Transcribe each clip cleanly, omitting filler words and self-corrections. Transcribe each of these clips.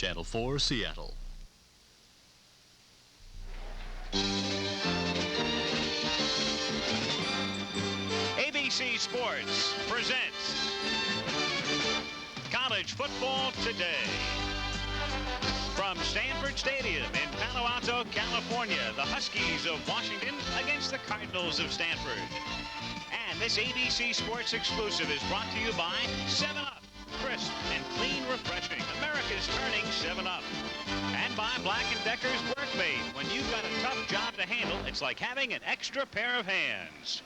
Channel 4, Seattle. ABC Sports presents College Football Today. From Stanford Stadium in Palo Alto, California, the Huskies of Washington against the Cardinals of Stanford. And this ABC Sports exclusive is brought to you by 7-Up. Crisp and clean refreshing. America's turning 7-Up. And by Black & Decker's Workmate. When you've got a tough job to handle, it's like having an extra pair of hands.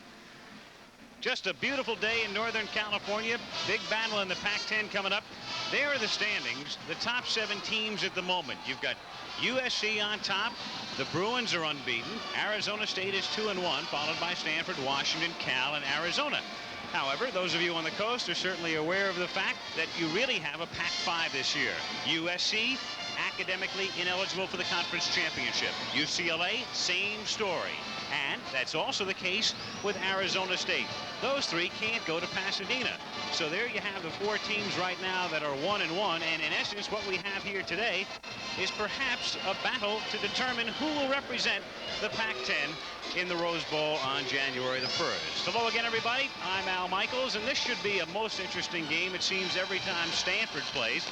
Just a beautiful day in Northern California. Big battle in the Pac-10 coming up. There are the standings, the top 7 teams at the moment. You've got USC on top. The Bruins are unbeaten. Arizona State is 2-1, followed by Stanford, Washington, Cal, and Arizona. However, those of you on the coast are certainly aware of the fact that you really have a Pac-5 this year. USC, academically ineligible for the conference championship. UCLA, same story. And that's also the case with Arizona State. Those 3 can't go to Pasadena. So there you have the 4 teams right now that are 1-1. And in essence, what we have here today is perhaps a battle to determine who will represent the Pac-10 in the Rose Bowl on January the 1st. Hello again, everybody. I'm Al Michaels, and this should be a most interesting game. It seems every time Stanford plays,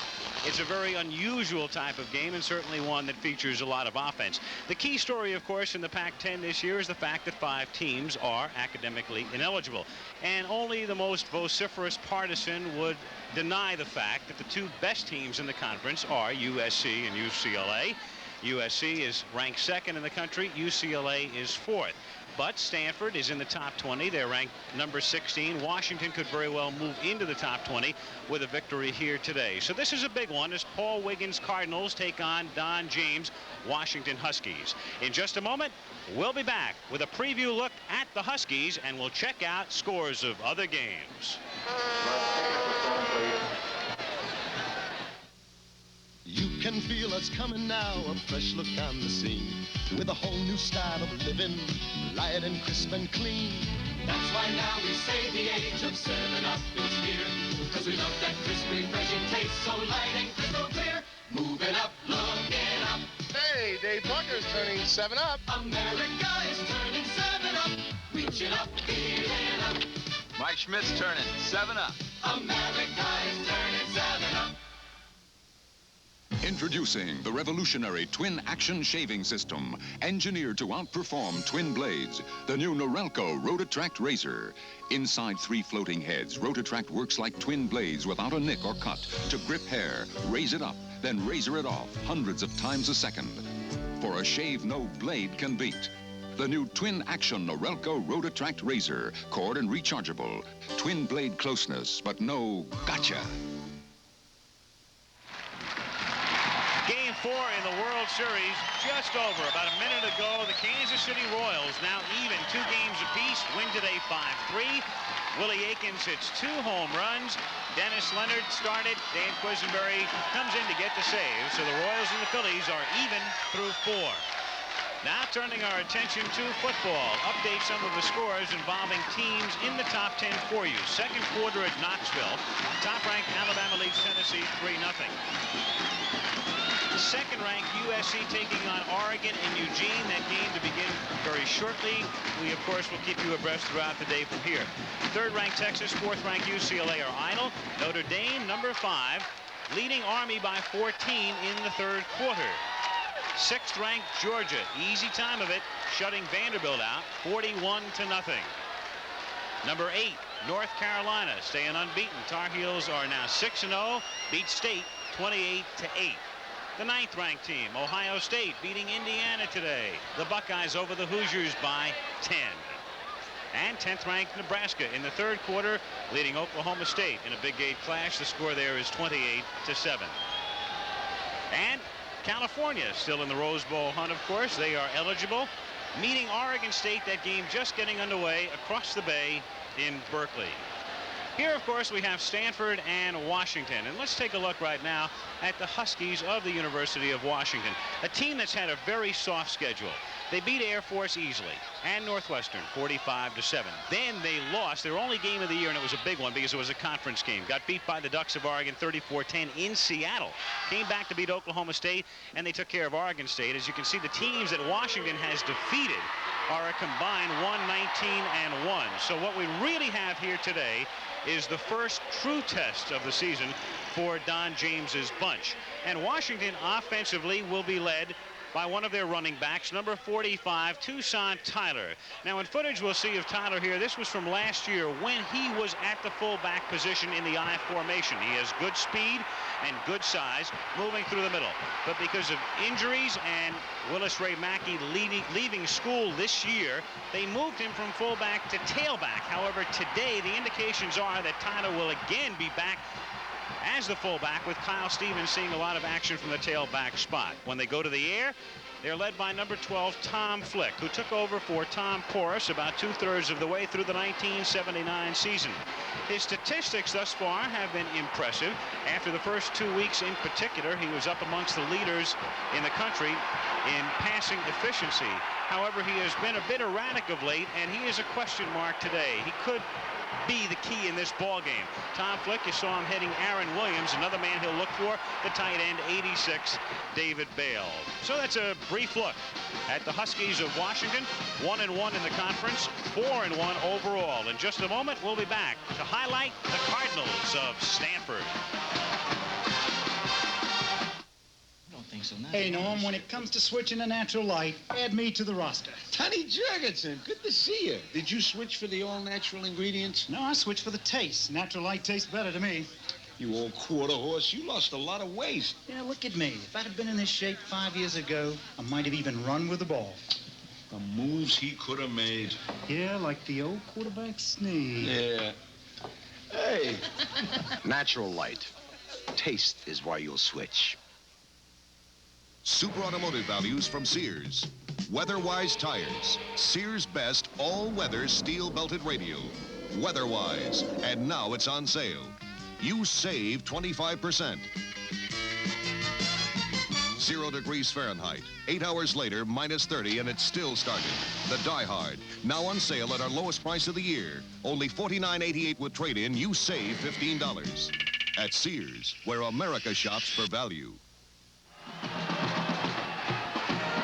it's a very unusual type of game, and certainly one that features a lot of offense. The key story, of course, in the Pac-10 this year is the fact that 5 teams are academically ineligible. And only the most vociferous partisan would deny the fact that the 2 best teams in the conference are USC and UCLA. USC is ranked 2nd in the country. UCLA is 4th. But Stanford is in the top 20. They're ranked number 16. Washington could very well move into the top 20 with a victory here today. So this is a big one as Paul Wiggins' Cardinals take on Don James' Washington Huskies. In just a moment, we'll be back with a preview look at the Huskies, and we'll check out scores of other games. You can feel us coming now, a fresh look on the scene, with a whole new style of living, light and crisp and clean. That's why now we say the age of 7-Up is here, because we love that crisp, refreshing taste, so light and crystal clear. Moving up, looking up. Hey, Dave Parker's turning 7-Up. America is turning 7-Up, reaching up, feeling up. Mike Schmidt's turning 7-Up. America is turning 7-Up. Introducing the revolutionary twin action shaving system, engineered to outperform twin blades. The new Norelco Rotatract razor. Inside 3 floating heads, Rotatract works like twin blades without a nick or cut to grip hair, raise it up, then razor it off hundreds of times a second. For a shave no blade can beat. The new twin action Norelco Rotatract razor, cord and rechargeable. Twin blade closeness, but no gotcha. Game 4 in the World Series just over. About a minute ago, the Kansas City Royals now even 2 games apiece. Win today 5-3. Willie Aikens hits 2 home runs. Dennis Leonard started. Dan Quisenberry comes in to get the save. So the Royals and the Phillies are even through 4. Now turning our attention to football. Update some of the scores involving teams in the top 10 for you. Second quarter at Knoxville. Top-ranked Alabama leads Tennessee 3-0. Second-ranked USC taking on Oregon and Eugene. That game to begin very shortly. We, of course, will keep you abreast throughout the day from here. Third-ranked Texas, fourth-ranked UCLA are idle. Notre Dame, number 5, leading Army by 14 in the third quarter. Sixth-ranked Georgia, easy time of it, shutting Vanderbilt out, 41-0. Number 8, North Carolina, staying unbeaten. Tar Heels are now 6-0, beat State 28-8. The 9th-ranked team, Ohio State, beating Indiana today. The Buckeyes over the Hoosiers by 10. And 10th-ranked Nebraska in the third quarter, leading Oklahoma State in a big gate clash. The score there is 28-7. And California still in the Rose Bowl hunt, of course. They are eligible, meeting Oregon State. That game just getting underway across the bay in Berkeley. Here, of course, we have Stanford and Washington. And let's take a look right now at the Huskies of the University of Washington, a team that's had a very soft schedule. They beat Air Force easily and Northwestern 45-7. Then they lost their only game of the year, and it was a big one because it was a conference game. Got beat by the Ducks of Oregon 34-10 in Seattle. Came back to beat Oklahoma State, and they took care of Oregon State. As you can see, the teams that Washington has defeated are a combined 119-1. So what we really have here today is the first true test of the season for Don James's bunch. And Washington offensively will be led by one of their running backs, number 45, Tucson Tyler. Now, in footage we'll see of Tyler here, this was from last year when he was at the fullback position in the I formation. He has good speed and good size moving through the middle. But because of injuries and Willis Ray Mackey leaving school this year, they moved him from fullback to tailback. However, today the indications are that Tyler will again be back as the fullback, with Kyle Stevens seeing a lot of action from the tailback spot. When they go to the air, they're led by number 12, Tom Flick, who took over for Tom Porras about 2/3 of the way through the 1979 season. His statistics thus far have been impressive. After the first 2 weeks in particular, he was up amongst the leaders in the country in passing efficiency. However, he has been a bit erratic of late, and he is a question mark today. He could be the key in this ball game. Tom Flick, you saw him heading Aaron Williams, another man he'll look for, the tight end 86, David Bale. So that's a brief look at the Huskies of Washington, 1-1 in the conference, 4-1 overall. In just a moment, we'll be back to highlight the Cardinals of Stanford. Hey, Norm, when it comes to switching to natural light, add me to the roster. Tony Jurgensen, good to see you. Did you switch for the all-natural ingredients? No, I switched for the taste. Natural light tastes better to me. You old quarter horse, you lost a lot of weight. Yeah, look at me. If I'd have been in this shape 5 years ago, I might have even run with the ball. The moves he could have made. Yeah, like the old quarterback sneeze. Yeah. Hey. Natural light. Taste is why you'll switch. Super automotive values from Sears. Weatherwise tires. Sears Best all-weather steel-belted radio. Weatherwise. And now it's on sale. You save 25%. 0 degrees Fahrenheit. 8 hours later, -30, and it's still started. The Die Hard. Now on sale at our lowest price of the year. Only $49.88 with trade-in. You save $15. At Sears, where America shops for value.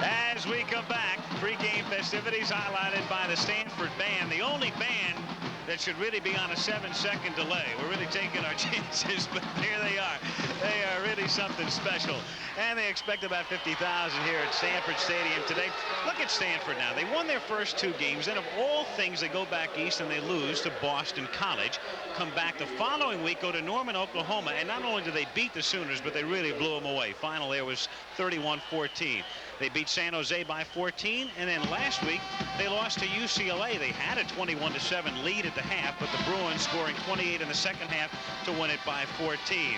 As we come back, pre-game festivities highlighted by the Stanford band, the only band that should really be on a 7-second delay. We're really taking our chances, but here they are. They are really something special. And they expect about 50,000 here at Stanford Stadium today. Look at Stanford now. They won their first 2 games. Then of all things, they go back east and they lose to Boston College. Come back the following week, go to Norman, Oklahoma. And not only did they beat the Sooners, but they really blew them away. Final there was 31-14. They beat San Jose by 14, and then last week they lost to UCLA. They had a 21-7 lead at the half, but the Bruins scoring 28 in the second half to win it by 14.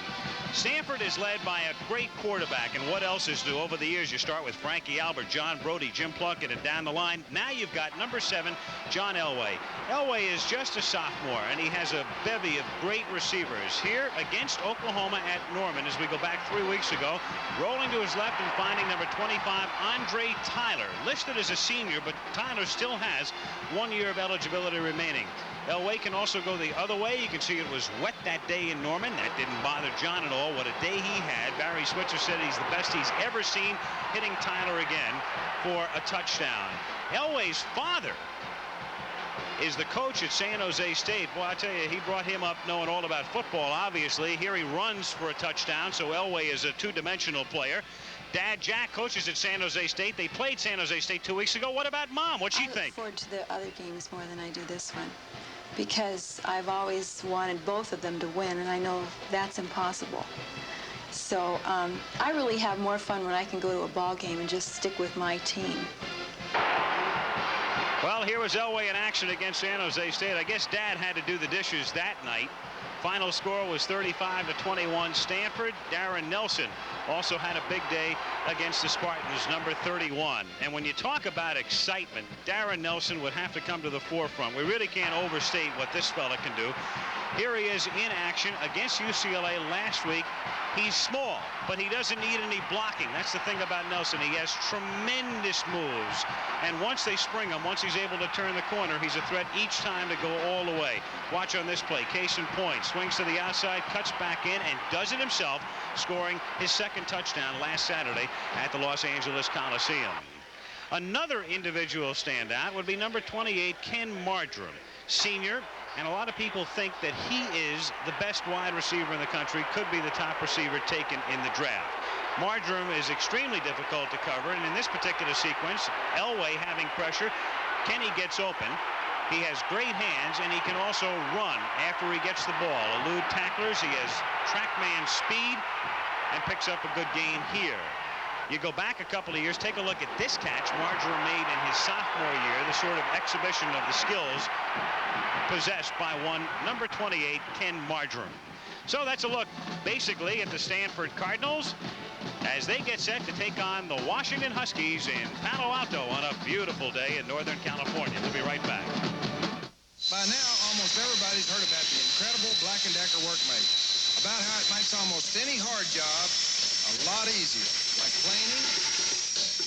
Stanford is led by a great quarterback, and what else is new? Over the years, you start with Frankie Albert, John Brody, Jim Plunkett, and down the line. Now you've got number 7, John Elway. Elway is just a sophomore, and he has a bevy of great receivers. Here against Oklahoma at Norman, as we go back 3 weeks ago, rolling to his left and finding number 25, Andre Tyler, listed as a senior, but Tyler still has 1 year of eligibility remaining. Elway can also go the other way. You can see it was wet that day in Norman. That didn't bother John at all. What a day he had. Barry Switzer said he's the best he's ever seen, hitting Tyler again for a touchdown. Elway's father is the coach at San Jose State. Well, I tell you, he brought him up knowing all about football, obviously. Here he runs for a touchdown, so Elway is a two-dimensional player. Dad, Jack, coaches at San Jose State. They played San Jose State 2 weeks ago. What about Mom? What'd she think? I look forward to the other games more than I do this one, because I've always wanted both of them to win, and I know that's impossible. So I really have more fun when I can go to a ball game and just stick with my team. Well, here was Elway in action against San Jose State. I guess Dad had to do the dishes that night Final score was 35-21 Stanford. Darren Nelson also had a big day against the Spartans, number 31. And when you talk about excitement, Darren Nelson would have to come to the forefront. We really can't overstate what this fella can do. Here he is in action against UCLA last week. He's small, but he doesn't need any blocking. That's the thing about Nelson. He has tremendous moves. And once they spring him, once he's able to turn the corner, he's a threat each time to go all the way. Watch on this play. Case in point. Swings to the outside, cuts back in, and does it himself, scoring his second touchdown last Saturday at the Los Angeles Coliseum. Another individual standout would be number 28, Ken Marjoram, senior. And a lot of people think that he is the best wide receiver in the country, could be the top receiver taken in the draft. Marjoram is extremely difficult to cover, and in this particular sequence, Elway having pressure, Kenny gets open. He has great hands, and he can also run after he gets the ball. Elude tacklers, he has trackman speed, and picks up a good gain here. You go back a couple of years, take a look at this catch Marjoram made in his sophomore year, the sort of exhibition of the skills possessed by one number 28, Ken Marjoram. So that's a look basically at the Stanford Cardinals as they get set to take on the Washington Huskies in Palo Alto on a beautiful day in Northern California. We'll be right back. By now, almost everybody's heard about the incredible Black & Decker Workmate, about how it makes almost any hard job a lot easier, like planing,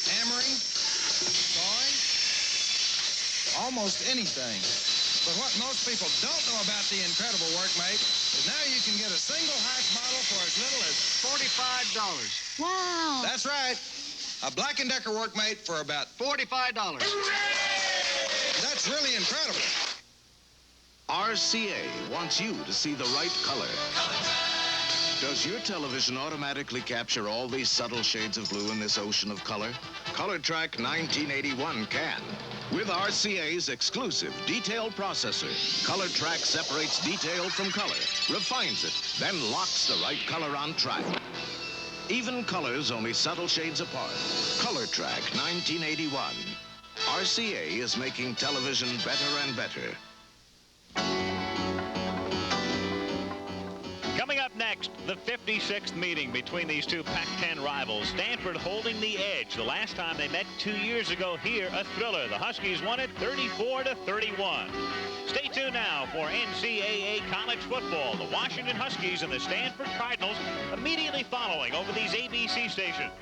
hammering, sawing, almost anything. But what most people don't know about the incredible Workmate is now you can get a single hack model for as little as $45. Wow. That's right. A Black & Decker Workmate for about $45. That's really incredible. RCA wants you to see the right color. Does your television automatically capture all these subtle shades of blue in this ocean of color? ColorTrack 1981 can. With RCA's exclusive detail processor, ColorTrack separates detail from color, refines it, then locks the right color on track. Even colors only subtle shades apart. ColorTrack 1981. RCA is making television better and better. Coming up next, the 56th meeting between these two Pac-10 rivals. Stanford holding the edge. The last time they met 2 years ago here, a thriller. The Huskies won it 34-31. Stay tuned now for NCAA college football. The Washington Huskies and the Stanford Cardinals immediately following over these ABC stations.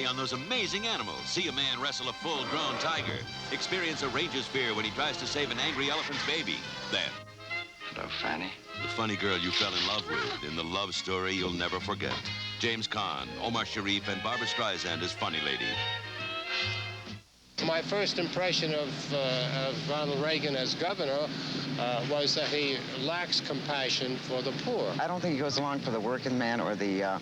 On those amazing animals. See a man wrestle a full-grown tiger. Experience a ranger's fear when he tries to save an angry elephant's baby. Then, hello, Fanny. The funny girl you fell in love with in the love story you'll never forget. James Caan, Omar Sharif, and Barbara Streisand as Funny Lady. My first impression of Ronald Reagan as governor was that he lacks compassion for the poor. I don't think he goes along for the working man or the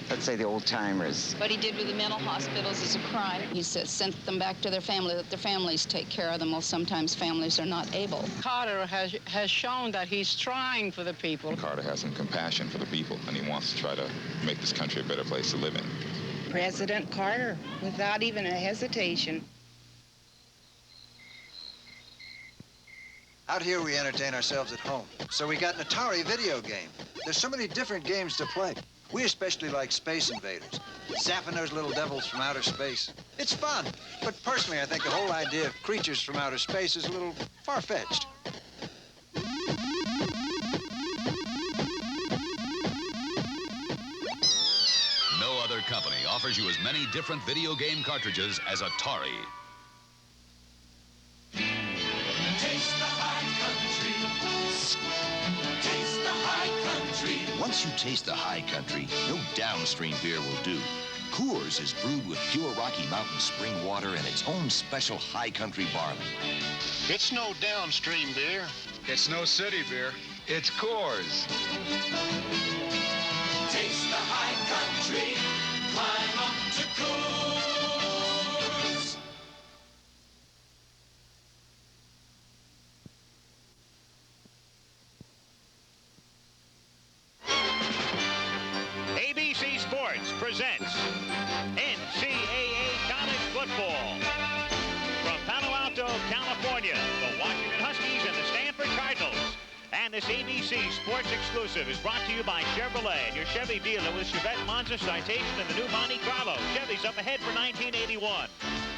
let's say the old-timers. What he did with the mental hospitals is a crime. He sent them back to their family, let their families take care of them. Well, sometimes families are not able. Carter has shown that he's trying for the people. Carter has some compassion for the people, and he wants to try to make this country a better place to live in. President Carter, without even a hesitation. Out here, we entertain ourselves at home. So we got an Atari video game. There's so many different games to play. We especially like Space Invaders, zapping those little devils from outer space. It's fun, but personally, I think the whole idea of creatures from outer space is a little far-fetched. No other company offers you as many different video game cartridges as Atari. Taste the high country. Taste the high country. Once you taste the high country, no downstream beer will do. Coors is brewed with pure Rocky Mountain spring water and its own special high country barley. It's no downstream beer. It's no city beer. It's Coors. Taste the high country. Climb up to Coors. ABC Sports presents NCAA College Football. this ABC Sports Exclusive is brought to you by Chevrolet and your Chevy dealer with Chevette, Monza, Citation, and the new Monte Carlo. Chevy's up ahead for 1981.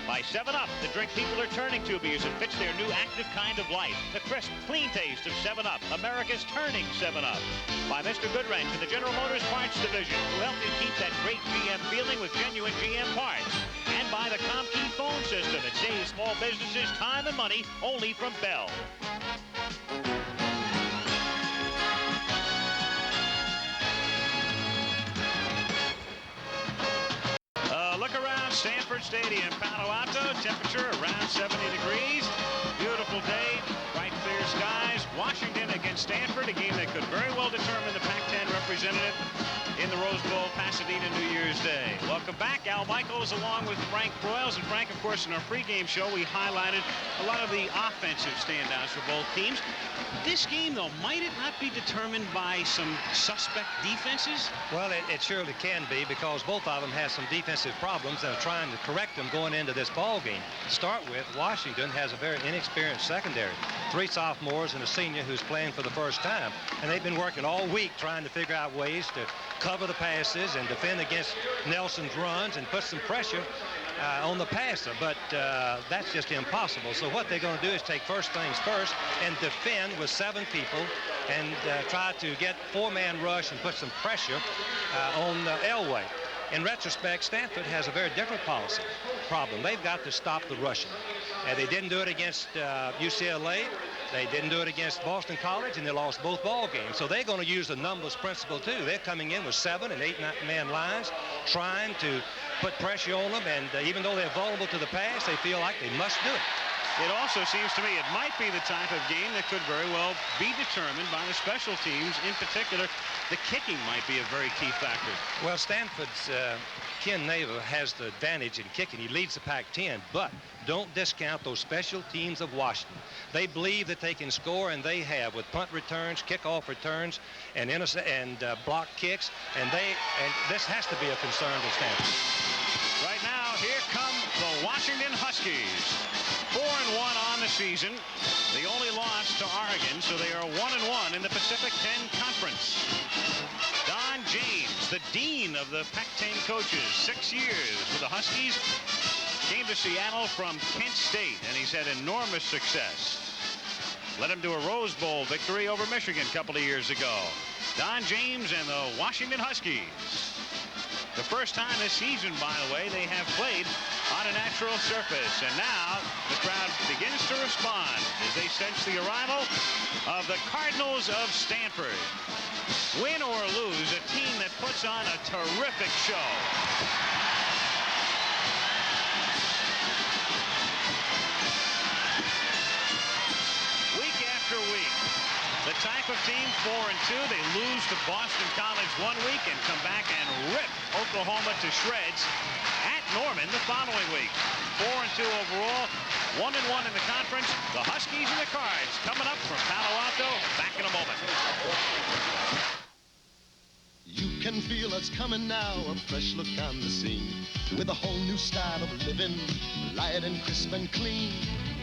By 7-Up, the drink people are turning to because it fits their new active kind of life. The crisp, clean taste of 7-Up, America's turning 7-Up. By Mr. Goodwrench and the General Motors Parts Division, who help you keep that great GM feeling with genuine GM parts. And by the ComKey phone system that saves small businesses time and money only from Bell. Look around Stanford Stadium, Palo Alto. Temperature around 70 degrees. Beautiful day, bright clear skies. Washington against Stanford, a game that could very well determine the Pac-10 representative in the Rose Bowl, Pasadena, New Year's Day. Welcome back. Al Michaels along with Frank Broyles. And Frank, of course, in our pregame show, we highlighted a lot of the offensive standouts for both teams. This game, though, might it not be determined by some suspect defenses? Well, it surely can be, because both of them have some defensive problems and are trying to correct them going into this ball game. To start with, Washington has a very inexperienced secondary. 3 sophomores and a senior who's playing for the first time. And they've been working all week trying to figure out ways to cover the passes and defend against Nelson's runs and put some pressure on the passer, but that's just impossible. So what they're going to do is take first things first and defend with 7 people and try to get 4-man rush and put some pressure on Elway. In retrospect, Stanford has a very different problem. They've got to stop the rushing. They didn't do it against UCLA. They didn't do it against Boston College, and they lost both ball games. So they're going to use the numbers principle, too. They're coming in with 7- and 8-man lines, trying to put pressure on them, and even though they're vulnerable to the pass, they feel like they must do it. It also seems to me it might be the type of game that could very well be determined by the special teams. In particular, the kicking might be a very key factor. Well, Stanford's Ken Naver has the advantage in kicking. He leads the Pac-10, but don't discount those special teams of Washington. They believe that they can score, and they have, with punt returns, kickoff returns, and block kicks, and this has to be a concern to Stanford. Right now, here come the Washington Huskies. 4-1 on the season. The only loss to Oregon, so they are 1-1 in the Pacific 10 Conference. Don James, the dean of the Pac-10 coaches, 6 years with the Huskies, came to Seattle from Kent State, and he's had enormous success. Led him to a Rose Bowl victory over Michigan a couple of years ago. Don James and the Washington Huskies. The first time this season, by the way, they have played on a natural surface. And now the crowd begins to respond as they sense the arrival of the Cardinals of Stanford. Win or lose, a team that puts on a terrific show. Week after week, the type of team 4-2, they lose to Boston College one week and come back and rip Oklahoma to shreds at Norman the following week. 4-2 overall, 1-1 in the conference. The Huskies and the Cards coming up from Palo Alto. Back in a moment. You can feel us coming now, a fresh look on the scene, with a whole new style of living, light and crisp and clean.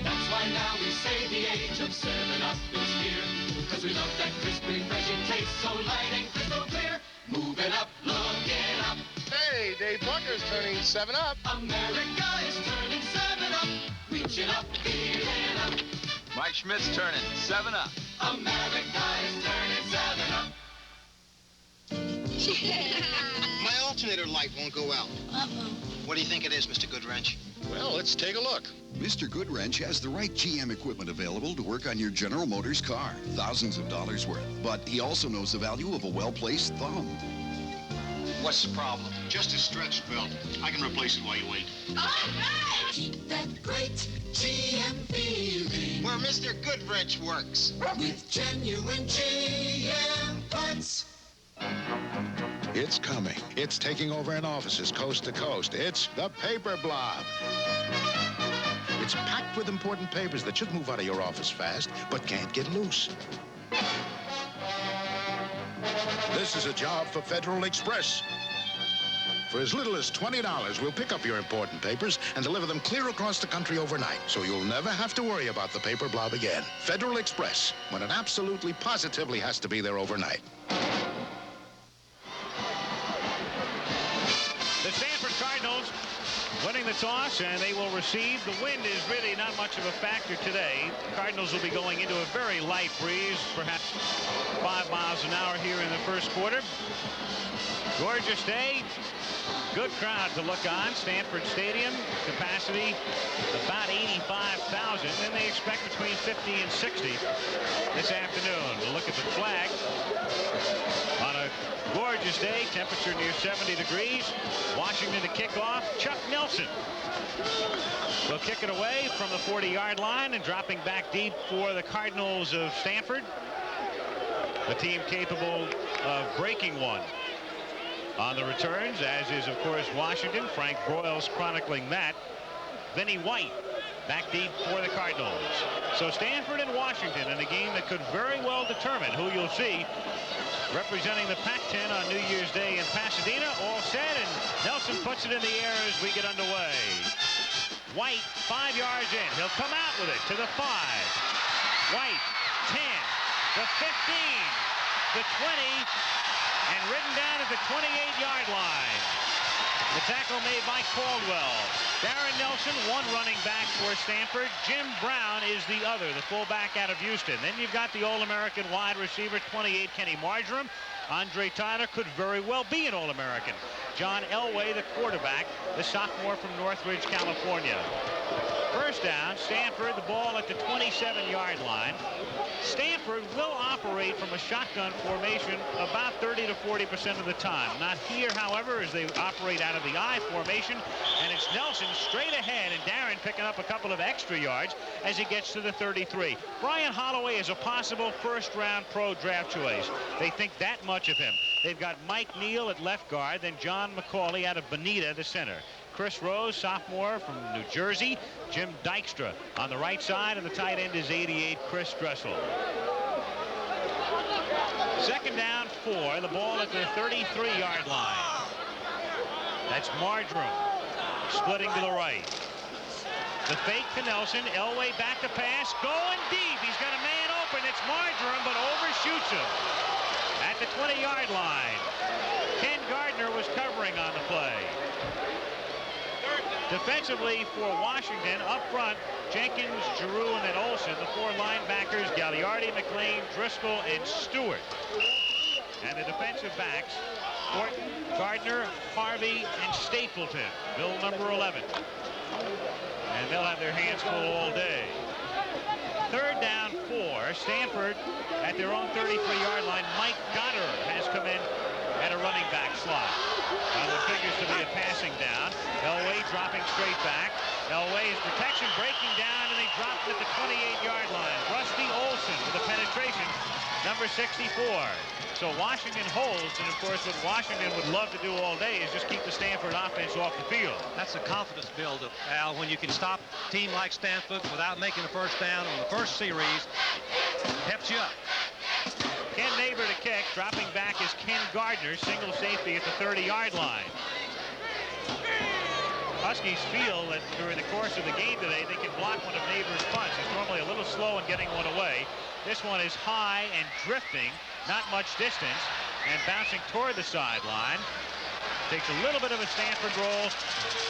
That's why now we say the age of 7-Up is here, because we love that crisp, refreshing taste, so light and crystal clear. Moving up, looking up. Hey, Dave Parker's turning 7-Up. America is turning 7-Up. Reaching up, feeling up. Mike Schmidt's turning 7-Up. America is turning 7-Up. My alternator light won't go out. Uh-oh. What do you think it is, Mr. Goodwrench? Well, let's take a look. Mr. Goodwrench has the right GM equipment available to work on your General Motors car. Thousands of dollars worth. But he also knows the value of a well-placed thumb. What's the problem? Just a stretched belt. I can replace it while you wait. All right! Keep that great GM feeling. Where Mr. Goodwrench works. With genuine GM parts. It's coming. It's taking over in offices coast to coast. It's the paper blob. It's packed with important papers that should move out of your office fast, but can't get loose. This is a job for Federal Express. For as little as $20, we'll pick up your important papers and deliver them clear across the country overnight, so you'll never have to worry about the paper blob again. Federal Express, when it absolutely positively has to be there overnight. The Stanford Cardinals winning the toss, and they will receive. The wind is really not much of a factor today. The Cardinals will be going into a very light breeze, perhaps 5 miles an hour here in the first quarter. Gorgeous day. Good crowd to look on. Stanford Stadium, capacity about 85,000, and they expect between 50 and 60 this afternoon. We'll look at the flag. On a gorgeous day, temperature near 70 degrees. Washington to kick off. Chuck Nelson will kick it away from the 40-yard line, and dropping back deep for the Cardinals of Stanford, a team capable of breaking one on the returns, as is, of course, Washington. Frank Broyles chronicling that. Vinny White back deep for the Cardinals. So Stanford and Washington in a game that could very well determine who you'll see representing the Pac-10 on New Year's Day in Pasadena. All set, and Nelson puts it in the air as we get underway. White, 5 yards in. He'll come out with it to the 5. White, 10, the 15, the 20, and ridden down at the 28-yard line. The tackle made by Caldwell. Darren Nelson, one running back for Stanford. Jim Brown is the other, the fullback out of Houston. Then you've got the All-American wide receiver, 28, Kenny Marjoram. Andre Tyler could very well be an All-American. John Elway, the quarterback, the sophomore from Northridge, California. First down, Stanford, the ball at the 27-yard line. Stanford will operate from a shotgun formation about 30 to 40% of the time. Not here, however, as they operate out of the I formation, and it's Nelson straight ahead, and Darren picking up a couple of extra yards as he gets to the 33. Brian Holloway is a possible first-round pro draft choice. They think that much of him. They've got Mike Neal at left guard, then John McCauley out of Bonita, the center. Chris Rose, sophomore from New Jersey. Jim Dykstra on the right side, and the tight end is 88, Chris Dressel. Second down, 4. The ball at the 33-yard line. That's Marjoram splitting to the right. The fake to Nelson. Elway back to pass. Going deep. He's got a man open. It's Marjoram, but overshoots him at the 20-yard line. Ken Gardner was covering on the play. Defensively for Washington, up front, Jenkins, Giroux, and then Olsen. The 4 linebackers, Gagliardi, McLean, Driscoll, and Stewart. And the defensive backs, Horton, Gardner, Harvey, and Stapleton. Bill number 11. And they'll have their hands full all day. Third down, 4. Stanford at their own 33-yard line. Mike Goddard has come in at a running back slot. What figures to be a passing down. Elway dropping straight back. Elway's protection breaking down, and they dropped at the 28-yard line. Rusty Olsen with the penetration, number 64. So Washington holds, and of course what Washington would love to do all day is just keep the Stanford offense off the field. That's a confidence builder, Al, when you can stop a team like Stanford without making a first down on the first series. Helps you up. Ken Neighbor to kick. Dropping back is Ken Gardner, single safety at the 30-yard line. Huskies feel that during the course of the game today, they can block one of Neighbor's punts. He's normally a little slow in getting one away. This one is high and drifting, not much distance, and bouncing toward the sideline. Takes a little bit of a Stanford roll,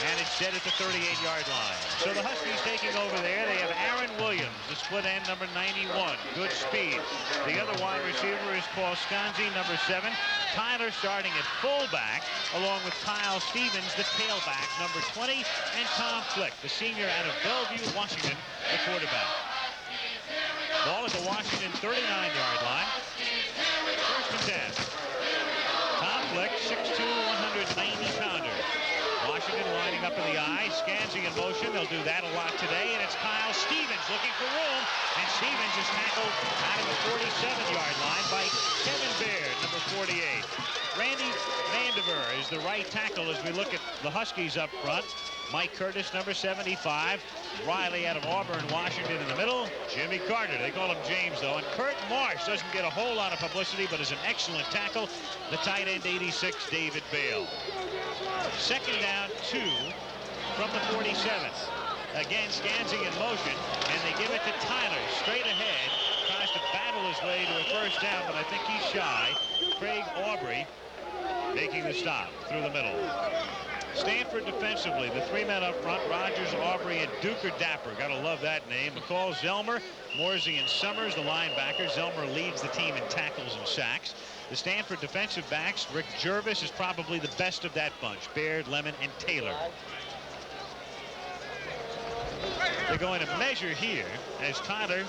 and it's dead at the 38-yard line. So the Huskies taking over there. They have Aaron Williams, the split end, number 91. Good speed. The other wide receiver is Paul Scanzi, number 7. Tyler starting at fullback, along with Kyle Stevens, the tailback, number 20, and Tom Flick, the senior out of Bellevue, Washington, the quarterback. Ball at the Washington 39-yard line. First and 10. Tom Flick, 6'2", 190-pounder. Washington lining up in the I. Scanzi in motion. They'll do that a lot today. And it's Kyle Stevens looking for room. And Stevens is tackled out of the 47-yard line by Kevin Baird, number 48. Randy Vandiver is the right tackle as we look at the Huskies up front. Mike Curtis, number 75. Riley out of Auburn, Washington in the middle. Jimmy Carter, they call him James, though. And Kurt Marsh doesn't get a whole lot of publicity, but is an excellent tackle. The tight end, 86, David Bale. Second down, 2 from the 47th. Again, Scansing in motion, and they give it to Tyler, straight ahead. Tries to battle his way to a first down, but I think he's shy. Craig Aubrey making the stop through the middle. Stanford defensively, the 3 men up front, Rogers, Aubrey, and Duker Dapper. Gotta love that name. McCall, Zelmer, Morsey, and Summers, the linebackers. Zelmer leads the team in tackles and sacks. The Stanford defensive backs, Rick Jervis is probably the best of that bunch. Baird, Lemon, and Taylor. They're going to measure here as Tyler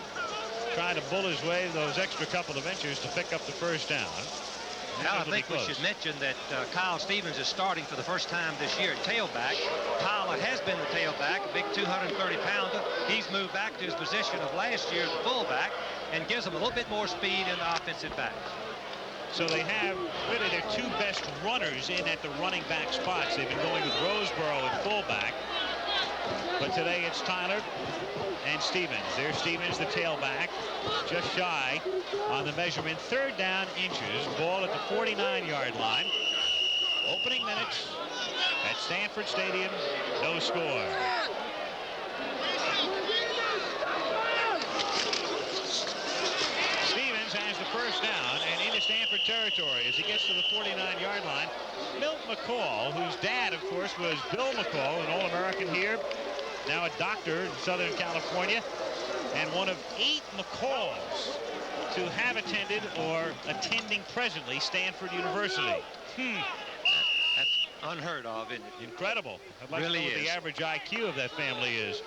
trying to bull his way those extra couple of inches to pick up the first down. Now I think we should mention that Kyle Stevens is starting for the first time this year at tailback. Tyler has been the tailback, a big 230-pounder. He's moved back to his position of last year, the fullback, and gives him a little bit more speed in the offensive back. So they have really their 2 best runners in at the running back spots. They've been going with Roseboro at fullback, but today it's Tyler and Stevens. There's Stevens, the tailback, just shy on the measurement. 3rd down inches, ball at the 49-yard line. Opening minutes at Stanford Stadium, no score. Stevens has the first down and into Stanford territory as he gets to the 49-yard line. Milt McCall, whose dad, of course, was Bill McCall, an All-American here, now a doctor in Southern California, and one of 8 McCalls to have attended or attending presently Stanford University. That's unheard of, isn't it? Incredible. I'd like to know what the average IQ of that family is.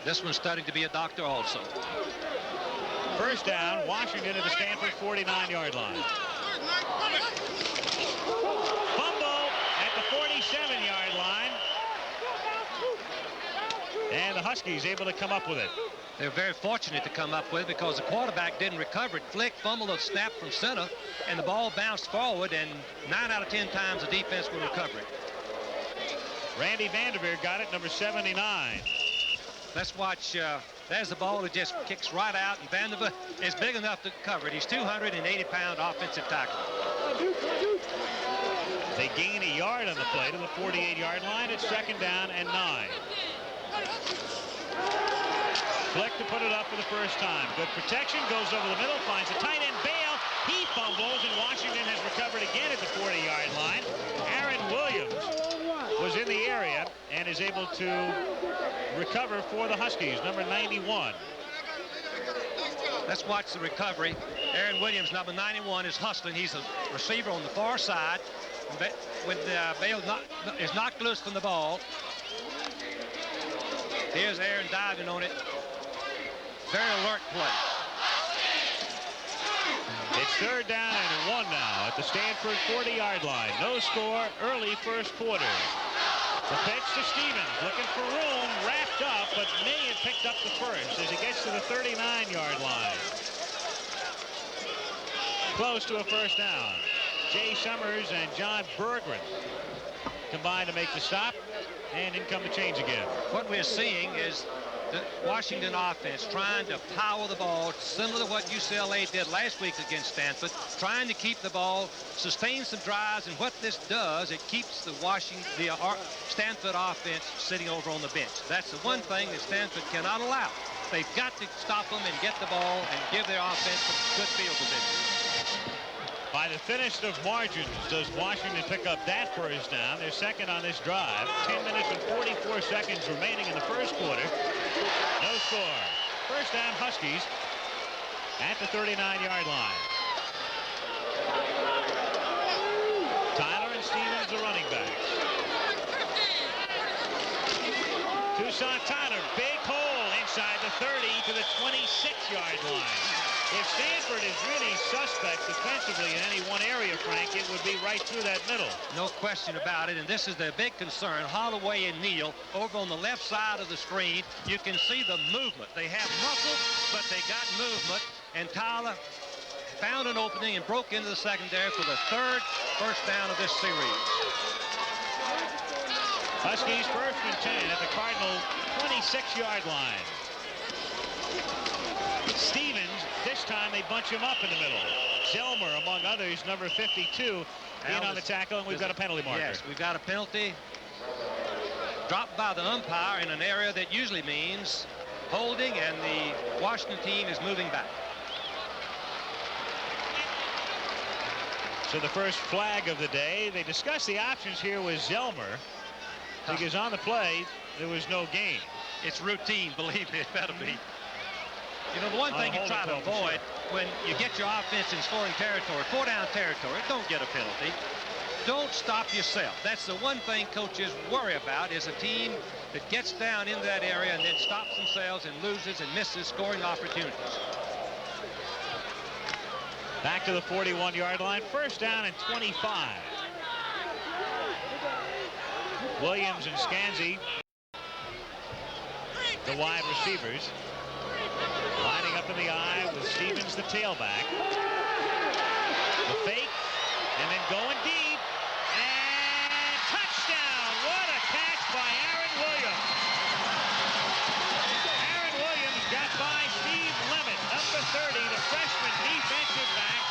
This one's studying to be a doctor also. First down, Washington at the Stanford 49-yard line. Fumble at the 47-yard line. And the Huskies able to come up with it. They're very fortunate to come up with it because the quarterback didn't recover it. Flick fumbled a snap from center, and the ball bounced forward, and 9 out of 10 times the defense will recover it. Randy Vanderveer got it, number 79. Let's watch. There's the ball that just kicks right out, and Vanderveer is big enough to cover it. He's 280-pound offensive tackle. They gain a yard on the play to the 48-yard line. It's 2nd down and 9. Flick to put it up for the first time. Good protection, goes over the middle, finds a tight end, Bale. He fumbles, and Washington has recovered again at the 40-yard line. Aaron Williams was in the area and is able to recover for the Huskies, number 91. Let's watch the recovery. Aaron Williams, number 91, is hustling. He's a receiver on the far side. When Bale is knocked loose from the ball. Here's Aaron diving on it. Very alert play. It's 3rd down and 1 now at the Stanford 40-yard line. No score, early first quarter. The pitch to Stevens, looking for room, wrapped up, but may have picked up the first as he gets to the 39-yard line. Close to a first down. Jay Summers and John Berggren combine to make the stop, and in come the change again. What we're seeing is the Washington offense trying to power the ball, similar to what UCLA did last week against Stanford, trying to keep the ball, sustain some drives, and what this does, it keeps the Stanford offense sitting over on the bench. That's the one thing that Stanford cannot allow. They've got to stop them and get the ball and give their offense some good field position. By the thinnest of margins does Washington pick up that first down. They're second on this drive. 10 minutes and 44 seconds remaining in the first quarter. No score. First down, Huskies at the 39-yard line. Tyler and Stevens, the running backs. Toussaint Tyler, big hole inside the 30 to the 26-yard line. If Stanford is really suspect defensively in any one area, Frank, it would be right through that middle. No question about it, and this is their big concern. Holloway and Neal over on the left side of the screen. You can see the movement. They have muscle, but they got movement, and Tyler found an opening and broke into the secondary for the 3rd first down of this series. Huskies 1st and 10 at the Cardinal 26-yard line. Stevens, this time they bunch him up in the middle. Zelmer, among others, number 52, in on the tackle, and we've got a penalty marker. Yes, we've got a penalty dropped by the umpire in an area that usually means holding, and the Washington team is moving back. So the first flag of the day. They discussed the options here with Zelmer, because on the play there was no gain. It's routine, believe me, it better be. You know, the one thing you try to avoid when you get your offense in scoring territory, 4-down territory, don't get a penalty. Don't stop yourself. That's the one thing coaches worry about, is a team that gets down in that area and then stops themselves and loses and misses scoring opportunities. Back to the 41-yard line. 1st down and 25. Williams and Scanzi, the wide receivers, lining up in the eye with Stevens, the tailback. The fake, and then going deep, and touchdown! What a catch by Aaron Williams. Aaron Williams got by Steve Lemon, number 30, the freshman defensive back,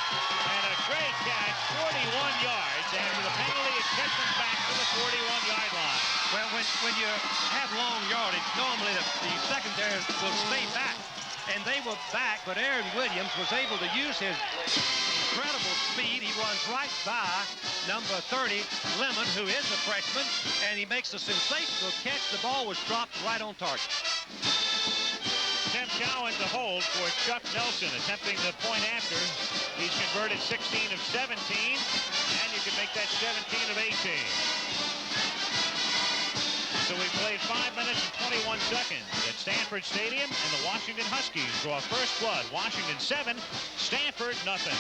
and a great catch, 41 yards. After the penalty, it gets them back to the 41-yard line. Well, when you have long yardage, normally the secondary will stay back. And they were back, but Aaron Williams was able to use his incredible speed. He runs right by number 30, Lemon, who is a freshman, and he makes a sensational catch. The ball was dropped right on target. Tim Cowan to hold for Chuck Nelson, attempting the point after. He's converted 16 of 17, and you can make that 17 of 18. So we played 5 minutes and 21 seconds at Stanford Stadium, and the Washington Huskies draw first blood. Washington 7, Stanford nothing.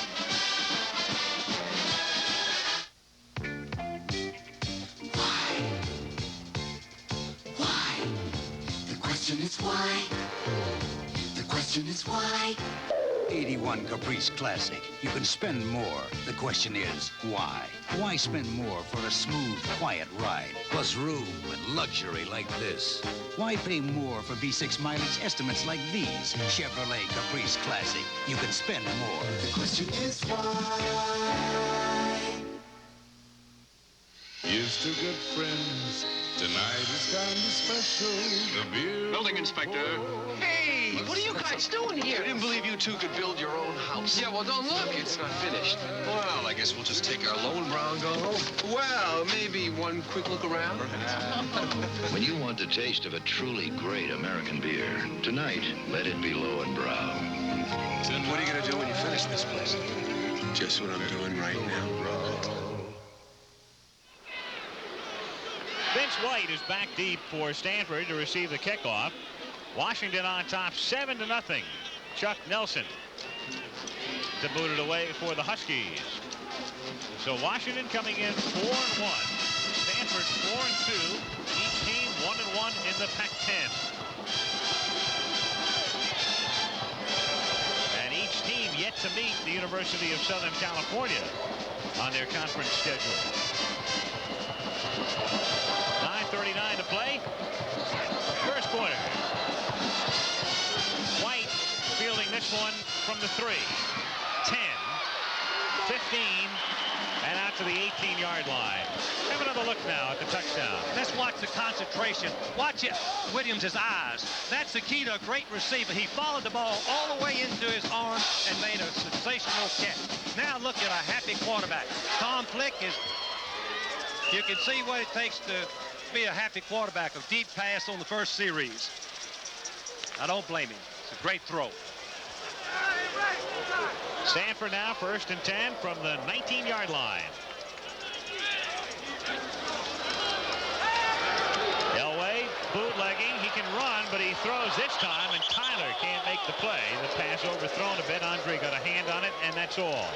Why? The question is why? The question is why? 81 Caprice Classic. You can spend more. The question is, why? Why spend more for a smooth, quiet ride, plus room and luxury like this? Why pay more for V6 mileage estimates like these? Chevrolet Caprice Classic. You can spend more. The question is why? Here's to good friends. Tonight is kind of special. The beer. Building inspector. Hey, what are you guys doing here? I didn't believe you two could build your own house. Yeah, well, don't look. It's not finished. Well, I guess we'll just take our loan, brown go home. Well, maybe one quick look around. When you want the taste of a truly great American beer, tonight, let it be Low and Brow. What are you going to do when you finish this place? Just what I'm doing right now. Vince White is back deep for Stanford to receive the kickoff. Washington on top 7-0. Chuck Nelson to boot it away for the Huskies. So Washington coming in 4-1. Stanford 4-2. Each team 1-1 in the Pac-10. And each team yet to meet the University of Southern California on their conference schedule. 9:39 to play. First quarter. White fielding this one from the 3. 10, 15, and out to the 18-yard line. Have another look now at the touchdown. Let's watch the concentration. Watch it. Williams' eyes. That's the key to a great receiver. He followed the ball all the way into his arm and made a sensational catch. Now look at a happy quarterback. Tom Flick is... You can see what it takes to be a happy quarterback. A deep pass on the first series. I don't blame him. It's a great throw. Stanford now 1st and 10 from the 19-yard line. Elway bootlegging. He can run, but he throws this time, and Tyler can't make the play. The pass overthrown a bit. Andre got a hand on it, and that's all.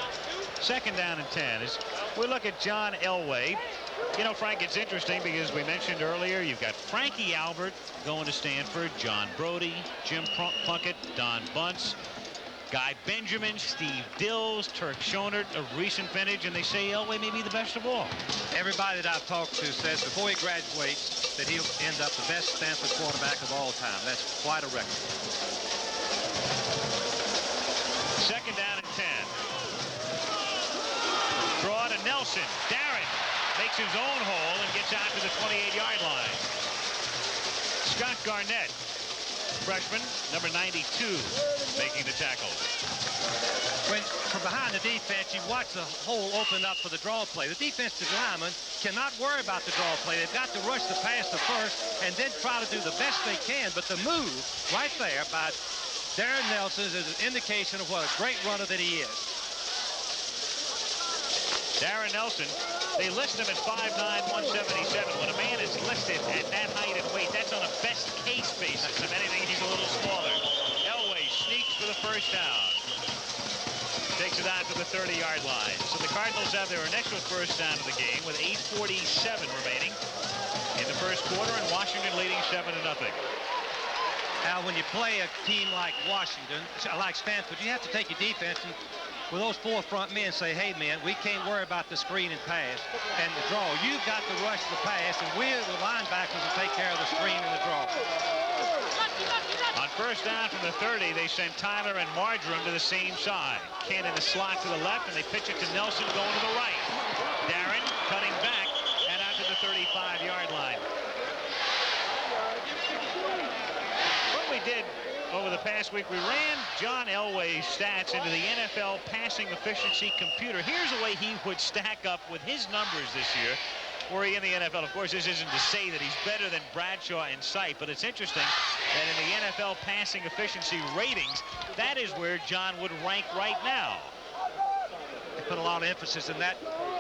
2nd down and 10. As we look at John Elway, you know, Frank, it's interesting because we mentioned earlier you've got Frankie Albert going to Stanford, John Brody, Jim Plunkett, Don Bunce. Guy Benjamin, Steve Dills, Turk Schonert, a recent vintage, and they say Elway may be the best of all. Everybody that I've talked to says before he graduates that he'll end up the best Stanford quarterback of all time. That's quite a record. Second down and 10. Draw to Nelson. Darren makes his own hole and gets out to the 28-yard line. Scott Garnett, freshman, number 92, making the tackle. When from behind the defense, you watch the hole open up for the draw play. The defensive linemen cannot worry about the draw play. They've got to rush the pass to first and then try to do the best they can. But the move right there by Darren Nelson is an indication of what a great runner that he is. Darren Nelson, they list him at 5'9", 177. When a man is listed at that height and weight, that's on a best case basis. If anything, he's a little smaller. Elway sneaks for the first down. Takes it out to the 30-yard line. So the Cardinals have their initial first down of the game with 8:47 remaining in the first quarter, and Washington leading 7-0. Now, when you play a team like Washington, like Stanford, you have to take your defense and with those four front men say, hey, man, we can't worry about the screen and pass and the draw. You've got to rush the pass, and we're the linebackers will take care of the screen and the draw. On first down from the 30, they send Tyler and Marjoram to the same side. Ken in the slot to the left, and they pitch it to Nelson going to the right. Darren cutting back and out to the 35-yard line. What we did over the past week, we ran John Elway's stats into the NFL passing efficiency computer. Here's the way he would stack up with his numbers this year were he in the NFL. Of course, this isn't to say that he's better than Bradshaw in sight, but it's interesting that in the NFL passing efficiency ratings, that is where John would rank right now. They put a lot of emphasis in that,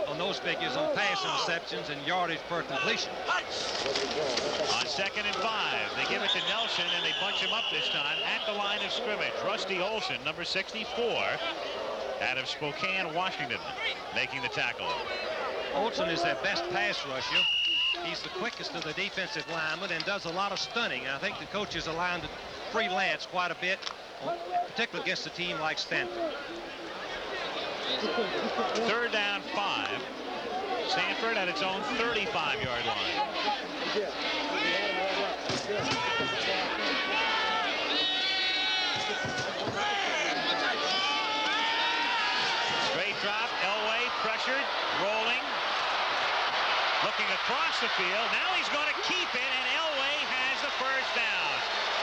on those figures, on pass interceptions and yardage per completion. On 2nd and 5, they give it to Nelson, and they bunch him up this time at the line of scrimmage. Rusty Olson, number 64, out of Spokane, Washington, making the tackle. Olson is their best pass rusher. He's the quickest of the defensive linemen and does a lot of stunning. I think the coaches allow him to freelance quite a bit, particularly against a team like Stanford. 3rd down 5. Stanford at its own 35-yard line. Straight drop. Elway pressured, rolling, looking across the field. Now he's going to keep it, and Elway has the first down.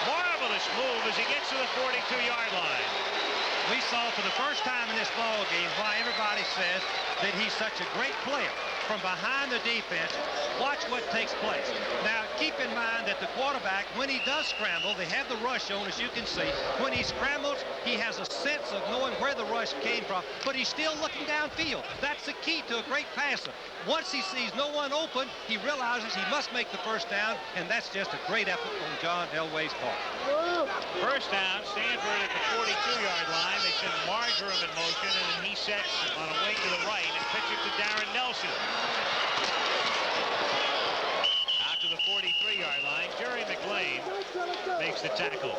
Marvelous move as he gets to the 42-yard line. We saw for the first time in this ball game why everybody says that he's such a great player. From behind the defense, watch what takes place. Now, keep in mind that the quarterback, when he does scramble, they have the rush on, as you can see. When he scrambles, he has a sense of knowing where the rush came from, but he's still looking downfield. That's the key to a great passer. Once he sees no one open, he realizes he must make the first down, and that's just a great effort on John Elway's part. First down, Stanford at the 42-yard line. They send Marjoram in motion, and he sets on a wing to the right and pitch it to Darren Nelson. Out to the 43-yard line. Jerry McLean makes the tackle.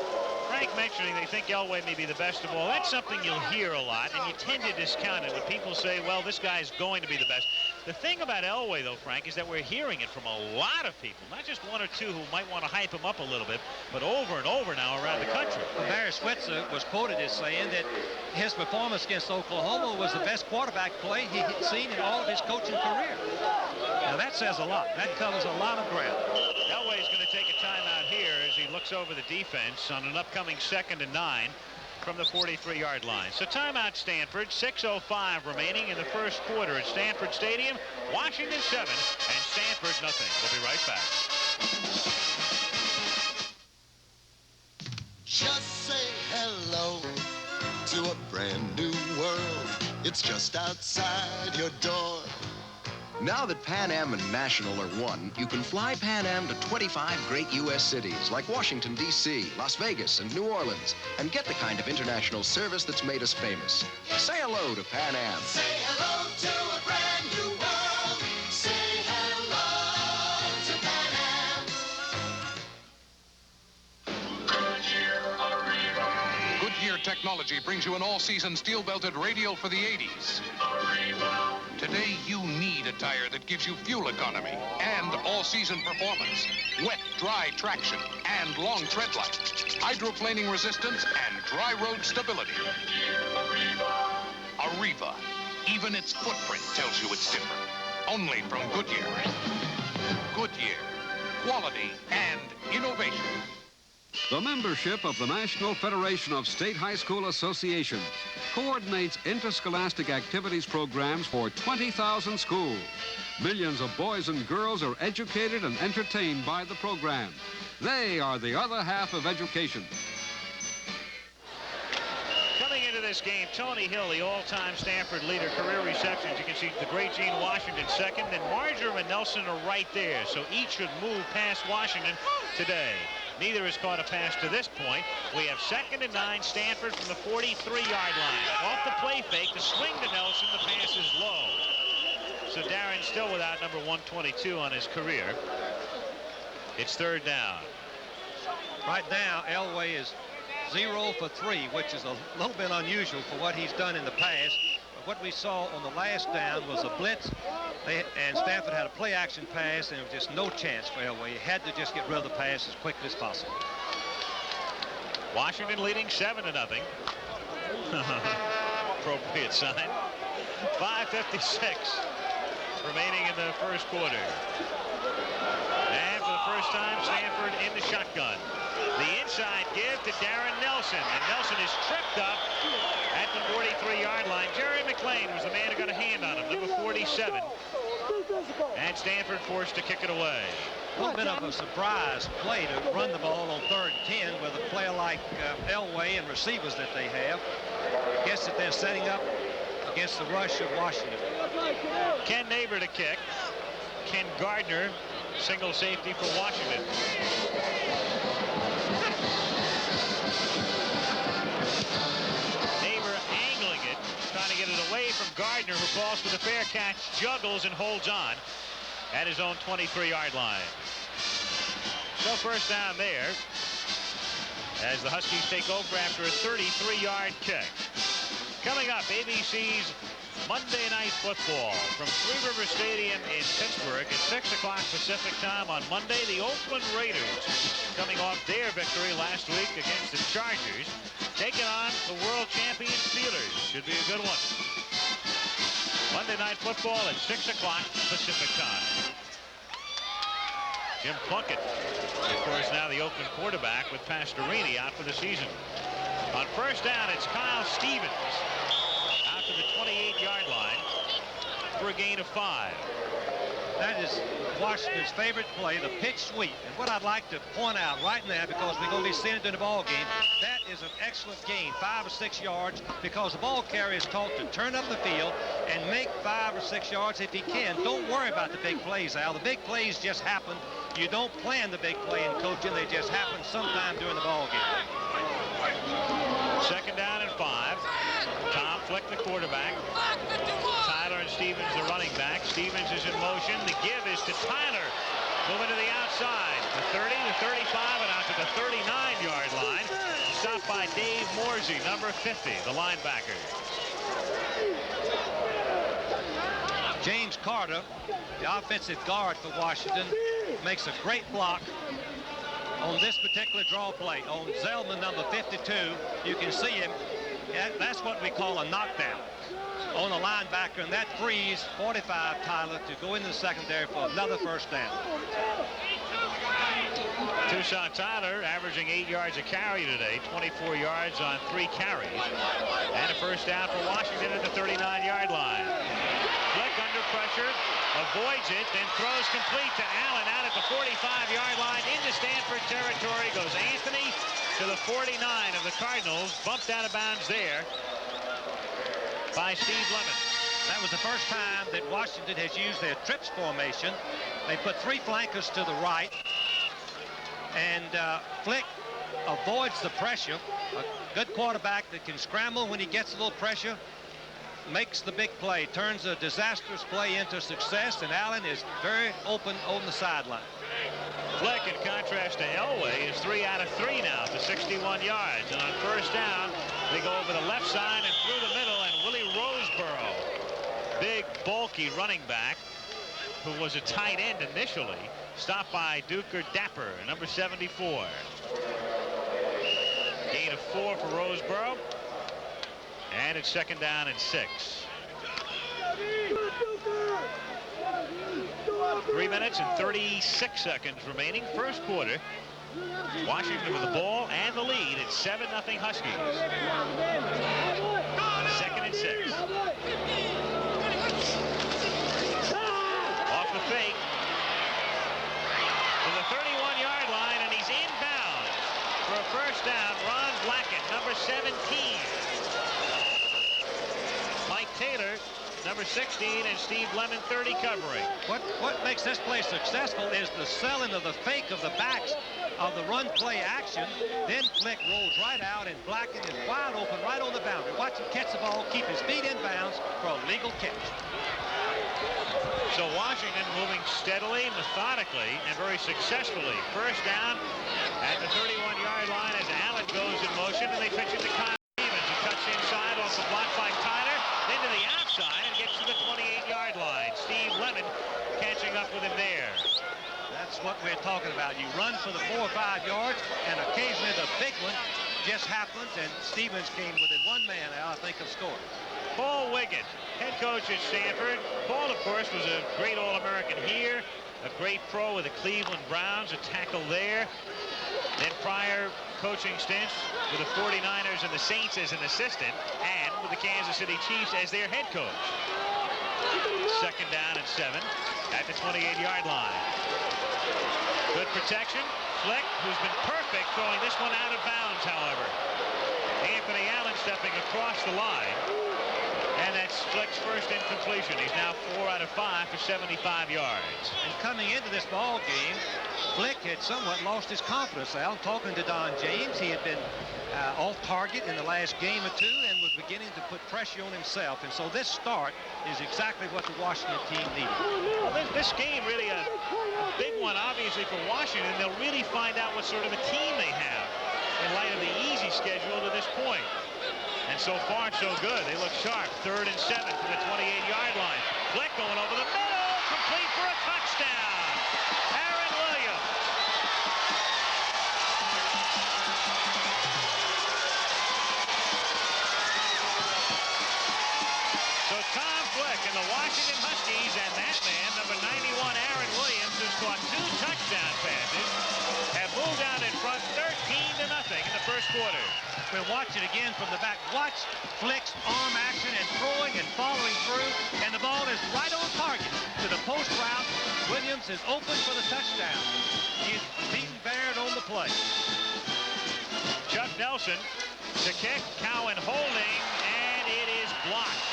Frank mentioning they think Elway may be the best of all. That's something you'll hear a lot, and you tend to discount it when people say, well, this guy's going to be the best. The thing about Elway, though, Frank, is that we're hearing it from a lot of people, not just one or two who might want to hype him up a little bit, but over and over now around the country. Barry Switzer was quoted as saying that his performance against Oklahoma was the best quarterback play he had seen in all of his coaching career. Now, that says a lot. That covers a lot of ground. Elway's going to take a timeout here as he looks over the defense on an upcoming 2nd and 9 from the 43-yard line. So timeout Stanford, 6:05 remaining in the first quarter at Stanford Stadium. Washington 7 and Stanford nothing. We'll be right back. Just say hello to a brand new world. It's just outside your door. Now that Pan Am and National are one, you can fly Pan Am to 25 great U.S. cities like Washington, D.C., Las Vegas, and New Orleans, and get the kind of international service that's made us famous. Say hello to Pan Am. Say hello to a brand new world. Say hello to Pan Am. Goodyear Tech technology brings you an all-season steel-belted radial for the 80s. Today, you need a tire that gives you fuel economy and all-season performance, wet, dry traction, and long tread life, hydroplaning resistance, and dry road stability. Arriva. Even its footprint tells you it's different. Only from Goodyear. Goodyear. Quality and innovation. The membership of the National Federation of State High School Associations coordinates interscholastic activities programs for 20,000 schools. Millions of boys and girls are educated and entertained by the program. They are the other half of education. Coming into this game, Tony Hill, the all-time Stanford leader, career receptions. You can see the great Gene Washington second, and Marjoram and Nelson are right there. So each should move past Washington today. Neither has caught a pass to this point. We have 2nd and 9, Stanford from the 43-yard line. Off the play fake, the swing to Nelson, the pass is low. So Darren still without number 122 on his career. It's 3rd down. Right now, Elway is 0 for 3, which is a little bit unusual for what he's done in the past. But what we saw on the last down was a blitz, and Stanford had a play-action pass, and there was just no chance for Elway. He had to just get rid of the pass as quickly as possible. Washington leading 7-0. Appropriate sign. 5:56 remaining in the first quarter. And for the first time, Stanford in the shotgun. The inside give to Darren Nelson, and Nelson is tripped up at the 43-yard line. Jerry McLean was the man who got a hand on him, number 47. And Stanford forced to kick it away. A little bit of a surprise play to run the ball on 3rd and 10 with a player like Elway and receivers that they have. I guess that they're setting up against the rush of Washington. Ken Neighbor to kick. Ken Gardner, single safety for Washington. Neighbor angling it, trying to get it away from Gardner, who falls for the fair catch, juggles, and holds on at his own 23-yard line. So first down there as the Huskies take over after a 33-yard kick. Coming up, ABC's Monday Night Football from Three River Stadium in Pittsburgh at 6 o'clock Pacific time on Monday. The Oakland Raiders, coming off their victory last week against the Chargers, taking on the world champion Steelers. Should be a good one. Monday Night Football at 6 o'clock Pacific time. Jim Plunkett, of course, now the Oakland quarterback with Pastorini out for the season. On first down, it's Kyle Stevens out to the 28-yard line for a gain of 5. That is Washington's favorite play, the pitch sweep. And what I'd like to point out right now, because we're going to be seeing it in the ball game, that is an excellent gain, 5 or 6 yards, because the ball carrier is taught to turn up the field and make 5 or 6 yards if he can. Don't worry about the big plays, Al. The big plays just happen. You don't plan the big play in coaching. They just happen sometime during the ball game. 2nd down and 5. Tom Flick, the quarterback. Tyler and Stevens, the running back. Stevens is in motion. The give is to Tyler. Moving to the outside. The 30, the 35, and out to the 39-yard line. Stopped by Dave Morsey, number 50, the linebacker. James Carter, the offensive guard for Washington, makes a great block on this particular draw play. On Zellman, number 52, you can see him. That's what we call a knockdown on a linebacker, and that frees 45 Tyler to go into the secondary for another first down. Tucson Tyler averaging 8 yards a carry today, 24 yards on 3 carries. And a first down for Washington at the 39-yard line. Flick under pressure, avoids it, then throws complete to Allen out at the 45-yard line into Stanford territory. Goes Anthony to the 49 of the Cardinals, bumped out of bounds there by Steve Lemon. That was the first time that Washington has used their trips formation. They put 3 flankers to the right, and Flick avoids the pressure. A good quarterback that can scramble when he gets a little pressure, makes the big play, turns a disastrous play into success, and Allen is very open on the sideline. Flick, in contrast to Elway, is 3 out of 3 now to 61 yards. And on first down, They go over the left side and through the middle, and Willie Roseborough, big, bulky running back, who was a tight end initially, stopped by Duker Dapper, number 74. Gain of 4 for Roseborough, and it's 2nd down and 6. 3 minutes and 36 seconds remaining, first quarter. Washington with the ball and the lead. It's 7-0 Huskies. 2nd and 6. Off the fake to the 31-yard line, and he's inbounds for a first down. Ron Blackett, number 17. Mike Taylor, number 16, and Steve Lemon, 30, covering. What makes this play successful is the selling of the fake of the backs of the run play action. Then Flick rolls right out, and Blackett is wide open right on the boundary. Watch him catch the ball, keep his feet in bounds for a legal catch. So Washington moving steadily, methodically, and very successfully. First down at the 31-yard line as Allen goes in motion, and they pitch it to Kyle Stevens. He cuts inside off the block by Tyler, then to the outside and gets to the 28-yard line. Steve Lemon catching up with him there. That's what we're talking about. You run for the 4 or 5 yards, and occasionally the big one just happens, and Stevens came within one man, I think, of scoring. Paul Wiggett, head coach at Stanford. Paul, of course, was a great All-American here, a great pro with the Cleveland Browns, a tackle there. Then prior coaching stints with the 49ers and the Saints as an assistant, and with the Kansas City Chiefs as their head coach. 2nd down and 7 at the 28-yard line. Good protection. Flick, who's been perfect, throwing this one out of bounds, however. Anthony Allen stepping across the line. And that's Flick's first incompletion. He's now 4 out of 5 for 75 yards. And coming into this ball game, Flick had somewhat lost his confidence. Al, talking to Don James, he had been off target in the last game or two and was beginning to put pressure on himself. And so this start is exactly what the Washington team needed. Well, this game really a big one, obviously, for Washington. They'll really find out what sort of a team they have in light of the easy schedule to this point. And so far, so good. They look sharp. 3rd and 7 from the 28-yard line. Flick going over the middle, complete for a touchdown. Aaron Williams. So Tom Flick and the Washington Huskies, and that man, number 91, Aaron Williams, who's caught 2 touchdown passes, have moved out in front 13-0 in the first quarter. We'll watch it again from the back. Watch Flick's arm action and throwing and following through, and the ball is right on target to the post route. Williams is open for the touchdown. He's beaten Baird on the play. Chuck Nelson to kick, Cowan holding, and it is blocked.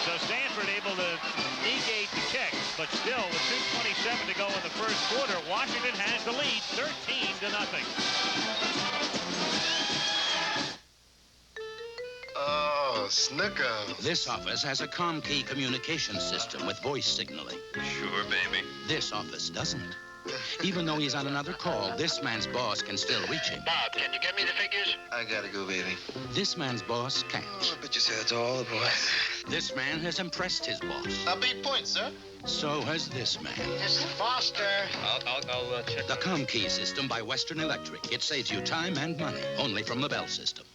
So Stanford able to negate the kick, but still with 2:27 to go in the first quarter, Washington has the lead, 13-0. Oh, snooker. This office has a ComKey communication system with voice signaling. Sure, baby. This office doesn't. Even though he's on another call, this man's boss can still reach him. Bob, can you get me the figures? I gotta go, baby. This man's boss can't. Oh, I bet you say that's all the boys. This man has impressed his boss. I'll beat points, sir. So has this man. Mr. Foster. I'll check. The ComKey system by Western Electric. It saves you time and money, only from the Bell system.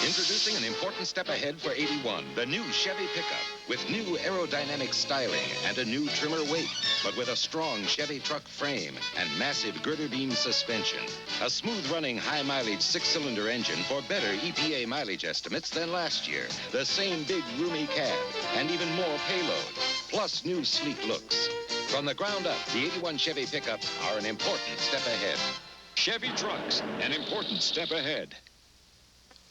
Introducing an important step ahead for 81, the new Chevy pickup with new aerodynamic styling and a new trimmer weight, but with a strong Chevy truck frame and massive girder beam suspension. A smooth-running, high-mileage 6-cylinder engine for better EPA mileage estimates than last year. The same big, roomy cab and even more payload, plus new sleek looks. From the ground up, the 81 Chevy pickups are an important step ahead. Chevy trucks, an important step ahead.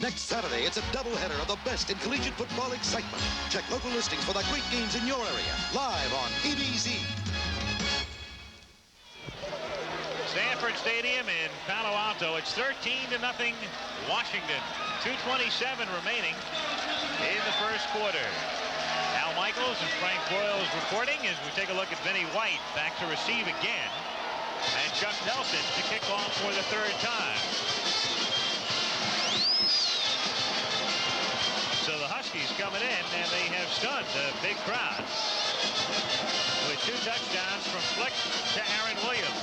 Next Saturday, it's a doubleheader of the best in collegiate football excitement. Check local listings for the great games in your area. Live on ABC. Stanford Stadium in Palo Alto. It's 13-0 Washington. 2:27 remaining in the first quarter. Al Michaels and Frank Boyles reporting as we take a look at Vinny White back to receive again. And Chuck Nelson to kick off for the third time. So the Huskies coming in, and they have stunned the big crowd with 2 touchdowns from Flick to Aaron Williams.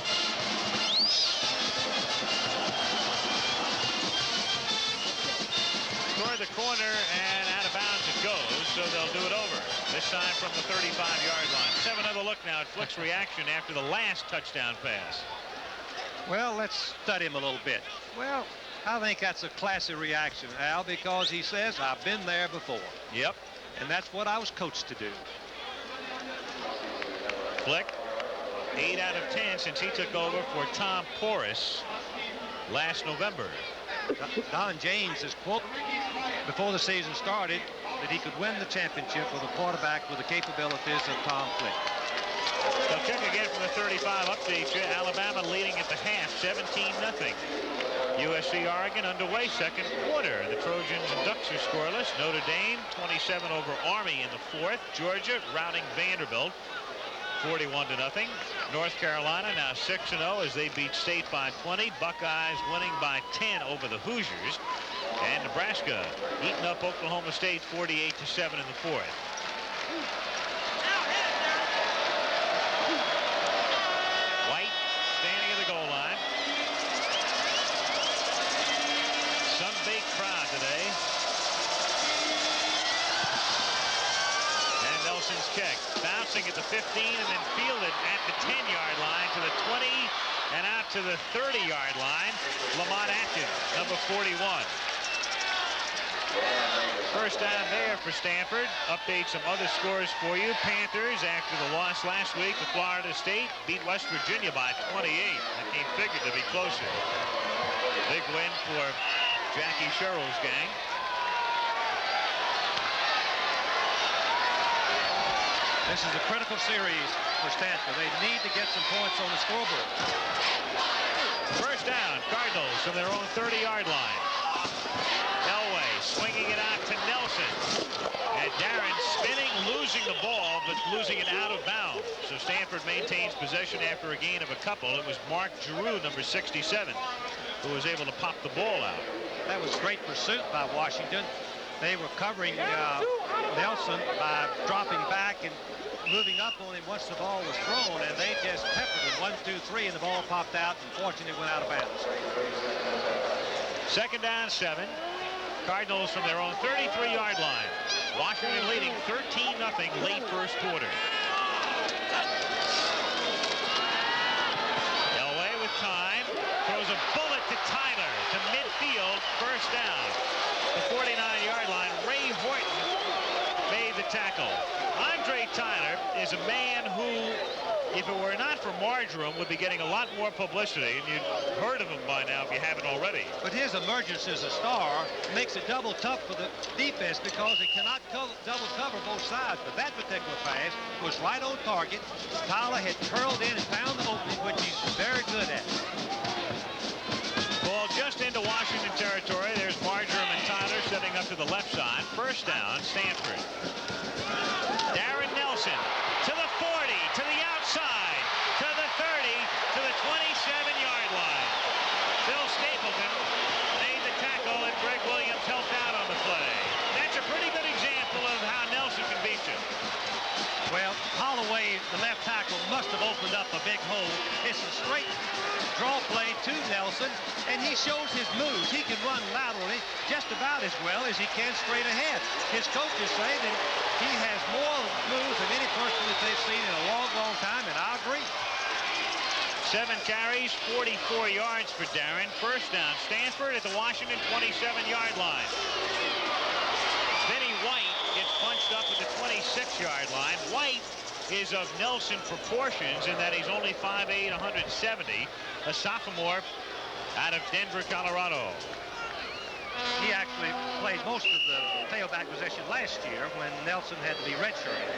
Toward the corner, and out of bounds it goes, so they'll do it over. This time from the 35-yard line. Let's have another look now at Flick's reaction after the last touchdown pass. Well, let's study him a little bit. Well, I think that's a classy reaction, Al, because he says, I've been there before. Yep. And that's what I was coached to do. Flick, 8 out of 10 since he took over for Tom Porras last November. Don James is quoted before the season started that he could win the championship with a quarterback with the capabilities of Tom Flick. They'll check again from the 35. Update you. Alabama leading at the half, 17-0. USC Oregon underway, second quarter. The Trojans and Ducks are scoreless. Notre Dame 27 over Army in the fourth. Georgia routing Vanderbilt 41-0. North Carolina now 6-0 as they beat State by 20. Buckeyes winning by 10 over the Hoosiers. And Nebraska eating up Oklahoma State 48-7 in the fourth. White standing at the goal line. Sun-baked crowd today. And Nelson's check. Bouncing at the 15 and then fielded at the 10-yard line to the 20 and out to the 30-yard line. Lamont Atkins, number 41. First down there for Stanford. Update some other scores for you. Panthers, after the loss last week to Florida State, beat West Virginia by 28. That game figured to be closer. Big win for Jackie Sherrill's gang. This is a critical series for Stanford. They need to get some points on the scoreboard. First down, Cardinals from their own 30-yard line. Elway swinging it out to Nelson. And Darren spinning, losing the ball, but losing it out of bounds. So Stanford maintains possession after a gain of a couple. It was Mark Giroux, number 67, who was able to pop the ball out. That was great pursuit by Washington. They were covering Nelson by dropping back and moving up on him once the ball was thrown, and they just peppered him 1, 2, 3, and the ball popped out and fortunately went out of bounds. Second down, 7. Cardinals from their own 33-yard line. Washington leading 13-0 late first quarter. Elway with time. Throws a bullet to Tyler to midfield. First down. The 49-yard line. Ray Horton made the tackle. Andre Tyler is a man who, if it were not for Marjoram, would be getting a lot more publicity, and you'd heard of him by now if you haven't already. But his emergence as a star makes it double tough for the defense because it cannot double cover both sides. But that particular pass was right on target. Tyler had curled in and found the opening, which he's very good at. Ball just into Washington territory. There's Marjoram and Tyler setting up to the left side. First down, Stanford. Darren Nelson to the 40, to the outside, to the 30, to the 27-yard line. Bill Stapleton made the tackle, and Greg Williams helped out on the play. That's a pretty good example of how Nelson can beat you. Well, Holloway, the left tackle, must have opened up a big hole. It's a straight draw play to Nelson, and he shows his moves. He can run laterally just about as well as he can straight ahead. His coaches say that he has more moves than any person that they've seen in a long, long time, and I agree. 7 carries, 44 yards for Darren. First down, Stanford at the Washington 27-yard line. Vinny White gets punched up at the 26-yard line. White is of Nelson proportions in that he's only 5'8", 170, a sophomore out of Denver, Colorado. He actually played most of the tailback position last year when Nelson had to be redshirted.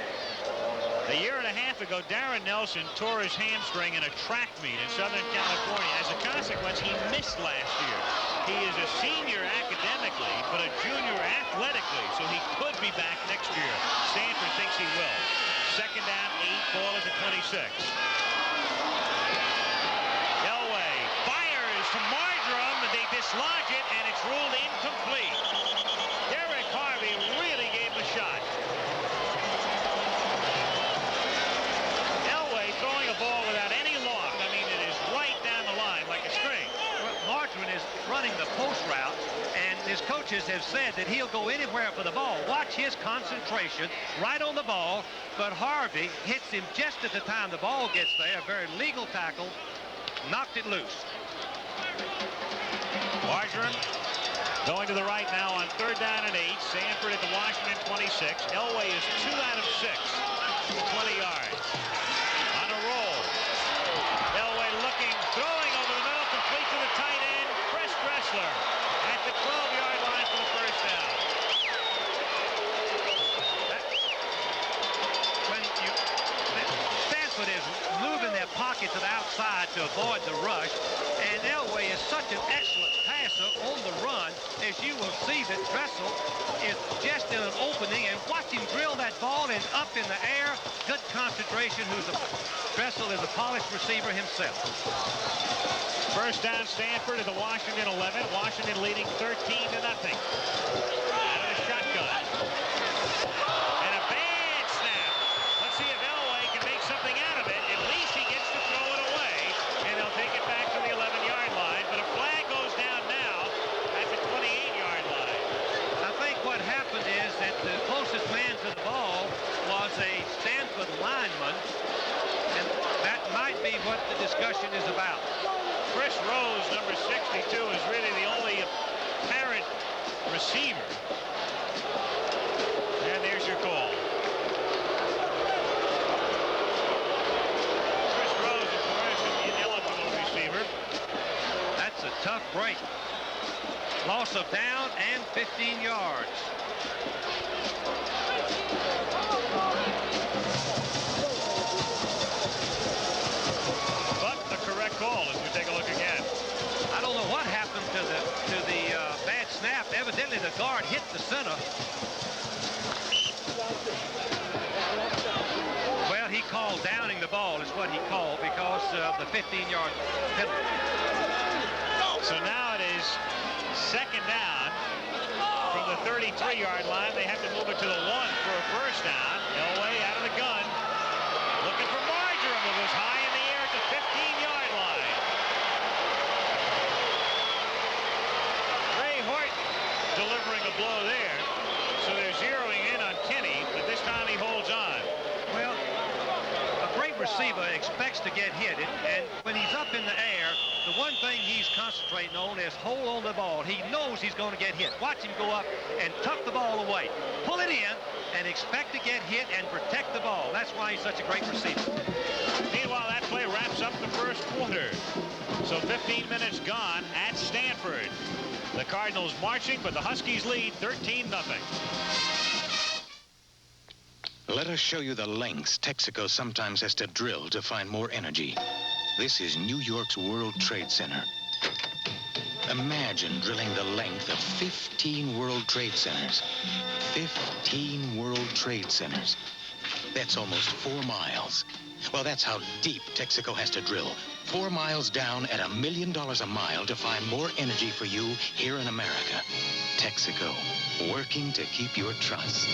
A year and a half ago, Darren Nelson tore his hamstring in a track meet in Southern California. As a consequence, he missed last year. He is a senior academically, but a junior athletically, so he could be back next year. Stanford thinks he will. Second down, 8, ball at the 26. dislodge it, and it's ruled incomplete. Derek Harvey really gave him a shot. Elway throwing a ball without any lock. I mean, it is right down the line like a string. Well, Margarine is running the post route, and his coaches have said that he'll go anywhere for the ball. Watch his concentration right on the ball, but Harvey hits him just at the time the ball gets there. A very legal tackle, knocked it loose. Margarine going to the right now on 3rd down and 8. Stanford at the Washington 26. Elway is 2 out of 6. 20 yards. On a roll. Elway looking, throwing over the middle, complete to the tight end, Chris Dressler at the 12-yard line for the first down. Stanford is moving their pocket to the outside to avoid the rush, and Elway is such an excellent passer on the run, as you will see that Dressel is just in an opening, and watch him drill that ball and up in the air. Good concentration. Dressel is a polished receiver himself. First down, Stanford at the Washington 11. Washington leading 13-0. Out of the shotgun. And a bad snap. Let's see if Elway can make something out of it. At least he gets to throw it away, and they'll take it back to the 11-yard line. But a flag goes down now at the 28-yard line. I think what happened is that the closest man to the ball was a Stanford lineman, and that might be what the discussion is about. Chris Rose, number 62, is really the only apparent receiver. And there's your call. Chris Rose, of course, an ineligible receiver. That's a tough break. Loss of down and 15 yards. But the correct call as we take a look again. I don't know what happened to the bad snap. Evidently the guard hit the center. Well, he called downing the ball is what he called because of the 15-yard penalty. So now it is 2nd down from the 33-yard line. They have to move it to the 1 for a first down. Elway out of the gun. Looking for Marjoram, who goes high in the air at the 15-yard line. Ray Horton delivering a blow there. So they're zeroing in on Kenny, but this time he holds on. Well, a great receiver expects to get hit, and when he's up in the air, the one thing he's concentrating on is hold on the ball. He knows he's going to get hit. Watch him go up and tuck the ball away. Pull it in and expect to get hit and protect the ball. That's why he's such a great receiver. Meanwhile, that play wraps up the first quarter. So 15 minutes gone at Stanford. The Cardinals marching, but the Huskies lead 13-0. Let us show you the lengths Texaco sometimes has to drill to find more energy. This is New York's World Trade Center. Imagine drilling the length of 15 World Trade Centers. 15 World Trade Centers. That's almost 4 miles. Well, that's how deep Texaco has to drill. 4 miles down at $1 million a mile to find more energy for you here in America. Texaco, working to keep your trust.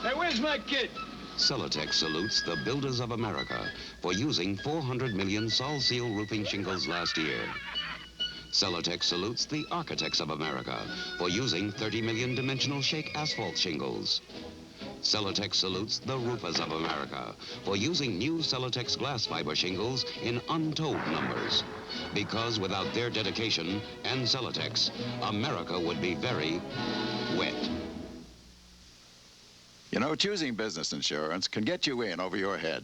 Hey, where's my kid? Celotex salutes the builders of America for using 400 million Sol Seal roofing shingles last year. Celotex salutes the architects of America for using 30 million dimensional shake asphalt shingles. Celotex salutes the roofers of America for using new Celotex glass fiber shingles in untold numbers. Because without their dedication and Celotex, America would be very wet. You know, choosing business insurance can get you in over your head.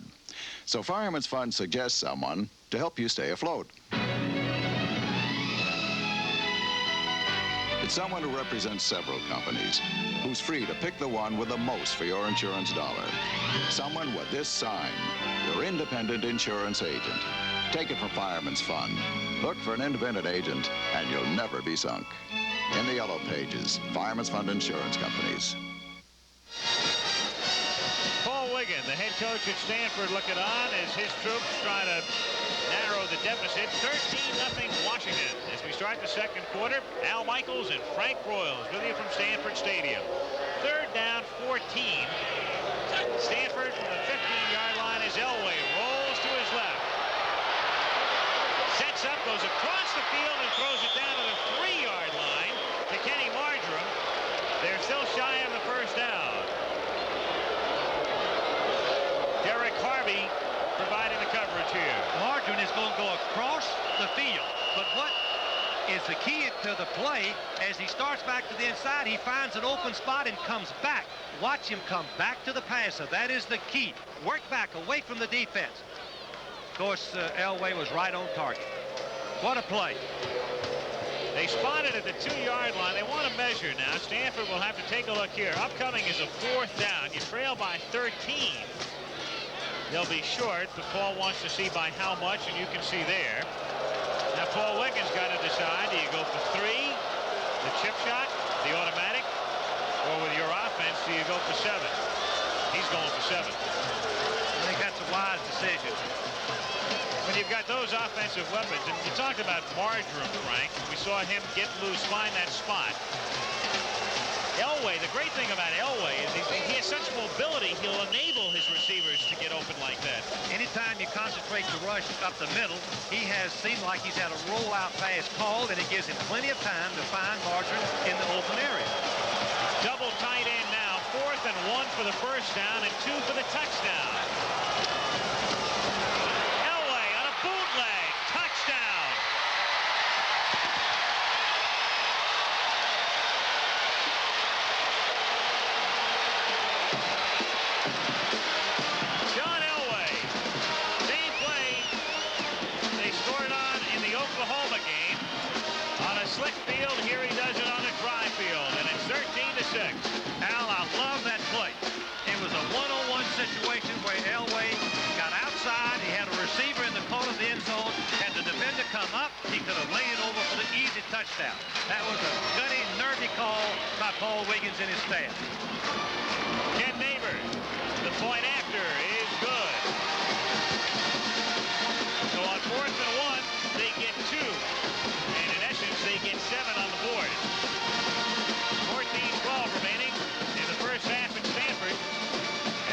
So Fireman's Fund suggests someone to help you stay afloat. It's someone who represents several companies, who's free to pick the one with the most for your insurance dollar. Someone with this sign, your independent insurance agent. Take it from Fireman's Fund. Look for an independent agent, and you'll never be sunk. In the yellow pages, Fireman's Fund Insurance Companies. Paul Wiggin, the head coach at Stanford, looking on as his troops try to narrow the deficit. 13-0 Washington as we start the second quarter. Al Michaels and Frank Broyles with you from Stanford Stadium. Third down, 14. Stanford from the 15-yard line as Elway rolls to his left. Sets up, goes across the field, and throws it down to the 3-yard line to Kenny Marjoram. They're still shy of the first down. Derek Harvey providing the coverage here. Marjoram is going to go across the field. But what is the key to the play? As he starts back to the inside, he finds an open spot and comes back. Watch him come back to the passer. That is the key. Work back away from the defense. Of course, Elway was right on target. What a play. They spotted at the 2-yard line. They want to measure now. Stanford will have to take a look here. Upcoming is a 4th down. You trail by 13. They'll be short, but Paul wants to see by how much, and you can see there. Now Paul Wiggins got to decide, do you go for 3, the chip shot, the automatic, or with your offense, do you go for 7? He's going for 7. I think that's a wise decision. When you've got those offensive weapons, and you talked about Marjoram, Frank, we saw him get loose, find that spot. Elway, the great thing about Elway is he has such mobility, he'll enable his receivers to get open like that. Anytime you concentrate the rush up the middle, he has seemed like he's had a rollout pass called, and it gives him plenty of time to find Marjoram in the open area. Double tight end now, 4th and 1 for the first down and 2 for the touchdown. Elway on a bootleg, touchdown. John Elway, same play they scored on in the Oklahoma game. On a slick field, here he does it on a dry field, and it's 13-6. Al, I love that play. It was a one-on-one situation where Elway got outside. He had a receiver in the corner of the end zone. Had the defender come up, he could have laid it over for the easy touchdown. That was a gutty, nervy call by Paul Wiggins and his staff. Ken Neighbors, the point after is good. So on 4th and 1, they get 2. And in essence, they get 7 on the board. 14-12 remaining in the first half at Stanford.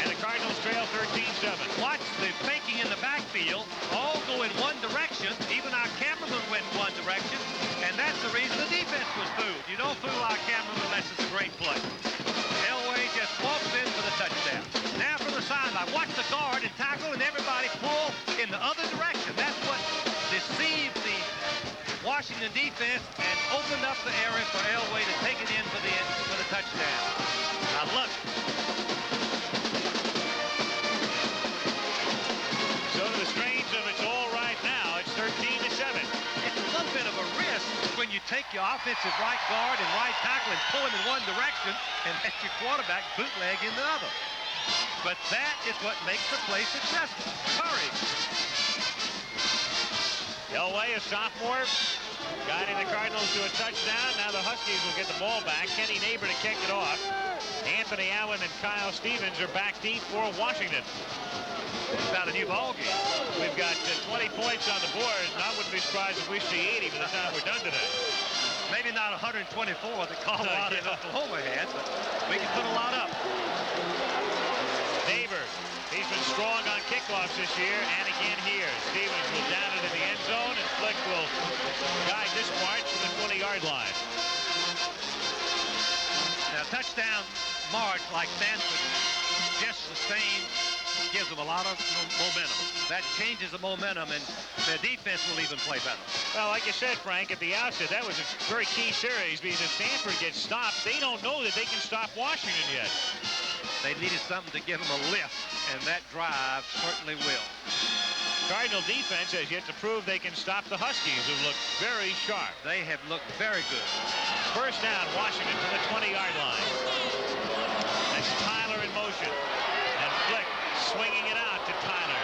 And the Cardinals trail 13-7. Watch the faking in the backfield. All go in one direction. Even our cameraman went one direction. And that's the reason the defense was fooled. You don't fool our cameraman unless it's a great play. Elway just walks in for the touchdown. Now from the sideline. Watch the guard and tackle, and everybody pull in the other direction. That's what deceived the Washington defense and opened up the area for Elway to take it in for the touchdown. I love it. So to the strains of it's all right now, it's 13-7. It's a little bit of a risk when you take your offensive right guard and right tackle and pull him in one direction and let your quarterback bootleg in the other. But that is what makes the play successful. Hurry. Elway, a sophomore, guiding the Cardinals to a touchdown. Now the Huskies will get the ball back. Kenny Neighbor to kick it off. Anthony Allen and Kyle Stevens are back deep for Washington. It's about a new ball game. We've got 20 points on the board, and I wouldn't be surprised if we see 80 by the time we're done today. Maybe not 124 that Colorado and Oklahoma had, but we can put a lot up. Neighbor, he's been strong on kickoffs this year, and again here. Stevens will down it in the end zone, and Flick will guide this march to the 20-yard line. Now, touchdown march like Stanford just sustained gives them a lot of momentum. That changes the momentum, and their defense will even play better. Well, like you said, Frank, at the outset, that was a very key series because if Stanford gets stopped, they don't know that they can stop Washington yet. They needed something to give them a lift, and that drive certainly will. Cardinal defense has yet to prove they can stop the Huskies, who look very sharp. They have looked very good. First down, Washington from the 20-yard line. That's Tyler in motion. And Flick swinging it out to Tyler.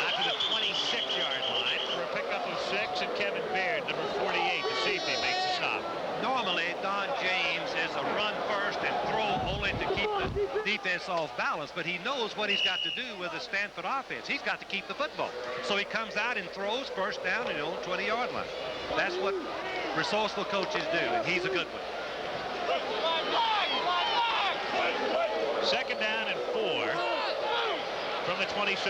Out to the 26-yard line for a pickup of 6, and Kevin Baird, number 48, the safety, makes the stop. Normally, Don James is a run first and throw only to keep the defense off balance, but he knows what he's got to do with the Stanford offense. He's got to keep the football. So he comes out and throws first down at the old 20-yard line. That's what resourceful coaches do, and he's a good one. Second down and 4 from the 26.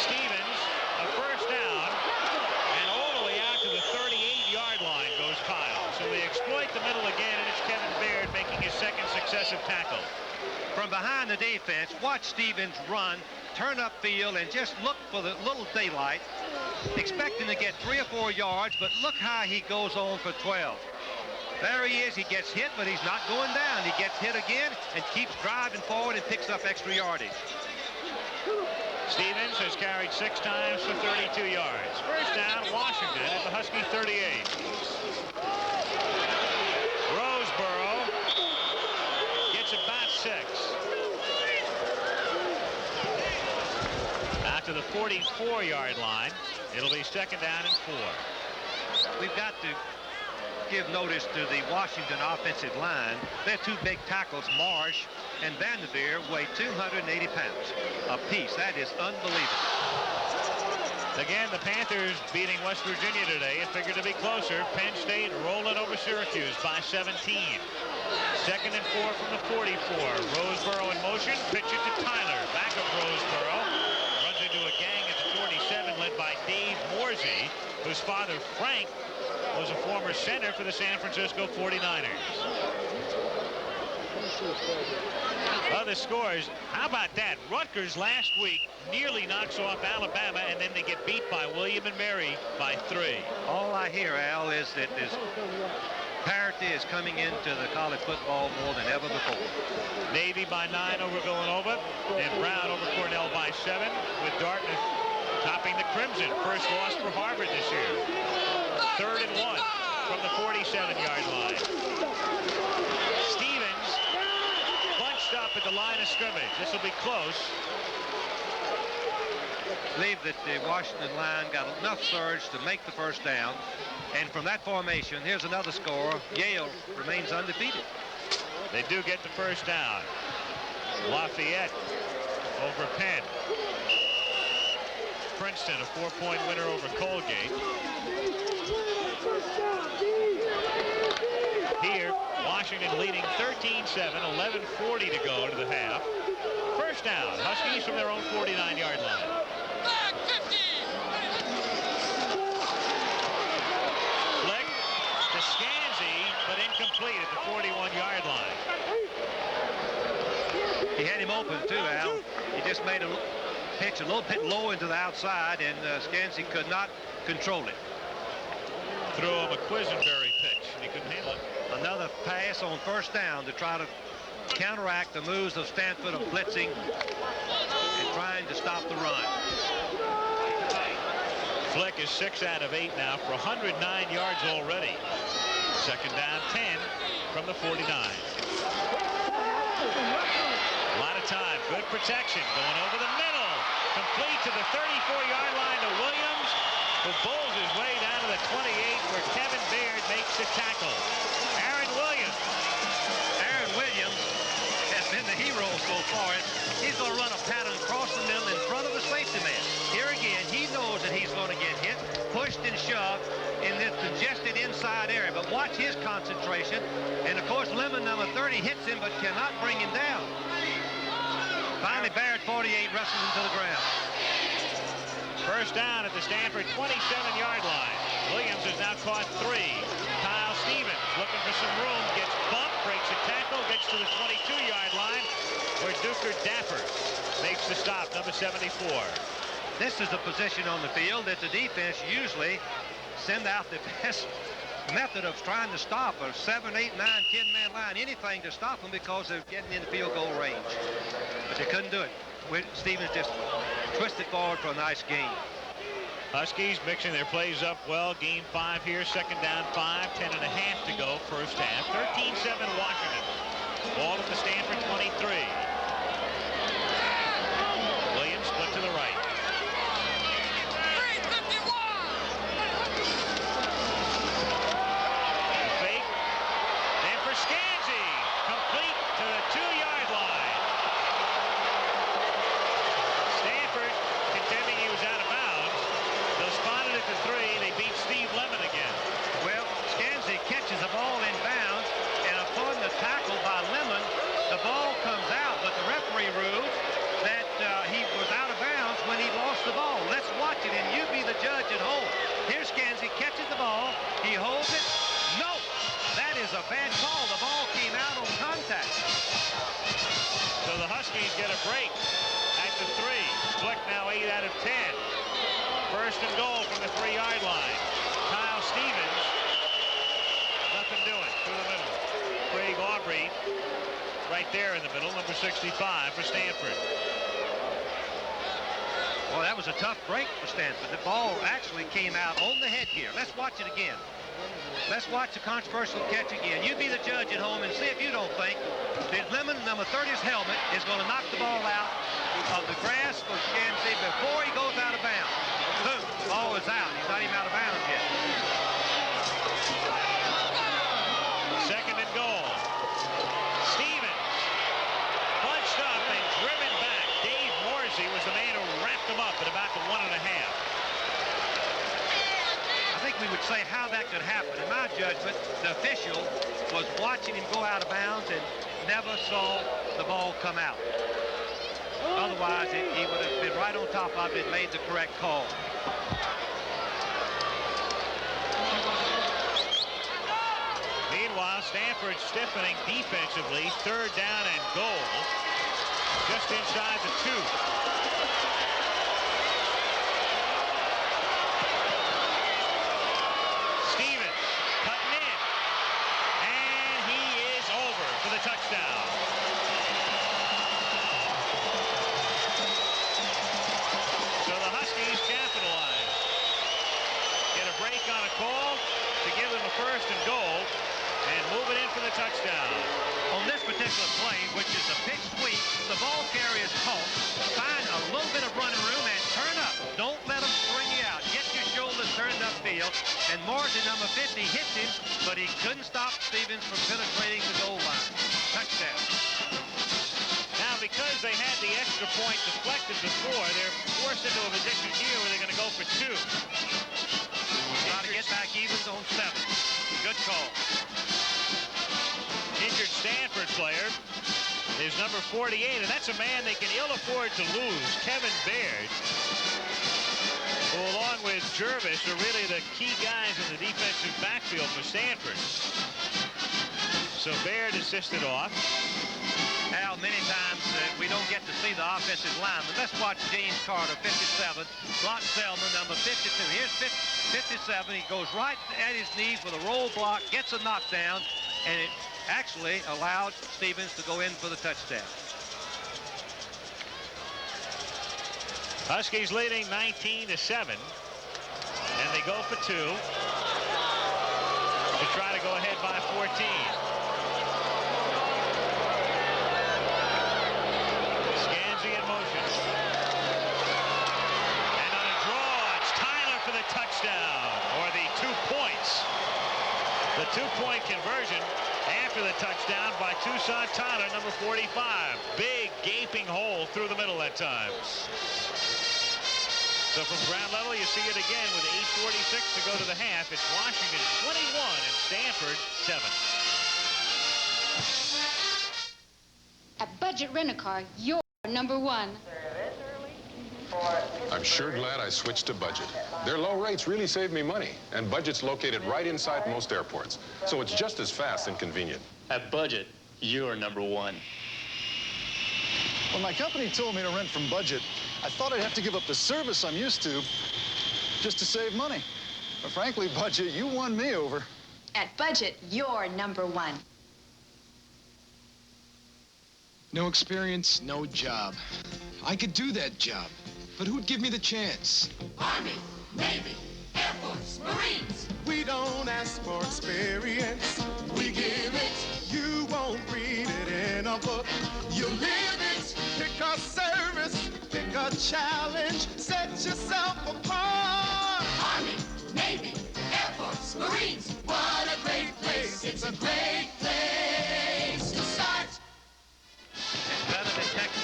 Stevens, a first down, and all the way out to the 38-yard line goes Kyle. So they exploit the middle again, and it's Kevin Baird making his second successive tackle. From behind the defense, watch Stevens run, turn upfield, and just look for the little daylight, expecting to get 3 or 4 yards, but look how he goes on for 12. There he is. He gets hit, but he's not going down. He gets hit again and keeps driving forward and picks up extra yardage. Stevens has carried 6 times for 32 yards. First down, Washington at the Husky 38. Roseboro gets about 6. Out to the 44-yard line. It'll be second down and 4. We've got to give notice to the Washington offensive line. Their 2 big tackles, Marsh and Vanderveer, weigh 280 pounds apiece. That is unbelievable. Again, the Panthers beating West Virginia today. It figured to be closer. Penn State rolling over Syracuse by 17. Second and 4 from the 44. Roseboro in motion. Pitch it to Tyler. Back of Roseboro. Runs into a gang at the 47 led by Dave Morsey, whose father, Frank, was a former center for the San Francisco 49ers. Other scores, how about that? Rutgers last week nearly knocks off Alabama, and then they get beat by William and Mary by 3. All I hear, Al, is that this parity is coming into the college football more than ever before. Navy by 9 over Villanova, and Brown over Cornell by 7, with Dartmouth topping the Crimson. First loss for Harvard this year. Third and 1 from the 47-yard line. Stevens bunched up at the line of scrimmage. This will be close. I believe that the Washington line got enough surge to make the first down. And from that formation, here's another score. Yale remains undefeated. They do get the first down. Lafayette over Penn. Princeton, a 4-point winner over Colgate. Here, Washington leading 13-7, 11:40 to go to the half. First down, Huskies from their own 49-yard line. Flick to Scanzi, but incomplete at the 41-yard line. He had him open too, Al. He just made a pitch a little bit low into the outside, and Scanzi could not control it. Threw him a Quisenberry pitch, and he couldn't handle it. Another pass on first down to try to counteract the moves of Stanford of blitzing and trying to stop the run. Flick is 6 out of 8 now for 109 yards already. Second down, 10 from the 49. A lot of time. Good protection. Going over the middle. Complete to the 34-yard line to Williams, who bowls his way down to the 28, where Kevin Baird makes the tackle. Aaron Williams has been the hero so far. He's going to run a pattern across the middle in front of the safety man. Here again, he knows that he's going to get hit, pushed and shoved in this congested inside area. But watch his concentration. And, of course, Lemon number 30 hits him but cannot bring him down. Finally, Baird 48 wrestles him to the ground. First down at the Stanford 27-yard line. Williams has now caught 3. Kyle Stevens looking for some room, gets bumped, breaks a tackle, gets to the 22-yard line, where Duker Dapper makes the stop, number 74. This is the position on the field that the defense usually send out the best method of trying to stop a 7, 8, 9, 10-man line, anything to stop them because they're getting into field goal range. But they couldn't do it. Stevens just twisted forward for a nice gain. Huskies mixing their plays up well. Game 5 here, second down 5, 10 and a half to go first half. 13-7 Washington. Ball at the Stanford 23. Williams split to the right. The fake. And for Scanzi. Complete to the 2-yard line. Stanford contending he was out of bounds. first and goal from the 3-yard line. Kyle Stevens, nothing doing through the middle. Craig Aubrey right there in the middle, number 65 for Stanford. Well, that was a tough break for Stanford. The ball actually came out on the headgear. Let's watch it again. Let's watch the controversial catch again. You be the judge at home and see if you don't think that Lemon, number 30's helmet, is going to knock the ball out of the grass for Kansas City before he goes out of bounds. Boom, the ball is out. He's not even out of bounds yet. Second and goal. Stevens bunched up and driven back. Dave Morsey was the man who wrapped him up at about the 1.5. I think we would say how that could happen. In my judgment, the official was watching him go out of bounds and never saw the ball come out. Otherwise, he would have been right on top of it and made the correct call. Meanwhile, Stanford stiffening defensively. 3rd down and goal. Just inside the 2. Stevens cutting in. And he is over for the touchdown. So the Huskies capitalize. Get a break on a call to give them a first and goal. And move it in for the touchdown. On this particular play, which is a pitch sweep, the ball carrier is caught. Find a little bit of running room and turn up. Don't let them spring you out. Get your shoulders turned upfield. And Morrison, number 50, hits him, but he couldn't stop Stevens from penetrating the goal line. Touchdown. Now, because they had the extra point deflected before, they're forced into a position here where they're going to go for 2. Try to get back even on 7. Good call. Injured Stanford player is number 48, and that's a man they can ill afford to lose, Kevin Baird, who along with Jervis are really the key guys in the defensive backfield for Stanford. So Baird assisted off. Al, many times we don't get to see the offensive lineman. Let's watch James Carter, 57, Block Selman, number 52. Here's 57. He goes right at his knees with a roll block, gets a knockdown, and it actually allowed Stevens to go in for the touchdown. Huskies leading 19-7, and they go for 2 to try to go ahead by 14. Scansy in motion. And on a draw, it's Tyler for the touchdown, or the 2 points. The 2-point conversion after the touchdown by Tucson Tyler, number 45. Big gaping hole through the middle that time. So from ground level, you see it again with 8:46 to go to the half. It's Washington 21 and Stanford 7. At Budget Rent-A-Car, you're number 1. I'm sure glad I switched to Budget. Their low rates really saved me money, and Budget's located right inside most airports, so it's just as fast and convenient. At Budget, you're number 1. When my company told me to rent from Budget, I thought I'd have to give up the service I'm used to just to save money. But frankly, Budget, you won me over. At Budget, you're number 1. No experience, no job. I could do that job, but who'd give me the chance? Army, Navy, Air Force, Marines. We don't ask for experience. We give it. You won't read it in a book. You live it. Pick a service, pick a challenge, set yourself apart. Army, Navy, Air Force, Marines. What a great place. It's a great place to start. It's better than Texas.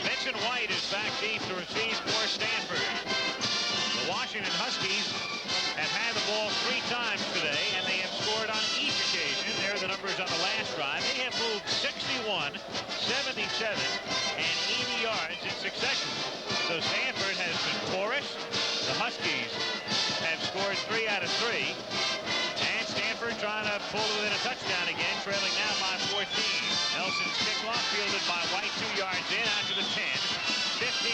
Vincent White is back deep to receive for Stanford. The Washington Huskies have had the ball 3 times today, and they have scored on each occasion. There are the numbers on the last drive. They have moved 61, 77, and 80 yards in succession. So Stanford has been porous. The Huskies have scored 3 out of 3. And Stanford trying to pull within a touchdown again, trailing now by 14. Nelson's kickoff fielded by White 2 yards in, out to the 10, 15.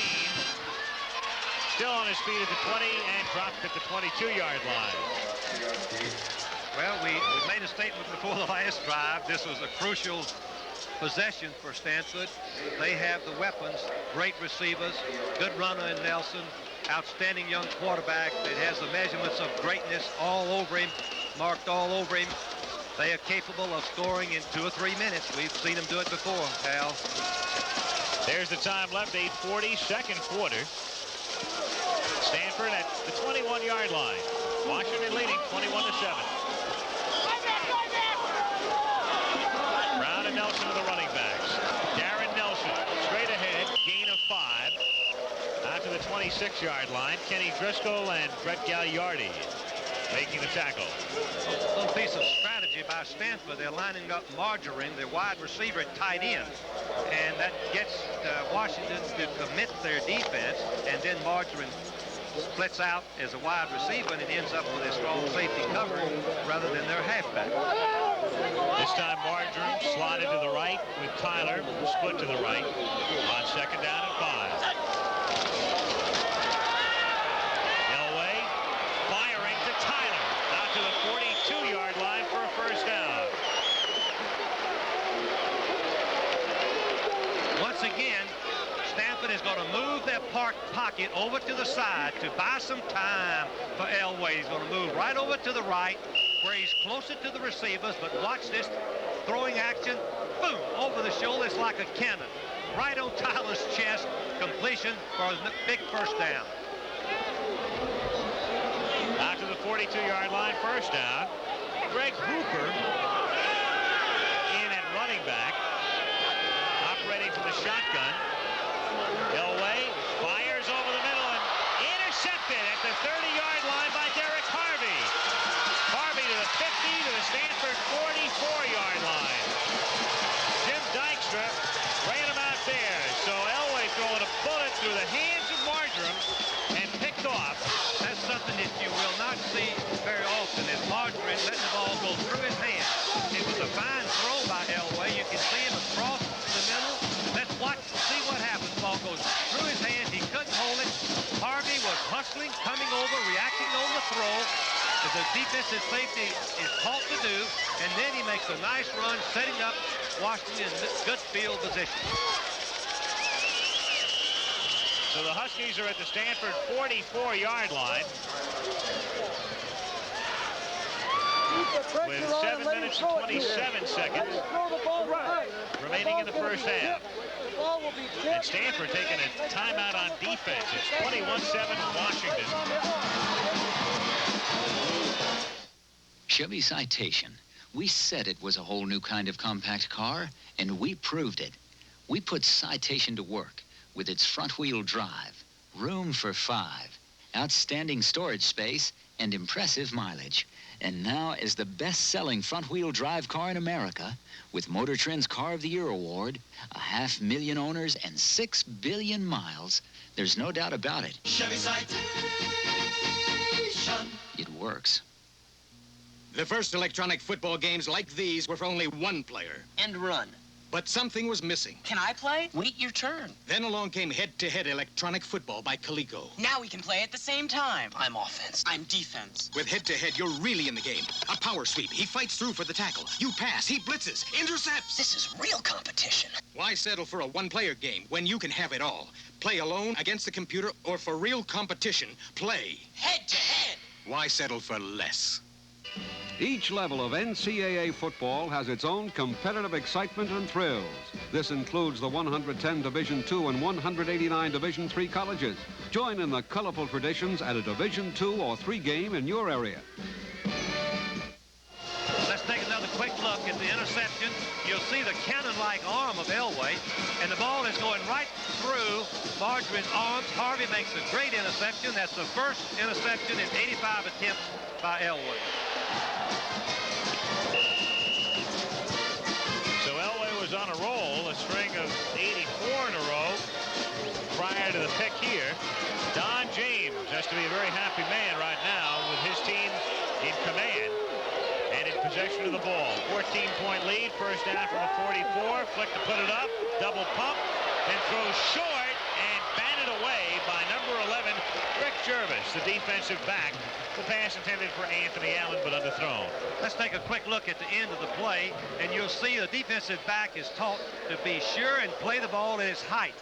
still on his feet at the 20 and dropped at the 22-yard line. Well, we made a statement before the last drive. This was a crucial possession for Stanford. They have the weapons, great receivers, good runner in Nelson, outstanding young quarterback that has the measurements of greatness all over him, marked all over him. They are capable of scoring in 2 or 3 minutes. We've seen them do it before, Al. There's the time left, 8:40, second quarter. Stanford at the 21-yard line. Washington leading 21-7. Brown and Nelson are the running backs. Darren Nelson straight ahead, gain of 5. Out to the 26-yard line. Kenny Driscoll and Brett Gagliardi making the tackle. A little piece of strategy by Stanford. They're lining up Margarine, their wide receiver, at tight end. And that gets Washington to commit their defense. And then Margarine splits out as a wide receiver, and it ends up with a strong safety cover rather than their halfback. This time Margarine slotted to the right with Tyler, split to the right on second down and 5. Elway firing to Tyler out to the 42-yard line for a first down. Once again, Stanford is going to move their pocket over to the side to buy some time for Elway. He's going to move right over to the right where he's closer to the receivers, but watch this throwing action. Boom, over the shoulder. It's like a cannon. Right on Tyler's chest. Completion for a big first down. Out to the 42-yard line, first down. Greg Hooper in at running back, operating from the shotgun. Elway fires over the middle and intercepted at the 30-yard line by Derek Harvey. Harvey to the 50, to the Stanford 44-yard line. Jim Dykstra ran him out there. So Elway throwing a bullet through the hands of Marjoram and picked off. That's something that you will not see very often, is Margarine letting the ball go through his hands. It was a fine throw by Elway. You can see him across the middle. Let's watch and see what happens. The ball goes through his hands. He couldn't hold it. Harvey was hustling, coming over, reacting on the throw. As the defensive safety is taught to do, and then he makes a nice run, setting up Washington in good field position. So the Huskies are at the Stanford 44-yard line with 7 minutes and 27 seconds remaining in the first half. And Stanford taking a timeout on defense. It's 21-7 Washington. Chevy Citation. We said it was a whole new kind of compact car, and we proved it. We put Citation to work with its front-wheel drive, room for 5, outstanding storage space, and impressive mileage. And now, as the best-selling front-wheel drive car in America, with Motor Trend's Car of the Year award, 500,000 owners, and 6 billion miles, there's no doubt about it. Chevy Citation. It works. The first electronic football games like these were for only one player. End run. But something was missing. Can I play? Wait your turn. Then along came head-to-head electronic football by Coleco. Now we can play at the same time. I'm offense. I'm defense. With head-to-head, you're really in the game. A power sweep. He fights through for the tackle. You pass. He blitzes. Intercepts. This is real competition. Why settle for a one-player game when you can have it all? Play alone, against the computer, or for real competition, play head-to-head. Why settle for less? Each level of NCAA football has its own competitive excitement and thrills. This includes the 110 Division II and 189 Division III colleges. Join in the colorful traditions at a Division II or III game in your area. Let's take another quick look at the interception. You'll see the cannon-like arm of Elway, and the ball is going right through Margarine's arms. Harvey makes a great interception. That's the first interception in 85 attempts by Elway. So Elway was on a roll, a string of 84 in a row prior to the pick here. Don James has to be a very happy man right now with his team in command and in possession of the ball. 14-point lead, first down from the 44. Flick to put it up, double pump, and throws short and batted away by number 11, Jervis, the defensive back. The pass intended for Anthony Allen, but underthrown. Let's take a quick look at the end of the play, and you'll see the defensive back is taught to be sure and play the ball at its height.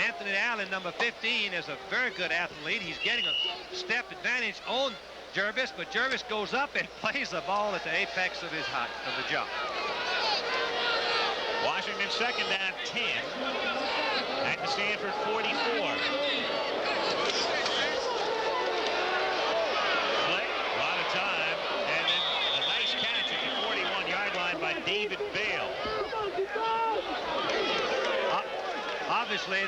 Anthony Allen, number 15, is a very good athlete. He's getting a step advantage on Jervis, but Jervis goes up and plays the ball at the apex of his height, of the jump. Washington second down 10 at the Stanford 44. Time, and then a nice catch at the 41-yard line by David Bale. Obviously,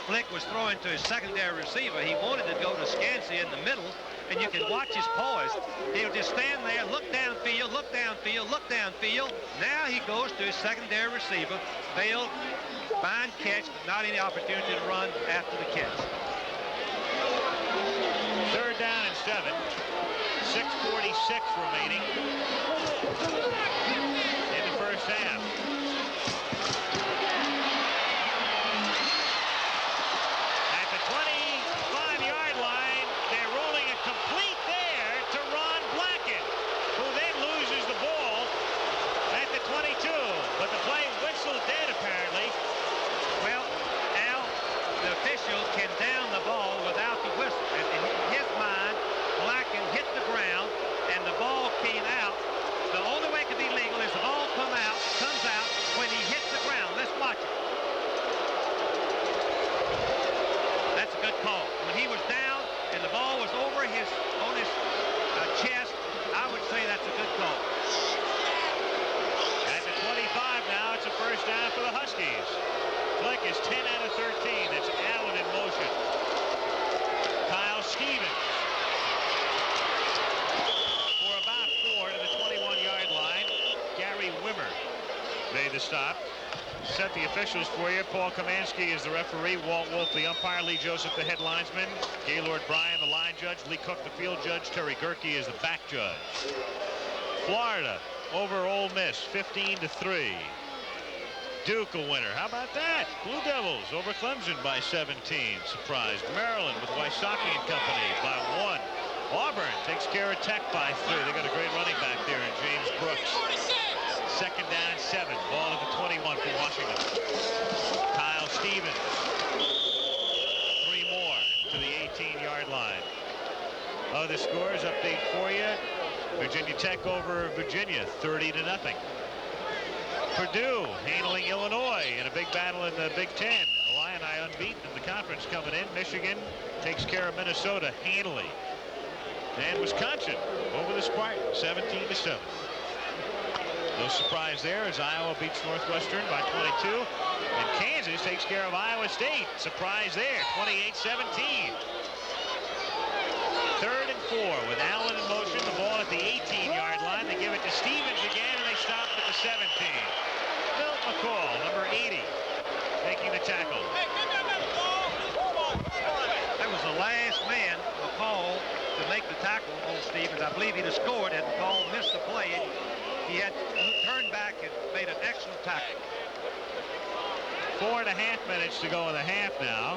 Flick was throwing to his secondary receiver. He wanted to go to Scansey in the middle, and you can watch his poise. He'll just stand there, look downfield, look downfield, look downfield. Now he goes to his secondary receiver. Bale, fine catch, but not any opportunity to run after the catch. Third down and 7. 6:46 remaining in the first half. At the 25-yard line, they're rolling it complete there to Ron Blackett, who then loses the ball at the 22. But the play whistled dead, apparently. Well, Al, the official can down the ball without the whistle. And in his mind, Blackett hit the ground, and the ball came out. The only way it could be legal is the ball comes out when he hits the ground. Let's watch it. That's a good call. When he was down and the ball was over on his chest, I would say that's a good call. At the 25 now, it's a first down for the Huskies. Flick is 10 out of 13. That's Allen in motion. Kyle Stevens. To the 21-yard line. Gary Wimmer made the stop. Set the officials for you. Paul Kamansky is the referee. Walt Wolf, the umpire. Lee Joseph, the head linesman. Gaylord Bryan, the line judge. Lee Cook, the field judge. Terry Gerke is the back judge. Florida over Ole Miss, 15-3. Duke a winner. How about that? Blue Devils over Clemson by 17. Surprised. Maryland with Wysocki and company by 1. Auburn takes care of Tech by 3. They got a great running back there in James Brooks. Second down and 7. Ball at the 21 for Washington. Kyle Stevens. 3 more to the 18-yard line. Other scores update for you. Virginia Tech over Virginia, 30-0. Purdue handling Illinois in a big battle in the Big Ten. Illini unbeaten in the conference coming in. Michigan takes care of Minnesota handily. And Wisconsin over the Spartans, 17-7. No surprise there as Iowa beats Northwestern by 22. And Kansas takes care of Iowa State. Surprise there, 28-17. Third and 4 with Allen in motion. The ball at the 18-yard line. They give it to Stevens again, and they stop at the 17. Milt McCall, number 80, making the tackle. That was the last man, McCall, to make the tackle on Stevens. I believe he'd have scored had McCall missed the play. He had turned back and made an excellent tackle. 4.5 minutes to go in the half now.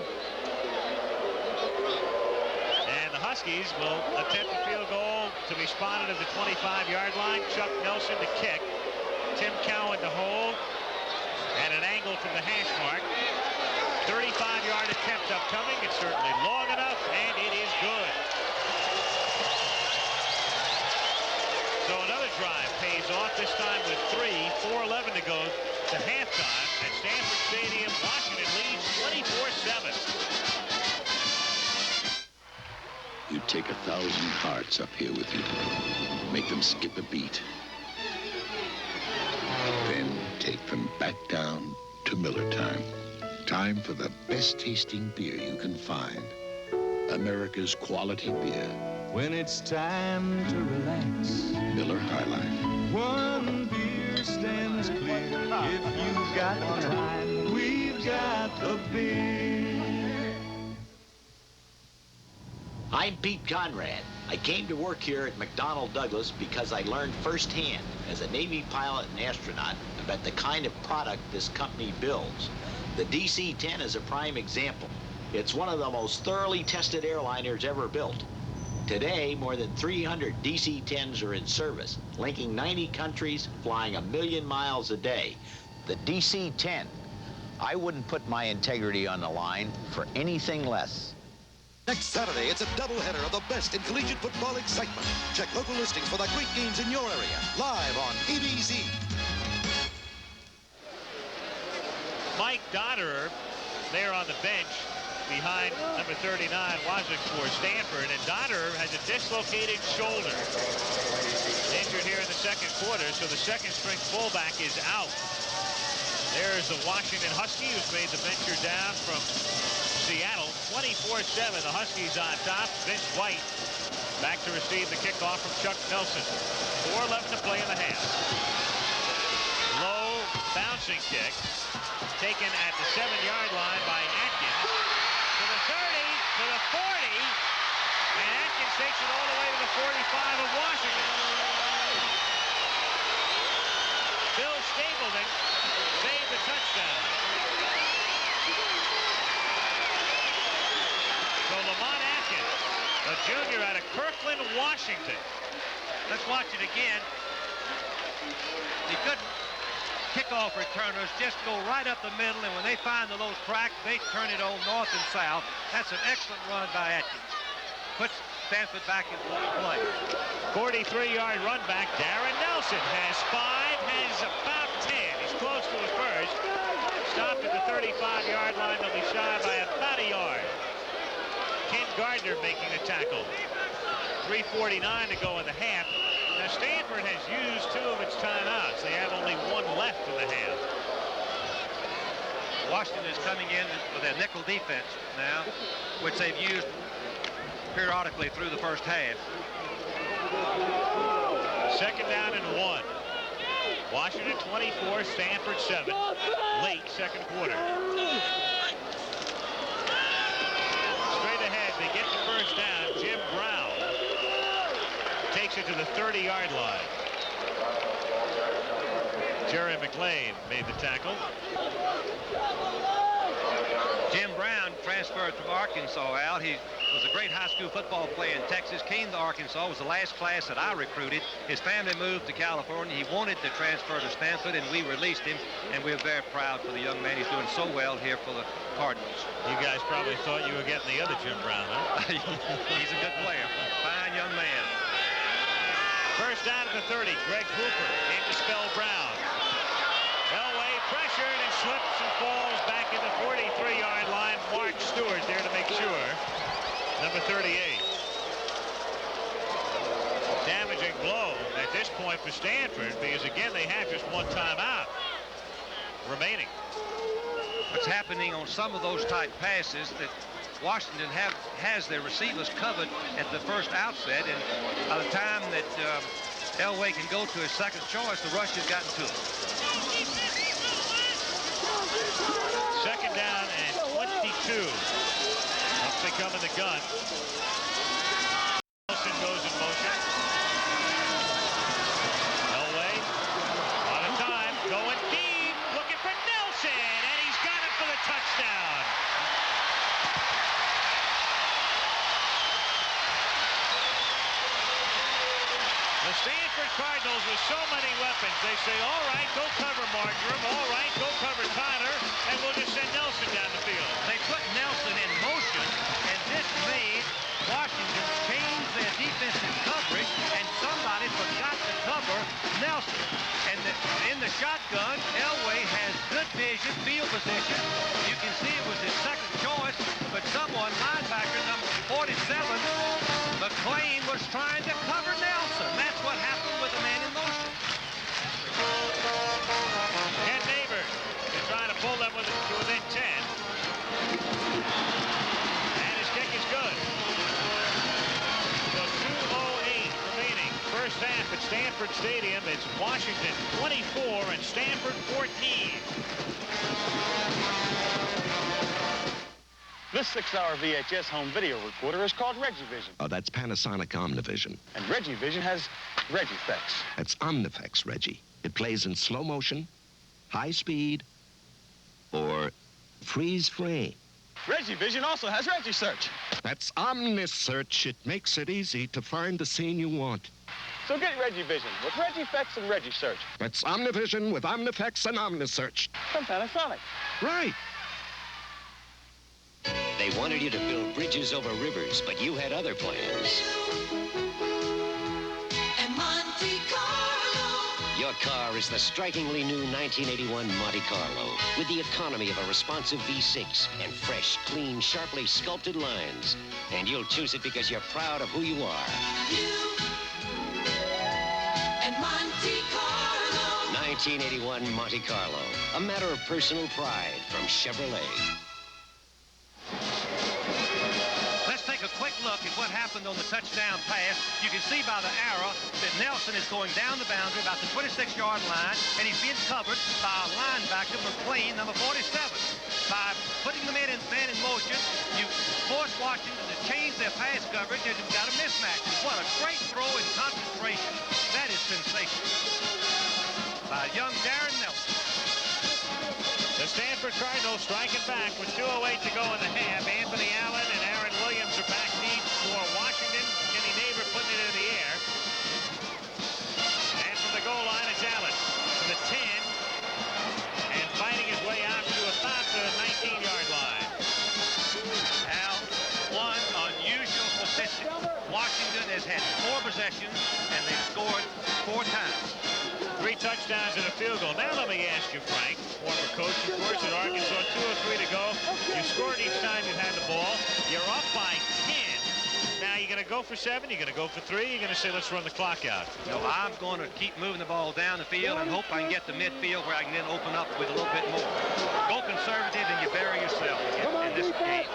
And the Huskies will attempt a field goal to be spotted at the 25-yard line. Chuck Nelson to kick. Tim Cowan to hold. And an angle from the hash mark. 35-yard attempt upcoming. It's certainly long enough, and it is good. So another drive pays off, this time with 4:11 to go to halftime at Stanford Stadium. Washington leads 24-7. You take 1,000 hearts up here with you. Make them skip a beat. Then take them back down to Miller time. Time for the best tasting beer you can find. America's quality beer. When it's time to relax, Miller High Life. one beer stands clear. If you've got time, we've got the beer. I'm Pete Conrad. I came to work here at McDonnell Douglas because I learned firsthand as a Navy pilot and astronaut about the kind of product this company builds. The DC-10 is a prime example. It's one of the most thoroughly tested airliners ever built. Today, more than 300 DC-10s are in service, linking 90 countries, flying 1 million miles a day. The DC-10. I wouldn't put my integrity on the line for anything less. Next Saturday, it's a doubleheader of the best in collegiate football excitement. Check local listings for the great games in your area, live on ABC. Mike Dotterer there on the bench behind number 39, Wazik for Stanford, and Dotterer has a dislocated shoulder. Injured here in the second quarter, so the second-string fullback is out. There's the Washington Husky, who's made the venture down from Seattle. 24-7, the Huskies on top. Vince White back to receive the kickoff from Chuck Nelson. 4:11 to play in the half. Low bouncing kick taken at the 7-yard line by Atkins. To the 30, to the 40, and Atkins takes it all the way to the 45 of Washington. Bill Stapleton saved the touchdown. So Lamont Atkins, a junior out of Kirkland, Washington. Let's watch it again. The good kickoff returners just go right up the middle, and when they find the low crack, they turn it on north and south. That's an excellent run by Atkins. Puts Stanford back in play. 43-yard run back. Darren Nelson has 5, has about 10. He's close to the first. Stopped at the 35-yard line. They'll be shy by about a yard. Ken Gardner making the tackle. 3:49 to go in the half. Now Stanford has used 2 of its timeouts. They have only 1 left in the half. Washington is coming in with their nickel defense now, which they've used periodically through the first half. 2nd down and 1. Washington 24, Stanford 7. Late second quarter. Straight ahead, they get the first down. Jim Brown takes it to the 30-yard line. Jerry McLean made the tackle. Jim Brown transferred from Arkansas out. He was a great high school football player in Texas, came to Arkansas, was the last class that I recruited. His family moved to California. He wanted to transfer to Stanford, and we released him, and we're very proud for the young man. He's doing so well here for the Cardinals. You guys probably thought you were getting the other Jim Brown, huh? He's a good player. Fine young man. First down at the 30. Greg Hooper in to spell Brown. Elway pressured and slips and falls back at the 43-yard line. Mark Stewart there to make sure. Number 38. Damaging blow at this point for Stanford because, again, they have just 1 timeout remaining. What's happening on some of those type passes that Washington has their receivers covered at the first outset, and by the time that Elway can go to his second choice, the rush has gotten to him. 2nd down and 22. Up they come in the gun. Nelson goes in motion. Elway on a time, going deep, looking for Nelson, and he's got it for the touchdown. The Stanford Cardinals with so many weapons, they say, all right, go cover Marjoram, all right, go cover Tyler, and we'll just send Nelson down the field. They put Nelson in motion, and this made Washington change their defensive coverage, and somebody forgot to cover Nelson. And in the shotgun, Elway has good vision, field position. You can see it was his second choice, but someone, linebacker number 47, McLean, was trying to cover Nelson. That's what happened with the man in motion. Ken Neighbor is trying to pull them to within 10. And his kick is good. So 2:08 remaining. First half at Stanford Stadium. It's Washington 24 and Stanford 14. This 6-hour VHS home video recorder is called RegiVision. Oh, that's Panasonic Omnivision. And RegiVision has RegiFlex. That's Omniflex, Reggie. It plays in slow motion, high speed, or freeze frame. ReggieVision also has ReggieSearch. That's OmniSearch. It makes it easy to find the scene you want. So get ReggieVision with ReggieFX and ReggieSearch. That's OmniVision with OmniFX and OmniSearch. From Panasonic. Right. They wanted you to build bridges over rivers, but you had other plans. And Monte Carlo. Your car is the strikingly new 1981 Monte Carlo with the economy of a responsive V6 and fresh, clean, sharply sculpted lines. And you'll choose it because you're proud of who you are. And Monte Carlo. 1981 Monte Carlo, a matter of personal pride from Chevrolet. Let's take a quick look at what happened on the touchdown pass. You can see by the arrow that Nelson is going down the boundary about the 26-yard line, and he's being covered by a linebacker from McLean, number 47. By putting the man in motion, you force Washington to change their pass coverage, and you've got a mismatch. What a great throw in concentration. That is sensational. By young Darren Nelson. The Stanford Cardinals striking back with 2:08 to go in the half. Anthony Allen and Aaron Williams are back deep for Washington. Kenny Neighbor putting it in the air. And from the goal line, it's Allen to the 10. And fighting his way out to about the 19-yard line. Al, one unusual statistic. Washington has had 4 possessions, and they've scored 4 times. 3 touchdowns and a field goal. Now let me ask you, Frank, former coach, of course, at Arkansas, 2:03 to go. You scored each time you had the ball. You're up by 10. Now you're going to go for 7, you're going to go for 3, you're going to say, let's run the clock out. No, I'm going to keep moving the ball down the field and hope I can get to midfield where I can then open up with a little bit more. Go conservative and you bury yourself in this game.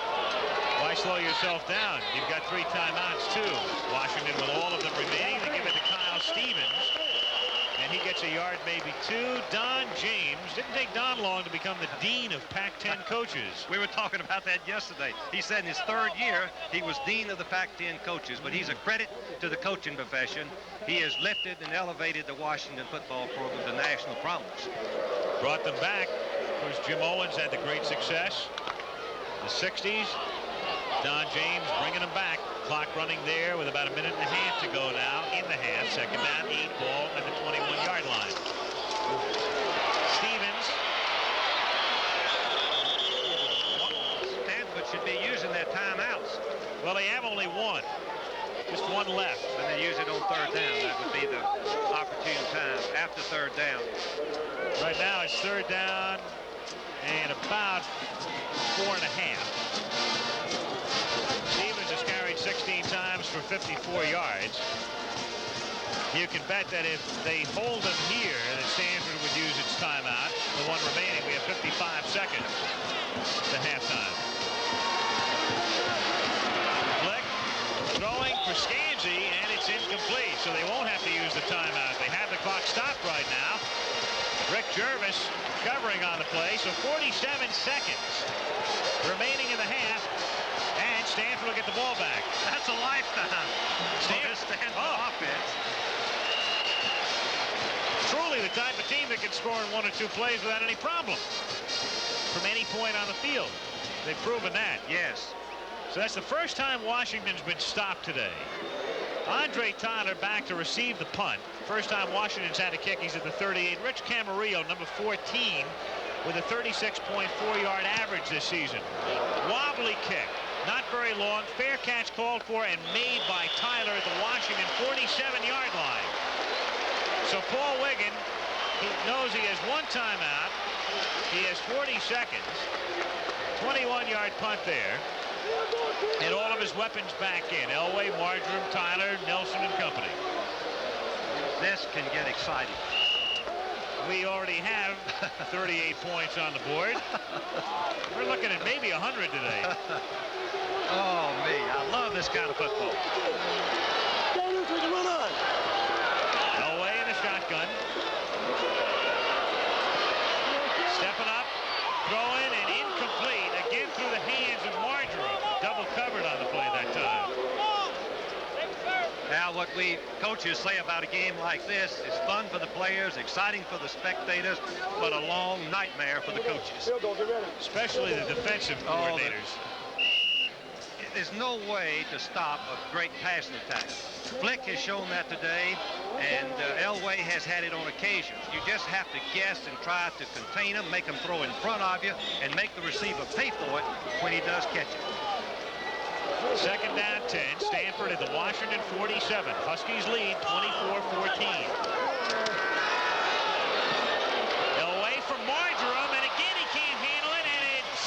Why slow yourself down? You've got 3 timeouts, too. Washington with all of them remaining. They give it to Kyle Stevens. And he gets a yard, maybe 2. Don James. Didn't take Don long to become the dean of Pac-10 coaches. We were talking about that yesterday. He said in his 3rd year, he was dean of the Pac-10 coaches, but he's a credit to the coaching profession. He has lifted and elevated the Washington football program to national prominence. Brought them back. Of course, Jim Owens had the great success. The 60s. Don James bringing them back. Clock running there with about 1.5 minutes to go now in the half. 2nd down, 8, ball at the 21-yard line. Stevens. Stanford should be using their timeouts. Well, they have only 1. Just 1 left. When they use it on 3rd down, that would be the opportune time after 3rd down. Right now it's 3rd down and about 4.5. Stevens has carried 16 times for 54 yards. You can bet that if they hold them here, that Stanford would use its timeout. The one remaining, we have 55 seconds to halftime. Flick throwing for Scanzi, and it's incomplete, so they won't have to use the timeout. They have the clock stopped right now. Rick Jervis covering on the play, so 47 seconds remaining in the half. And Stanford will get the ball back. That's a lifetime. Stanford offense. Truly the type of team that can score in 1 or 2 plays without any problem from any point on the field. They've proven that. Yes. So that's the first time Washington's been stopped today. Andre Tyler back to receive the punt. First time Washington's had a kick. He's at the 38. Rich Camarillo, number 14, with a 36.4-yard average this season. Wobbly kick. Not very long. Fair catch called for and made by Tyler at the Washington 47-yard line. So Paul Wiggin, he knows he has 1 timeout. He has 40 seconds. 21-yard punt there. And all of his weapons back in. Elway, Marjoram, Tyler, Nelson, and company. This can get exciting. We already have 38 points on the board. We're looking at maybe 100 today. Oh, me. I love this kind of football. Elway in the shotgun. Stepping up, throwing, and incomplete. Again through the hands of Marjoram. Double covered on the play that time. Now, what we coaches say about a game like this is fun for the players, exciting for the spectators, but a long nightmare for the coaches. Especially the defensive coordinators. There's no way to stop a great passing attack. Flick has shown that today, and Elway has had it on occasions. You just have to guess and try to contain him, make him throw in front of you, and make the receiver pay for it when he does catch it. Second down 10. Stanford at the Washington 47. Huskies lead 24-14. Elway from Marjoram, and again he can't handle it, and it's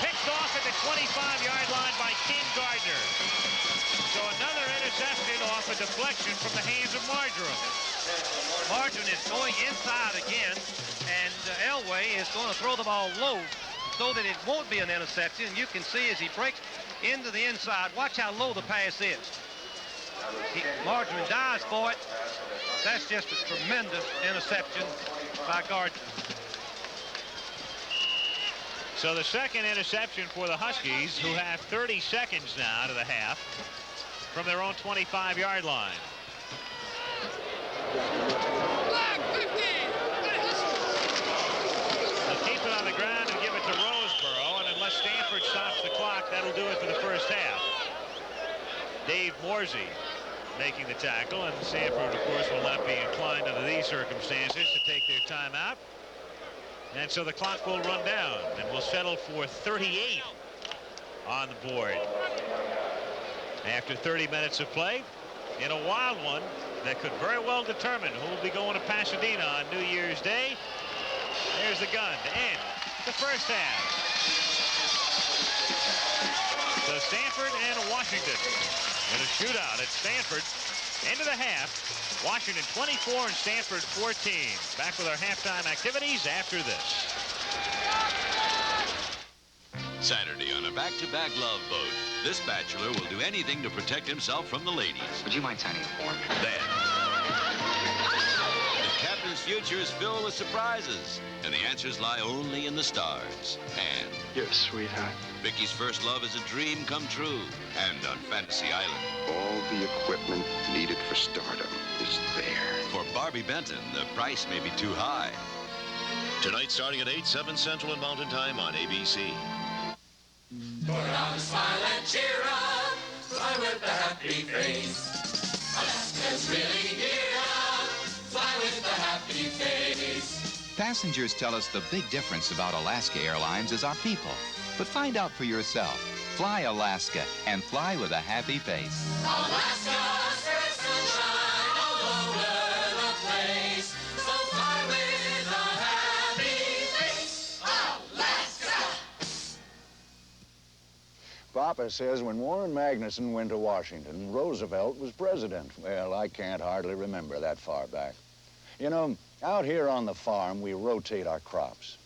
picked off at the 25-yard line by Ken Gardner. So another interception off a deflection from the hands of Marjoram. Marjoram is going inside again, and Elway is going to throw the ball low so that it won't be an interception. You can see as he breaks into the inside, watch how low the pass is. Marjoram dives for it. That's just a tremendous interception by Gardner. So the second interception for the Huskies, who have 30 seconds now to the half from their own 25-yard line. They'll keep it on the ground and give it to Roseboro, and unless Stanford stops the clock, that'll do it for the first half. Dave Morsey making the tackle, and Stanford, of course, will not be inclined under these circumstances to take their timeout. And so the clock will run down, and we'll settle for 38 on the board. After 30 minutes of play, in a wild one that could very well determine who will be going to Pasadena on New Year's Day. There's the gun to end the first half. So Stanford and Washington in a shootout at Stanford. End of the half. Washington 24 and Stanford 14. Back with our halftime activities after this. Saturday on a back-to-back love boat. This bachelor will do anything to protect himself from the ladies. Would you mind signing a form? Then, the captain's future is filled with surprises, and the answers lie only in the stars. And you're a sweetheart. Vicky's first love is a dream come true, and on Fantasy Island. All the equipment needed for stardom is there. For Barbie Benton, the price may be too high. Tonight starting at 8, 7 Central and Mountain Time on ABC. Put on a smile and cheer up, fly with a happy face. Alaska's really near up, fly with a happy face. Passengers tell us the big difference about Alaska Airlines is our people. But find out for yourself. Fly Alaska and fly with a happy face. Alaska, spread sunshine all over the place. So fly with a happy face. Alaska! Papa says when Warren Magnuson went to Washington, Roosevelt was president. Well, I can't hardly remember that far back. You know, out here on the farm, we rotate our crops.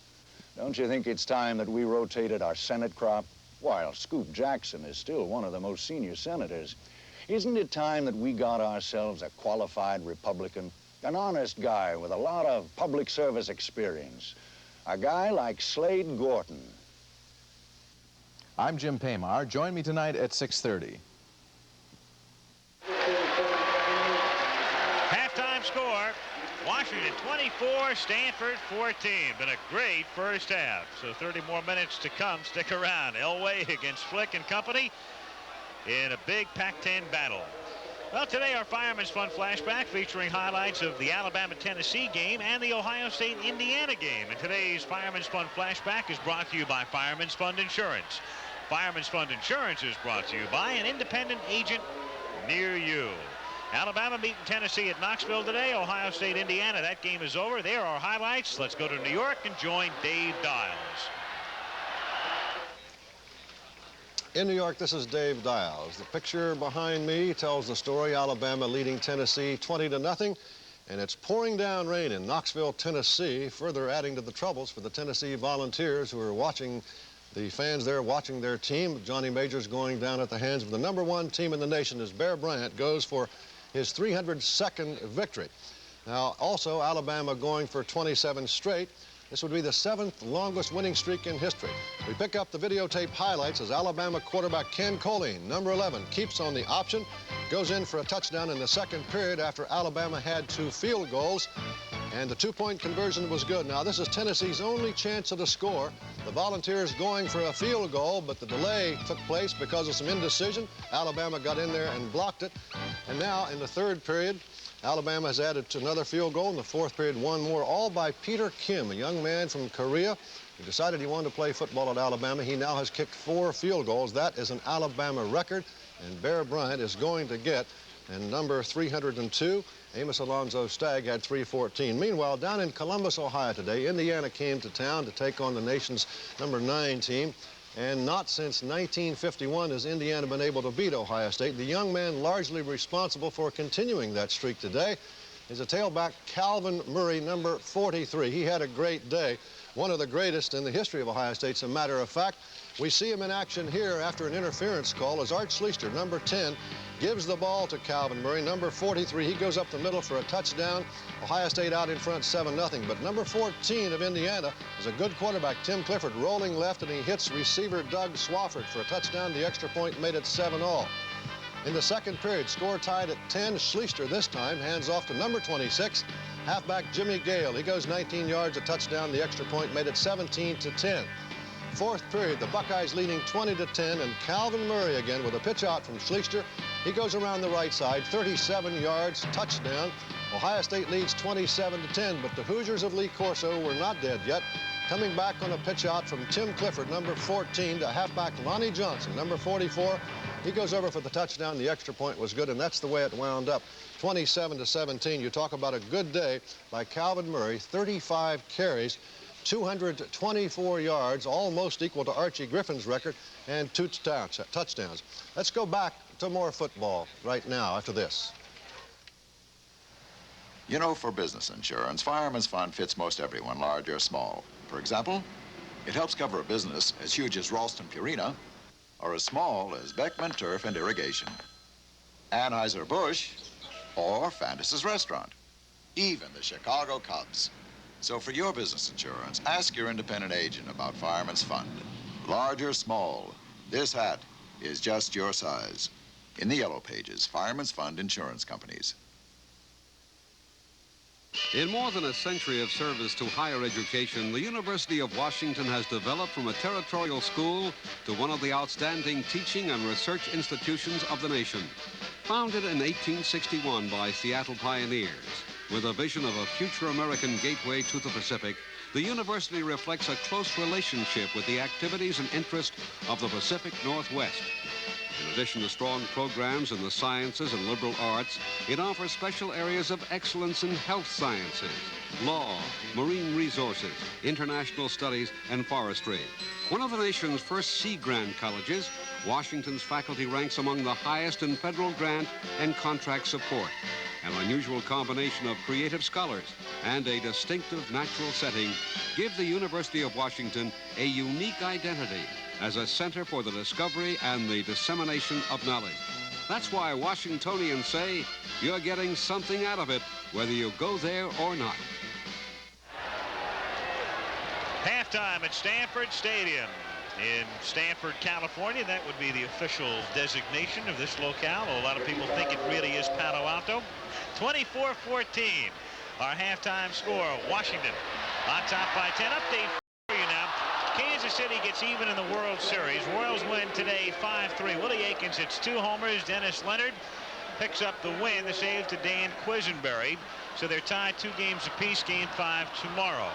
Don't you think it's time that we rotated our Senate crop? While Scoop Jackson is still one of the most senior senators, isn't it time that we got ourselves a qualified Republican, an honest guy with a lot of public service experience, a guy like Slade Gorton? I'm Jim Paymar. Join me tonight at 6:30. Halftime score. Washington 24, Stanford 14. Been a great first half. So 30 more minutes to come. Stick around. Elway against Flick and company in a big Pac-10 battle. Well, today our Fireman's Fund flashback featuring highlights of the Alabama-Tennessee game and the Ohio State-Indiana game. And today's Fireman's Fund flashback is brought to you by Fireman's Fund Insurance. Fireman's Fund Insurance is brought to you by an independent agent near you. Alabama beating Tennessee at Knoxville today. Ohio State, Indiana. That game is over. There are highlights. Let's go to New York and join Dave Dials. In New York, this is Dave Dials. The picture behind me tells the story. Alabama leading Tennessee 20-0. And it's pouring down rain in Knoxville, Tennessee, further adding to the troubles for the Tennessee Volunteers, who are watching, the fans there watching their team. Johnny Majors going down at the hands of the #1 team in the nation as Bear Bryant goes for his 302nd victory. Now, also, Alabama going for 27 straight. This would be the 7th longest winning streak in history. We pick up the videotape highlights as Alabama quarterback Ken Colleen, #11, keeps on the option goes in for a touchdown in the second period after Alabama had 2 field goals. And the 2-point conversion was good. Now, this is Tennessee's only chance at a score. The Volunteers going for a field goal, but the delay took place because of some indecision. Alabama got in there and blocked it. And now, in the third period, Alabama has added another field goal. In the fourth period, one more, all by Peter Kim, a young man from Korea who decided he wanted to play football at Alabama. He now has kicked 4 field goals. That is an Alabama record, and Bear Bryant is going to get number 302. Amos Alonzo Stagg had 314. Meanwhile, down in Columbus, Ohio today, Indiana came to town to take on the nation's number 9 team. And not since 1951 has Indiana been able to beat Ohio State. The young man largely responsible for continuing that streak today is a tailback, Calvin Murray, number 43. He had a great day, one of the greatest in the history of Ohio State, as a matter of fact. We see him in action here after an interference call as Art Schleister, number 10, gives the ball to Calvin Murray, number 43. He goes up the middle for a touchdown. Ohio State out in front 7-0. But number 14 of Indiana is a good quarterback, Tim Clifford, rolling left, and he hits receiver Doug Swafford for a touchdown. The extra point made it 7-all. In the second period, score tied at 10. Schleister this time hands off to number 26, halfback Jimmy Gale. He goes 19 yards, a touchdown. The extra point made it 17-10. Fourth period, the Buckeyes leading 20-10, and Calvin Murray again with a pitch out from Schleister. He goes around the right side, 37 yards, touchdown. Ohio State leads 27-10, but the Hoosiers of Lee Corso were not dead yet. Coming back on a pitch out from Tim Clifford, number 14, to halfback Lonnie Johnson, number 44. He goes over for the touchdown. The extra point was good, and that's the way it wound up. 27-17. You talk about a good day by Calvin Murray, 35 carries, 224 yards, almost equal to Archie Griffin's record, and 2 touchdowns. Let's go back to more football right now after this. You know, for business insurance, Fireman's Fund fits most everyone, large or small. For example, it helps cover a business as huge as Ralston Purina or as small as Beckman Turf and Irrigation, Anheuser-Busch, or Fantas's Restaurant, even the Chicago Cubs. So for your business insurance, ask your independent agent about Fireman's Fund. Large or small, this hat is just your size. In the yellow pages, Fireman's Fund Insurance Companies. In more than a century of service to higher education, the University of Washington has developed from a territorial school to one of the outstanding teaching and research institutions of the nation. Founded in 1861 by Seattle pioneers, with a vision of a future American gateway to the Pacific, the university reflects a close relationship with the activities and interests of the Pacific Northwest. In addition to strong programs in the sciences and liberal arts, it offers special areas of excellence in health sciences, law, marine resources, international studies, and forestry. One of the nation's first Sea Grant colleges, Washington's faculty ranks among the highest in federal grant and contract support. An unusual combination of creative scholars and a distinctive natural setting give the University of Washington a unique identity as a center for the discovery and the dissemination of knowledge. That's why Washingtonians say you're getting something out of it, whether you go there or not. Halftime at Stanford Stadium in Stanford, California. That would be the official designation of this locale. A lot of people think it really is Palo Alto. 24-14, our halftime score. Washington on top by 10. Update for you now. Kansas City gets even in the World Series. Royals win today 5-3. Willie Aikens hits 2 homers. Dennis Leonard picks up the win. The save to Dan Quisenberry. So they're tied 2 games apiece. Game 5 tomorrow.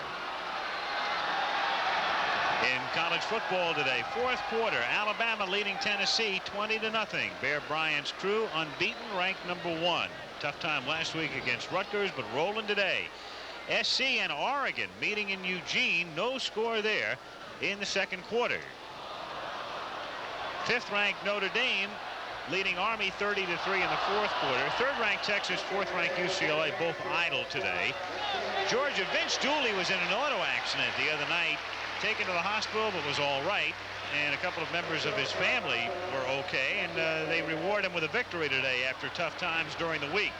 In college football today, fourth quarter, Alabama leading Tennessee 20-0. Bear Bryant's crew unbeaten, ranked number 1. Tough time last week against Rutgers, but rolling today. SC and Oregon meeting in Eugene. No score there in the second quarter. 5th-ranked Notre Dame leading Army 30-3 in the fourth quarter. 3rd-ranked Texas, 4th-ranked UCLA, both idle today. Georgia, Vince Dooley was in an auto accident the other night, taken to the hospital, but was all right. And a couple of members of his family were okay, and they reward him with a victory today after tough times during the week.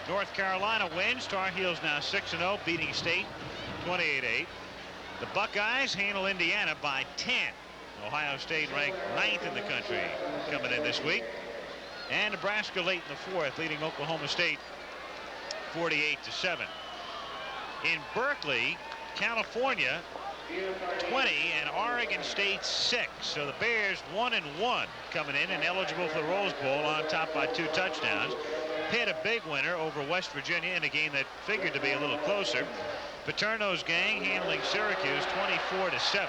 North Carolina wins. Tar Heels now 6-0, beating State 28-8. The Buckeyes handle Indiana by 10. Ohio State ranked 9th in the country coming in this week. And Nebraska late in the fourth, leading Oklahoma State 48-7. In Berkeley, California, 20, and Oregon State 6. So the Bears 1-1 coming in and eligible for the Rose Bowl on top by 2 touchdowns. Pitt a big winner over West Virginia in a game that figured to be a little closer. Paterno's gang handling Syracuse 24-7.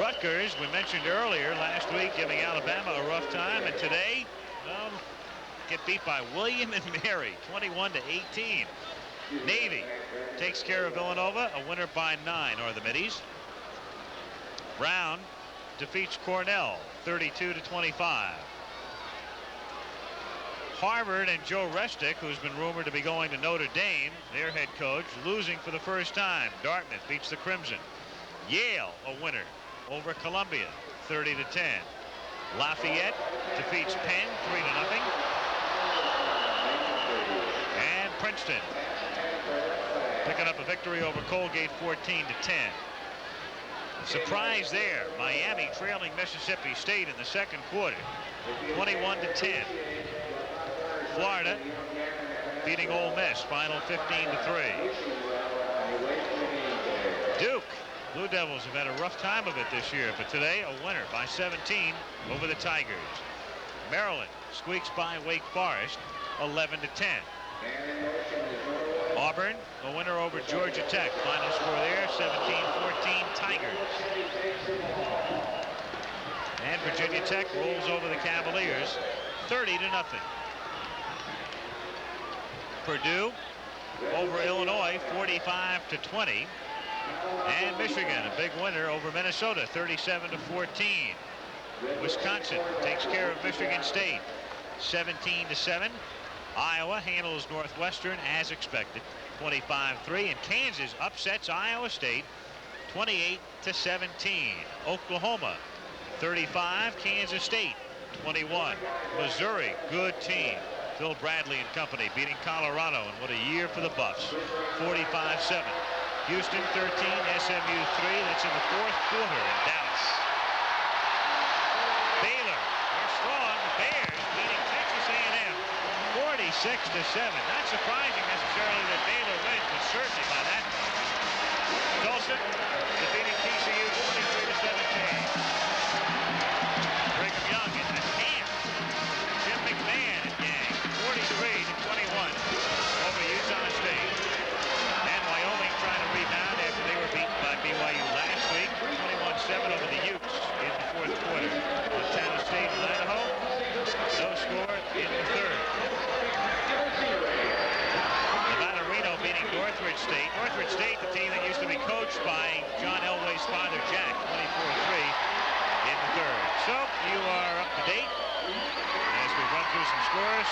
Rutgers, we mentioned earlier last week, giving Alabama a rough time, and today, well, get beat by William and Mary 21-18. Navy takes care of Villanova, a winner by 9 are the Middies. Brown defeats Cornell 32-25. Harvard and Joe Resnick, who's been rumored to be going to Notre Dame, their head coach, losing for the first time. Dartmouth beats the Crimson. Yale a winner over Columbia 30-10. Lafayette defeats Penn 3-0. And Princeton picking up a victory over Colgate 14-10. Surprise there, Miami trailing Mississippi State in the second quarter 21-10. Florida beating Ole Miss, final 15-3. Duke, Blue Devils have had a rough time of it this year, but today a winner by 17 over the Tigers. Maryland squeaks by Wake Forest 11-10. Auburn a winner over Georgia Tech, final score there 17-14 Tigers. And Virginia Tech rolls over the Cavaliers 30-0. Purdue over Illinois 45-20. And Michigan a big winner over Minnesota 37-14. Wisconsin takes care of Michigan State 17-7. Iowa handles Northwestern as expected 25-3, and Kansas upsets Iowa State 28-17. Oklahoma 35, Kansas State 21. Missouri, good team. Phil Bradley and company beating Colorado, and what a year for the Buffs 45-7. Houston 13, SMU 3. That's in the fourth quarter in Dallas. Baylor, they're strong. The Bears beating Texas A&M 46-7. Not surprising necessarily that Baylor wins, but certainly by that much. Tulsa defeating TCU 23-17. Brigham Young in the camp. Jim McMahon and gang 43-21 over Utah State. And Wyoming trying to rebound after they were beaten by BYU last week 21-7 over the Utes in the fourth quarter. Montana State and Idaho, no score in the third. Nevada Reno beating Northridge State. Northridge State, the team that used to be coached by John Elway's father, Jack, 24-3 in the third. So you are up to date as we run through some scores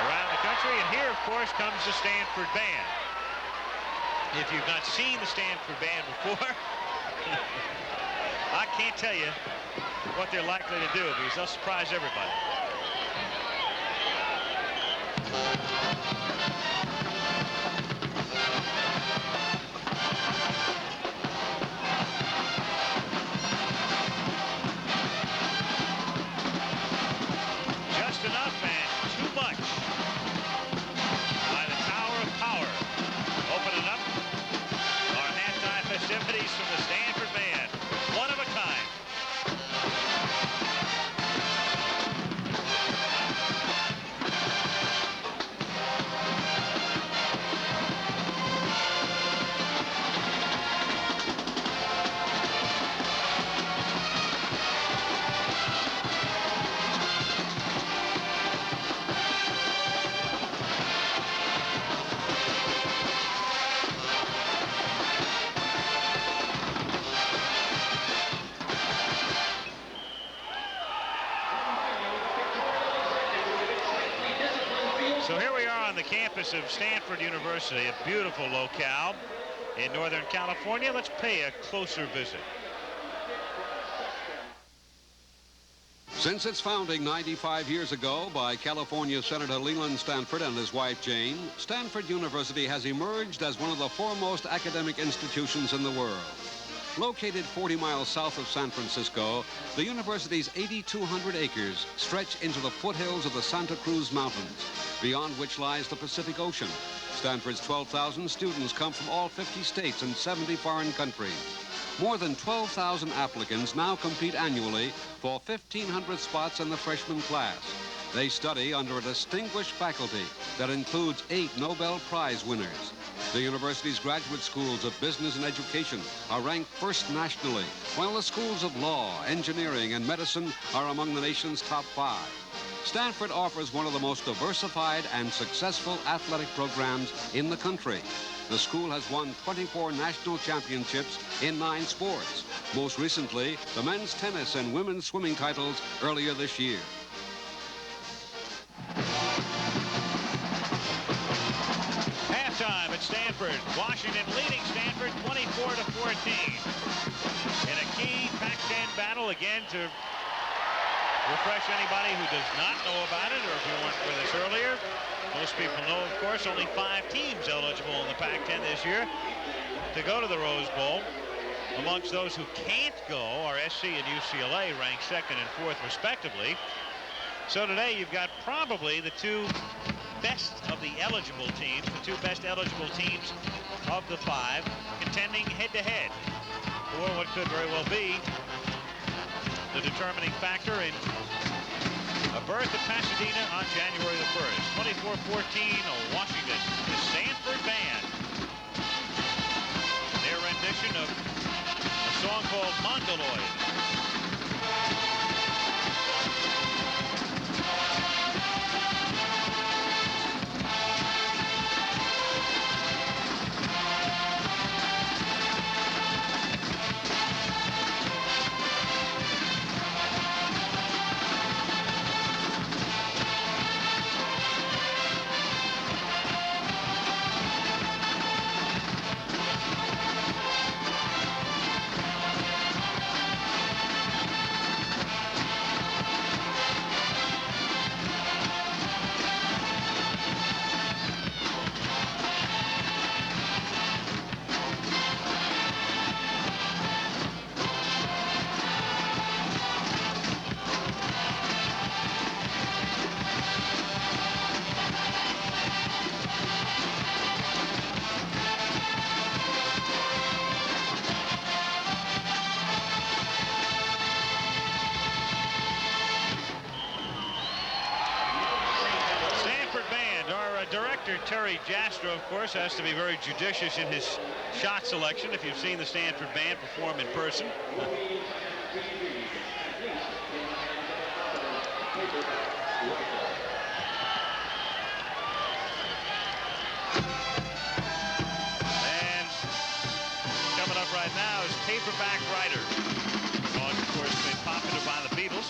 around the country. And here, of course, comes the Stanford Band. If you've not seen the Stanford Band before, I can't tell you what they're likely to do because they'll surprise everybody. Just enough and too much by the Tower of Power. Opening up our halftime festivities from the Stanford Band. One of a kind. So here we are on the campus of Stanford University, a beautiful locale in Northern California. Let's pay a closer visit. Since its founding 95 years ago by California Senator Leland Stanford and his wife Jane, Stanford University has emerged as one of the foremost academic institutions in the world. Located 40 miles south of San Francisco, the university's 8,200 acres stretch into the foothills of the Santa Cruz Mountains, beyond which lies the Pacific Ocean. Stanford's 12,000 students come from all 50 states and 70 foreign countries. More than 12,000 applicants now compete annually for 1,500 spots in the freshman class. They study under a distinguished faculty that includes 8 Nobel Prize winners. The university's graduate schools of business and education are ranked first nationally, while the schools of law, engineering, and medicine are among the nation's top 5. Stanford offers one of the most diversified and successful athletic programs in the country. The school has won 24 national championships in 9 sports, most recently the men's tennis and women's swimming titles earlier this year. Halftime at Stanford. Washington leading Stanford 24-14. In a key Pac-10 battle again to refresh anybody who does not know about it, or if you weren't with us earlier. Most people know, of course, only 5 teams eligible in the Pac-10 this year to go to the Rose Bowl. Amongst those who can't go are SC and UCLA, ranked 2nd and 4th respectively. So today you've got probably the 2 best of the eligible teams, the 2 best eligible teams of the 5, contending head-to-head for what could very well be the determining factor in a berth at Pasadena on January the 1st. 24-14, Washington, the Stanford Band. Their rendition of a song called Mongoloid. Terry Jastrow, of course, has to be very judicious in his shot selection if you've seen the Stanford Band perform in person. And coming up right now is Paperback Writer. The song, of course, made popular by the Beatles.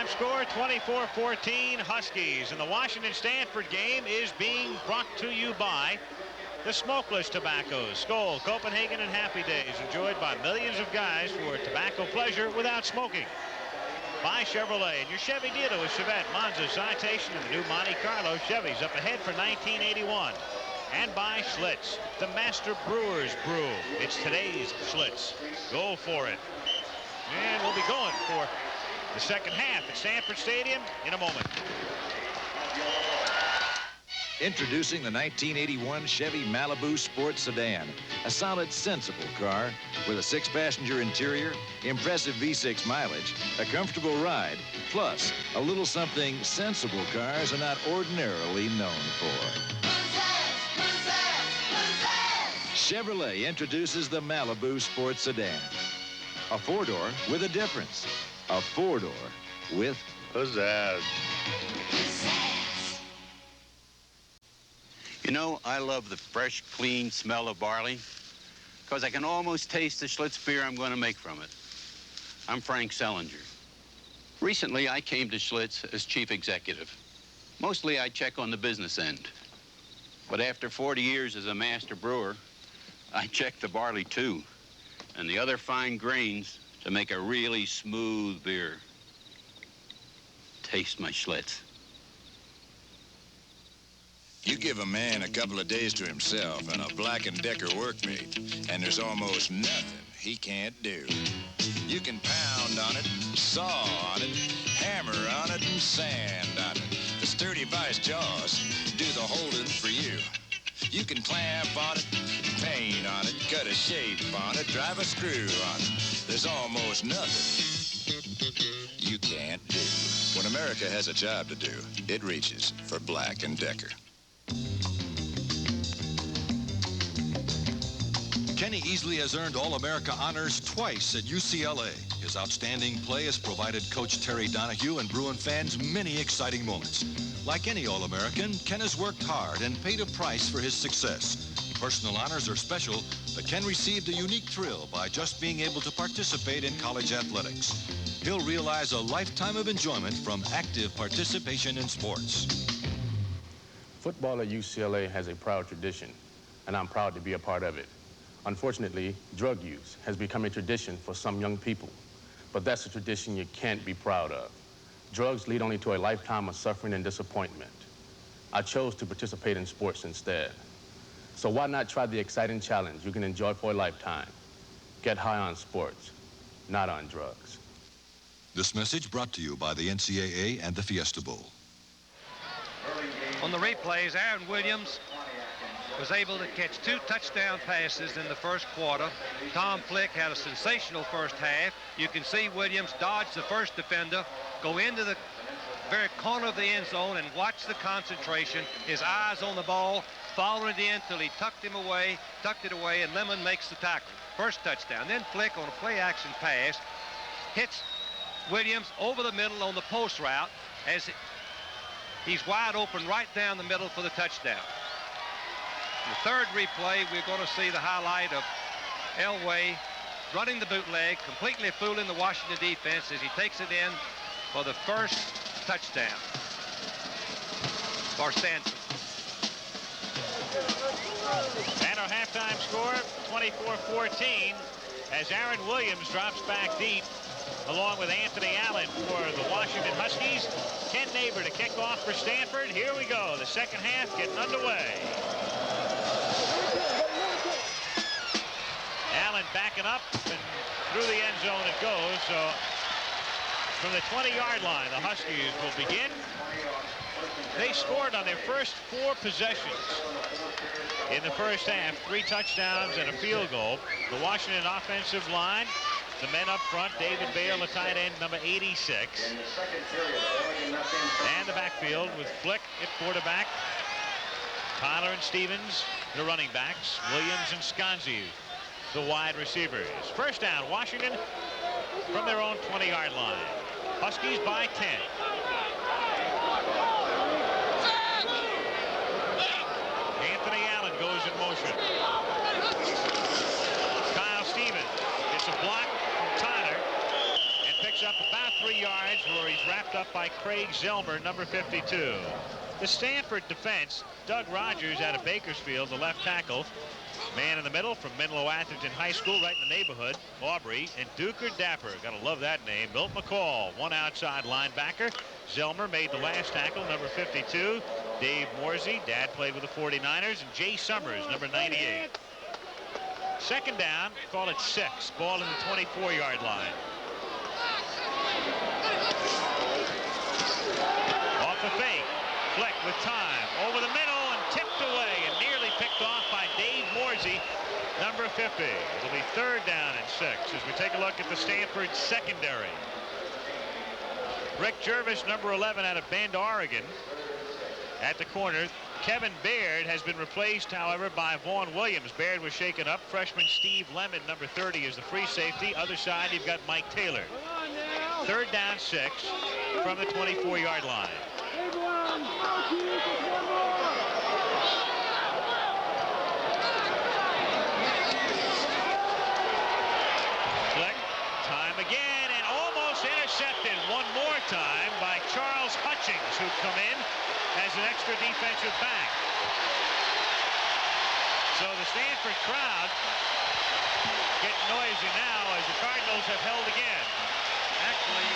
Score 24-14 Huskies, and the Washington-Stanford game is being brought to you by the smokeless tobaccos, Skoal, Copenhagen, and Happy Days, enjoyed by millions of guys for tobacco pleasure without smoking. by Chevrolet. And your Chevy dealer with Chevette, Monza, Citation, and the new Monte Carlo Chevys up ahead for 1981. And by Schlitz, the Master Brewers Brew. It's today's Schlitz. Go for it. And we'll be going for the second half at Stanford Stadium in a moment. Introducing the 1981 Chevy Malibu Sport Sedan, a solid, sensible car with a 6-passenger interior, impressive V6 mileage, a comfortable ride, plus a little something sensible cars are not ordinarily known for. Chevrolet introduces the Malibu Sport Sedan, a 4-door with a difference, a 4-door with pizzazz. You know, I love the fresh, clean smell of barley because I can almost taste the Schlitz beer I'm going to make from it. I'm Frank Sellinger. Recently, I came to Schlitz as chief executive. Mostly, I check on the business end. But after 40 years as a master brewer, I check the barley, too, and the other fine grains to make a really smooth beer. Taste my Schlitz. You give a man a couple of days to himself and a Black & Decker workmate, and there's almost nothing he can't do. You can pound on it, saw on it, hammer on it, and sand on it. The sturdy vice jaws do the holding for you. You can clamp on it, paint on it, cut a shape on it, drive a screw on it. There's almost nothing you can't do. When America has a job to do, it reaches for Black & Decker. Kenny Easley has earned All-America honors twice at UCLA. His outstanding play has provided Coach Terry Donahue and Bruin fans many exciting moments. Like any All-American, Ken has worked hard and paid a price for his success. Personal honors are special, but Ken received a unique thrill by just being able to participate in college athletics. He'll realize a lifetime of enjoyment from active participation in sports. Football at UCLA has a proud tradition, and I'm proud to be a part of it. Unfortunately, drug use has become a tradition for some young people, but that's a tradition you can't be proud of. Drugs lead only to a lifetime of suffering and disappointment. I chose to participate in sports instead. So why not try the exciting challenge you can enjoy for a lifetime? Get high on sports, not on drugs. This message brought to you by the NCAA and the Fiesta Bowl. On the replays, Aaron Williams was able to catch 2 touchdown passes in the first quarter. Tom Flick had a sensational first half. You can see Williams dodge the first defender, go into the very corner of the end zone and watch the concentration. His eyes on the ball, following it in till he tucked it away, and Lemon makes the tackle. First touchdown. Then Flick on a play-action pass hits Williams over the middle on the post route as he's wide open right down the middle for the touchdown. In the third replay, we're going to see the highlight of Elway running the bootleg, completely fooling the Washington defense as he takes it in for the first touchdown for Stanford. And our halftime score, 24-14, as Aaron Williams drops back deep, along with Anthony Allen for the Washington Huskies. Ken Neighbor to kick off for Stanford. Here we go, the second half getting underway. Allen backing up, and through the end zone it goes. So from the 20-yard line, the Huskies will begin. They scored on their first 4 possessions in the first half, 3 touchdowns and a field goal. The Washington offensive line, the men up front, David Bale, the tight end, number 86. And the backfield with Flick at quarterback, Tyler and Stevens, the running backs, Williams and Sconzi, the wide receivers. First down, Washington from their own 20-yard line. Huskies by 10. Anthony Allen goes in motion. Kyle Stevens gets a block from Tyler and picks up about 3 yards, where he's wrapped up by Craig Zelmer, number 52. The Stanford defense, Doug Rogers out of Bakersfield, the left tackle, Man in the middle from Menlo Atherton High School, right in the neighborhood, Aubrey, and Duker Dapper. Gotta love that name. Milt McCall, one outside linebacker. Zelmer made the last tackle, number 52. Dave Morsey, dad played with the 49ers, and Jay Summers, number 98. Second down, call it 6. Ball in the 24-yard line. Off the fake. Fleck with time. Over the middle and tipped away and nearly picked off by Dave Morsey, number 50. It'll be third down and 6 as we take a look at the Stanford secondary. Rick Jervis, number 11, out of Bend, Oregon, at the corner. Kevin Baird has been replaced, however, by Vaughn Williams. Baird was shaken up. Freshman Steve Lemon, number 30, is the free safety. Other side, you've got Mike Taylor. Third down, 6 from the 24-yard line. Fleck, time again, and almost intercepted one more time by Charles Hutchings, who'd come in as an extra defensive back. So the Stanford crowd getting noisy now as the Cardinals have held again. Actually,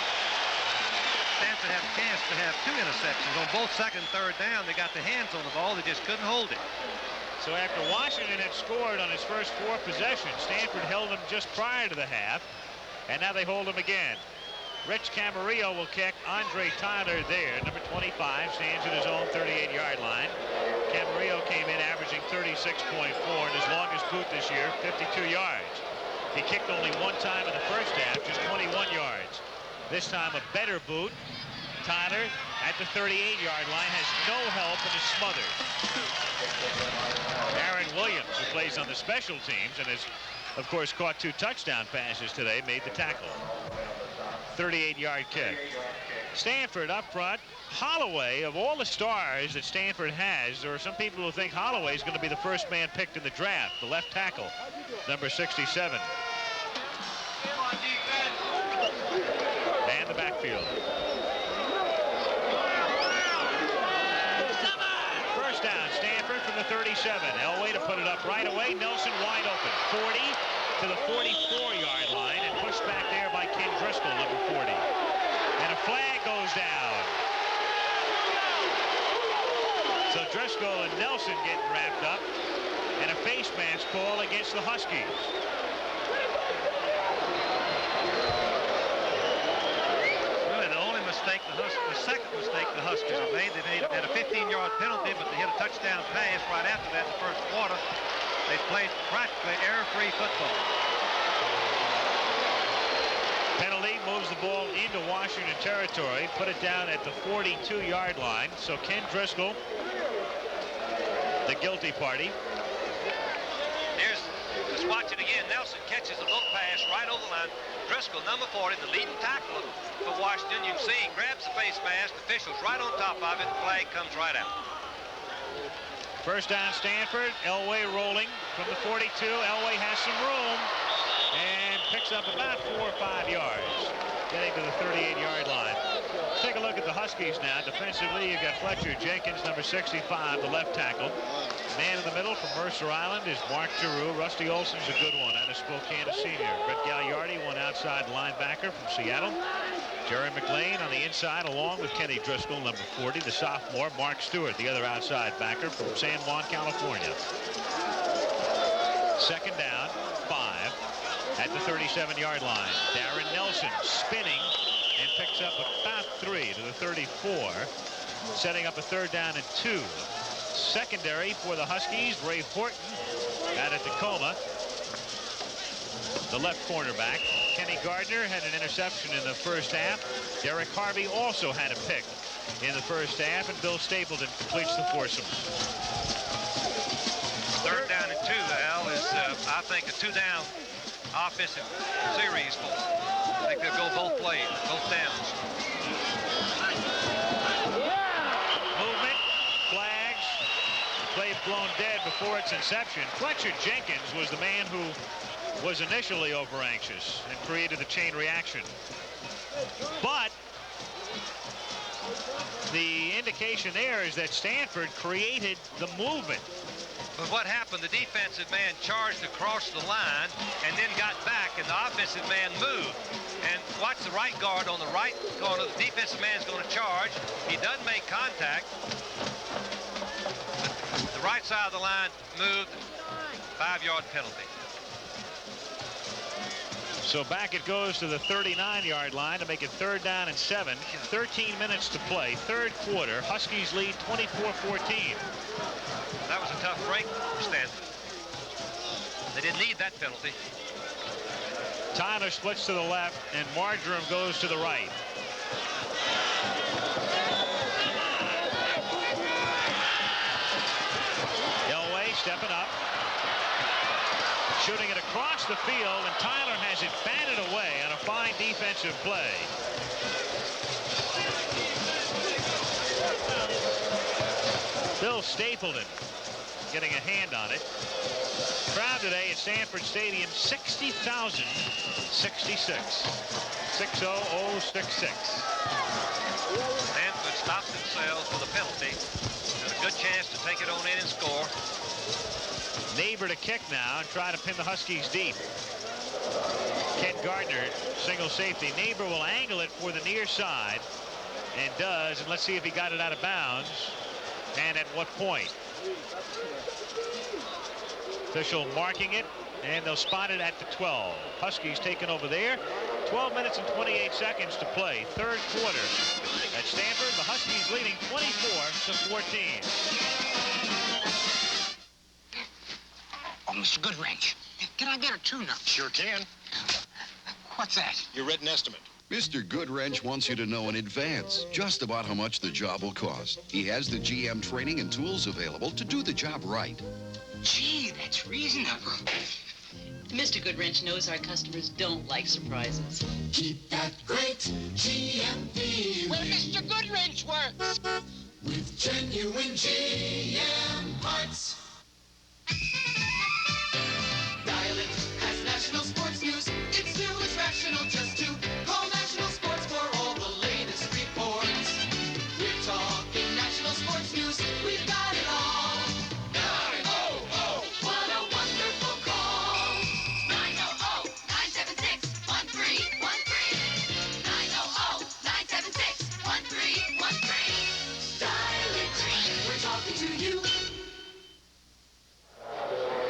Stanford had a chance to have 2 interceptions on both second and third down. They got their hands on the ball. They just couldn't hold it. So after Washington had scored on his first 4 possessions, Stanford held them just prior to the half, and now they hold them again. Rich Camarillo will kick. Andre Tyler there, number 25, stands at his own 38-yard line. Camarillo came in averaging 36.4, and his longest boot this year, 52 yards. He kicked only one time in the first half, just 21 yards. This time a better boot. Tyler at the 38-yard line has no help and is smothered. Aaron Williams, who plays on the special teams and has, of course, caught 2 touchdown passes today, made the tackle. 38-yard kick. Stanford up front. Holloway, of all the stars that Stanford has, there are some people who think Holloway is going to be the first man picked in the draft, the left tackle, number 67. And the backfield. First down, Stanford from the 37. Elway to put it up right away. Nelson wide open. 40 to the 44-yard line and pushed back there by Ken Driscoll, number 40. And a flag goes down. So Driscoll and Nelson getting wrapped up, and a face mask call against the Huskies. Really, the only mistake the second mistake the Huskies have made, they had a 15-yard penalty, but they hit a touchdown pass right after that in the first quarter. They played practically error-free football. Penalty moves the ball into Washington territory, put it down at the 42-yard line. So Ken Driscoll, the guilty party. Let's watch it again. Nelson catches a low pass right over the line. Driscoll, number 40, the leading tackler for Washington. You can see he grabs the face mask. The official's right on top of it. The flag comes right out. First down, Stanford. Elway rolling from the 42. Elway has some room and picks up about 4 or 5 yards, getting to the 38-yard line. Let's take a look at the Huskies now. Defensively, you've got Fletcher Jenkins, number 65, the left tackle. Man in the middle from Mercer Island is Mark Giroux. Rusty Olson's a good one out of Spokane, a senior. Brett Gagliardi, one outside linebacker from Seattle. Jerry McLean on the inside, along with Kenny Driscoll, number 40, the sophomore. Mark Stewart, the other outside backer from San Juan, California. Second down, 5 at the 37-yard line. Darren Nelson spinning and picks up about 3 to the 34, setting up a third down and 2. Secondary for the Huskies, Ray Horton out of Tacoma, the left cornerback. Kenny Gardner had an interception in the first half. Derek Harvey also had a pick in the first half, and Bill Stapleton completes the foursome. Third down and 2, Al, is, I think, a 2-down offensive series for them. I think they'll go both ways, both downs. Movement, flags, play blown dead before its inception. Fletcher Jenkins was the man who was initially over-anxious and created the chain reaction. But the indication there is that Stanford created the movement. But what happened, the defensive man charged across the line and then got back, and the offensive man moved. And watch the right guard on the right corner. The defensive man's going to charge. He doesn't make contact. The right side of the line moved. 5-yard penalty. So back it goes to the 39-yard line to make it 3rd down and 7. 13 minutes to play. Third quarter. Huskies lead 24-14. That was a tough break for Stanford. They didn't need that penalty. Tyler splits to the left, and Marjoram goes to the right. Elway stepping up. Shooting it across the field, and Tyler has it batted away on a fine defensive play. Bill Stapleton getting a hand on it. Crowd today at Stanford Stadium, 60,066. 60066. Stanford stopped themselves with a penalty. Had a good chance to take it on in and score. Neighbor to kick now and try to pin the Huskies deep. Ken Gardner, single safety. Neighbor will angle it for the near side, and does. And let's see if he got it out of bounds, and at what point. Official marking it, and they'll spot it at the 12. Huskies taken over there. 12 minutes and 28 seconds to play. Third quarter at Stanford. The Huskies leading 24-14. Oh, Mr. Goodwrench, can I get a tune-up? Sure can. What's that? Your written estimate. Mr. Goodwrench wants you to know in advance just about how much the job will cost. He has the GM training and tools available to do the job right. Gee, that's reasonable. Mr. Goodwrench knows our customers don't like surprises. Keep that great GM feeling. Where Mr. Goodwrench works. With genuine GM parts. Dial it as National Sports News. It's new, it's rational just to call National Sports for all the latest reports. We're talking National Sports News. We've got it all. 900. What a wonderful call. 900-976-1313. 900-976-1313. Dial it. We're talking to you.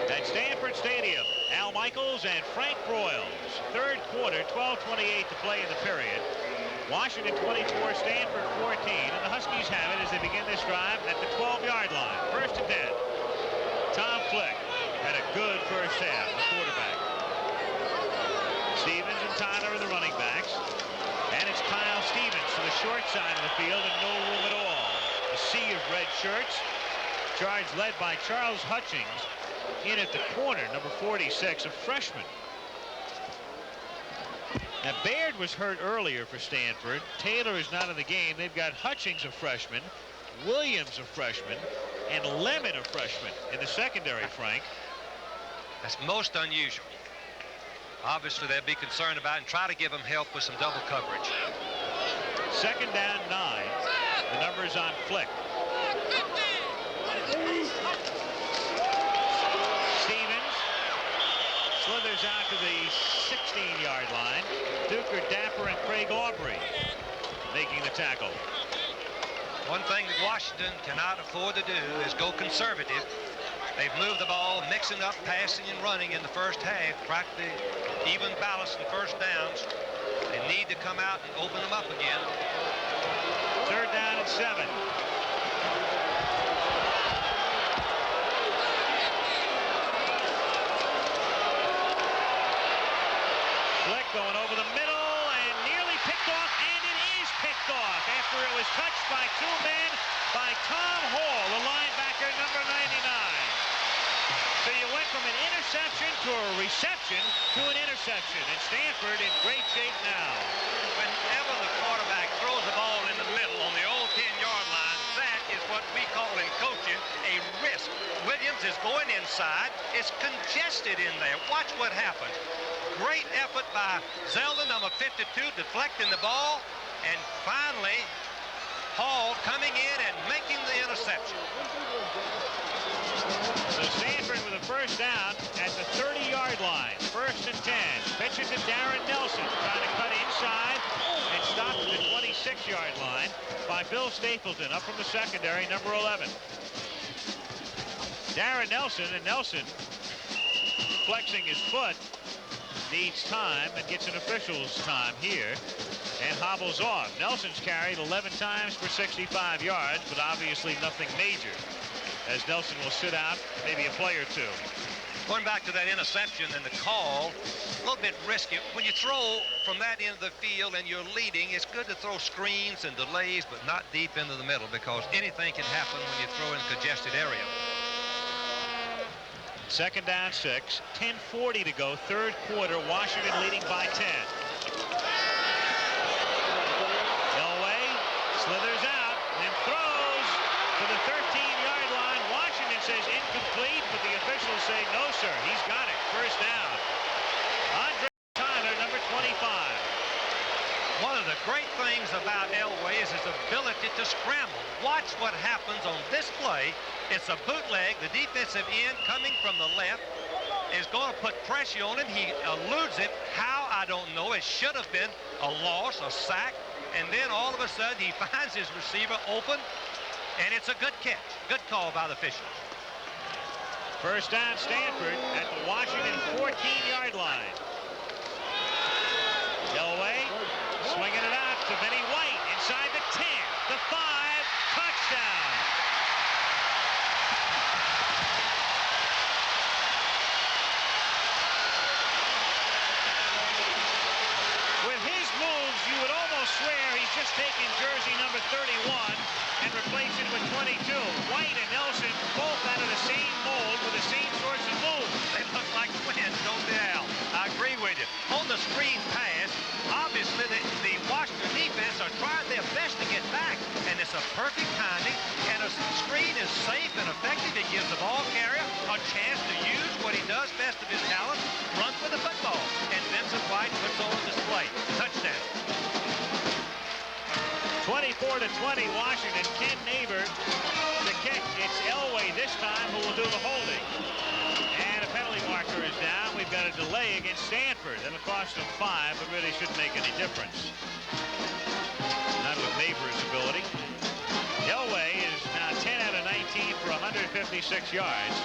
At Stanford Stadium, Al Michaels and Frank Broyles. Third quarter, 12:28 to play in the period. Washington 24, Stanford 14, and the Huskies have it as they begin this drive at the 12-yard line. 1st and 10. Tom Flick had a good first half, the quarterback. Stevens and Tyler are the running backs. And it's Kyle Stevens to the short side of the field and no room at all. A sea of red shirts. Charge led by Charles Hutchings. In at the corner, number 46, a freshman. Now, Baird was hurt earlier for Stanford. Taylor is not in the game. They've got Hutchings, a freshman, Williams, a freshman, and Lemon, a freshman in the secondary, Frank. That's most unusual. Obviously, they'll be concerned about it and try to give them help with some double coverage. 2nd down 9. The number's on Flick. Stevens slithers out to the 16-yard line. Duker, Dapper, and Craig Aubrey making the tackle. One thing that Washington cannot afford to do is go conservative. They've moved the ball, mixing up passing and running in the first half, cracked the even balance in first downs. They need to come out and open them up again. 3rd down and 7. Flick going over the middle and nearly picked off, and it is picked off after it was touched by 2 men by Tom Hall, the linebacker, number 99. So you went from an interception to a reception to an interception, and Stanford in great shape now. Whenever the quarterback throws the ball in the middle on the old 10-yard line, that is what we call in coaching a risk. Williams is going inside. It's congested in there. Watch what happens. Great effort by Zelda, number 52, deflecting the ball. And finally, Hall coming in and making the interception. So Stanford with a first down at the 30-yard line. 1st and 10. Pitches to Darren Nelson, trying to cut inside and stopped at the 26-yard line by Bill Stapleton, up from the secondary, number 11. Darren Nelson, and Nelson flexing his foot, needs time and gets an official's time here and hobbles off. Nelson's carried 11 times for 65 yards, but obviously nothing major, as Nelson will sit out maybe a play or two. Going back to that interception and the call, a little bit risky. When you throw from that end of the field and you're leading, it's good to throw screens and delays, but not deep into the middle, because anything can happen when you throw in a congested area. 2nd down 6, 10:40 to go, 3rd quarter, Washington leading by 10. Elway slithers out and throws to the 13-yard line. Washington says incomplete, but the officials say no, sir, he's got it. 1st down. Andre Tyler, number 25. One of the great things about Elway is his ability to scramble. Watch what happens on this play. It's a bootleg. The defensive end coming from the left is going to put pressure on him. He eludes it. How, I don't know. It should have been a loss, a sack, and then all of a sudden he finds his receiver open, and it's a good catch. Good call by the officials. 1st down Stanford at the Washington 14-yard line. Elway swinging it out to Vinny White inside the 10, the 5, touchdown. With his moves, you would almost swear he's just taken jersey number 31 and replaced it with 22. White and Nelson both out of the same mold with the same sorts of moves. They look like twins, don't they, Al? I agree with you. On the screen pass, obviously the Washington defense are trying their best to get back, and it's a perfect timing, and a screen is safe and effective. It gives the ball carrier a chance to use what he does best of his talent, run with the football, and Vincent White puts on display. Touchdown. 24-20 Washington. Ken Neighbor the kick. It's Elway this time who will do the holding. And a penalty marker is down. We've got a delay against Stanford. That'll cost them 5, but really shouldn't make any difference. Not with Neighbor's ability. Elway is now 10 out of 19 for 156 yards.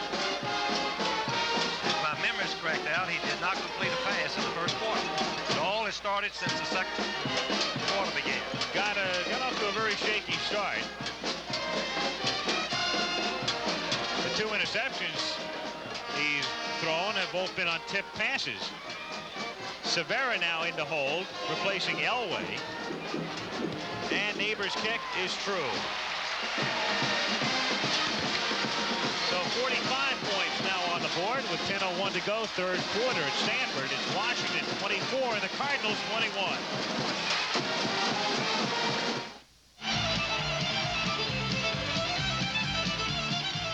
If my memory's correct, Al, he did not complete a pass in the 1st quarter. It all has started since the 2nd quarter began. Got off to a very shaky start. The 2 interceptions he's thrown have both been on tip passes. Severa now into hold, replacing Elway. And Neighbor's kick is true. So 45 points now on the board with 10:01 to go, 3rd quarter at Stanford. It's Washington 24 and the Cardinals 21.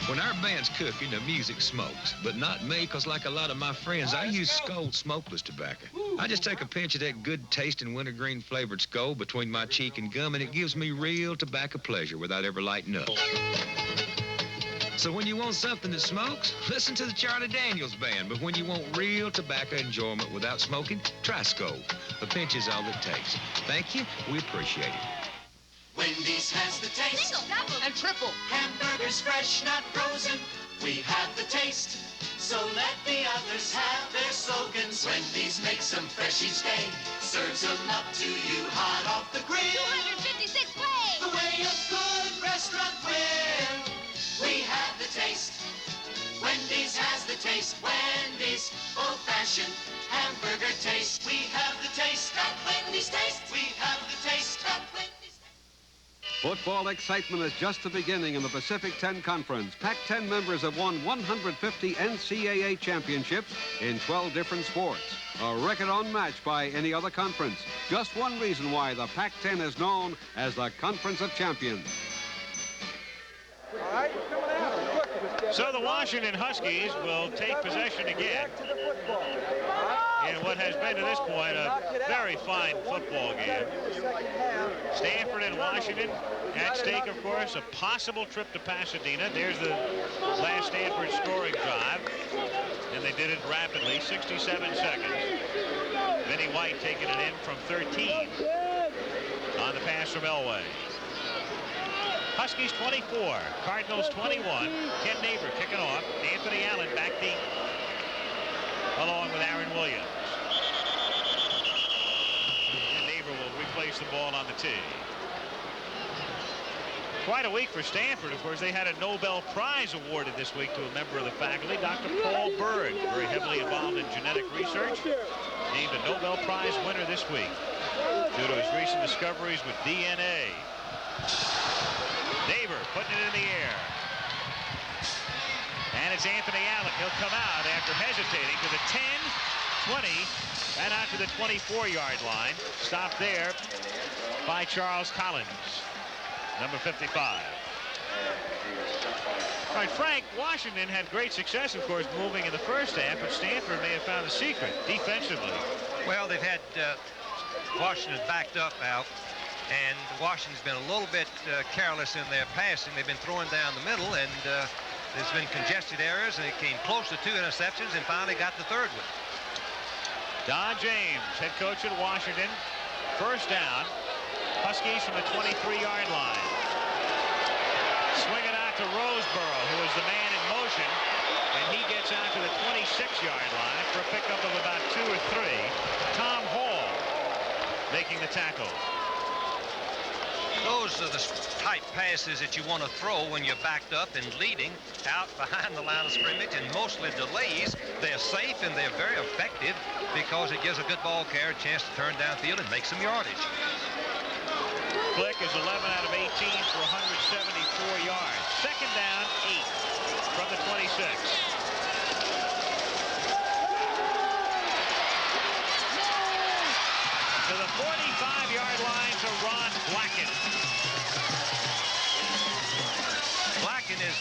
When our band's cooking, the music smokes. But not me, because like a lot of my friends, I use Skoal smokeless tobacco. I just take a pinch of that good-tasting wintergreen flavored Skoal between my cheek and gum, and it gives me real tobacco pleasure without ever lighting up. So when you want something that smokes, listen to the Charlie Daniels Band. But when you want real tobacco enjoyment without smoking, try Skoal. A pinch is all it takes. Thank you. We appreciate it. Wendy's has the taste. Single, double, and triple. Hamburgers fresh, not frozen. We have the taste. So let the others have their slogans. Wendy's makes them fresh each day. Serves them up to you hot off the grill. 256 ways. The way a good restaurant will. We have the taste. Wendy's has the taste. Wendy's old-fashioned hamburger taste. We have the taste at Wendy's taste. We have the taste at Wendy's. Football excitement is just the beginning in the Pacific 10 Conference. Pac-10 members have won 150 NCAA championships in 12 different sports. A record unmatched by any other conference. Just one reason why the Pac-10 is known as the Conference of Champions. So the Washington Huskies will take possession again in what has been to this point a very fine football game. Stanford and Washington at stake, of course, a possible trip to Pasadena. There's the last Stanford scoring drive, and they did it rapidly, 67 seconds. Vinny White taking it in from 13 on the pass from Elway. Huskies 24, Cardinals 21. Ken Neighbor kicking off. Anthony Allen back deep, along with Aaron Williams. And Neighbor will replace the ball on the tee. Quite a week for Stanford. Of course, they had a Nobel Prize awarded this week to a member of the faculty, Dr. Paul Berg, very heavily involved in genetic research, named a Nobel Prize winner this week due to his recent discoveries with DNA. Neighbor putting it in the air. And it's Anthony Allen. He'll come out after hesitating to the 10, 20, and out to the 24-yard line. Stopped there by Charles Collins, number 55. All right, Frank, Washington had great success, of course, moving in the first half, but Stanford may have found the secret defensively. Well, they've had Washington backed up out, and Washington's been a little bit careless in their passing. They've been throwing down the middle, and there's been congested areas, and it came close to 2 interceptions and finally got the third one. Don James, head coach at Washington. First down. Huskies from the 23-yard line. Swing it out to Roseboro, who is the man in motion, and he gets out to the 26-yard line for a pickup of about 2 or 3. Tom Hall making the tackle. Those are the type passes that you want to throw when you're backed up and leading out behind the line of scrimmage, and mostly delays. They're safe and they're very effective because it gives a good ball carrier a chance to turn downfield and make some yardage. Flick is 11 out of 18 for 174 yards. Second down, 8 from the 26. To the 45-yard line to Ron Blacken. Blacken is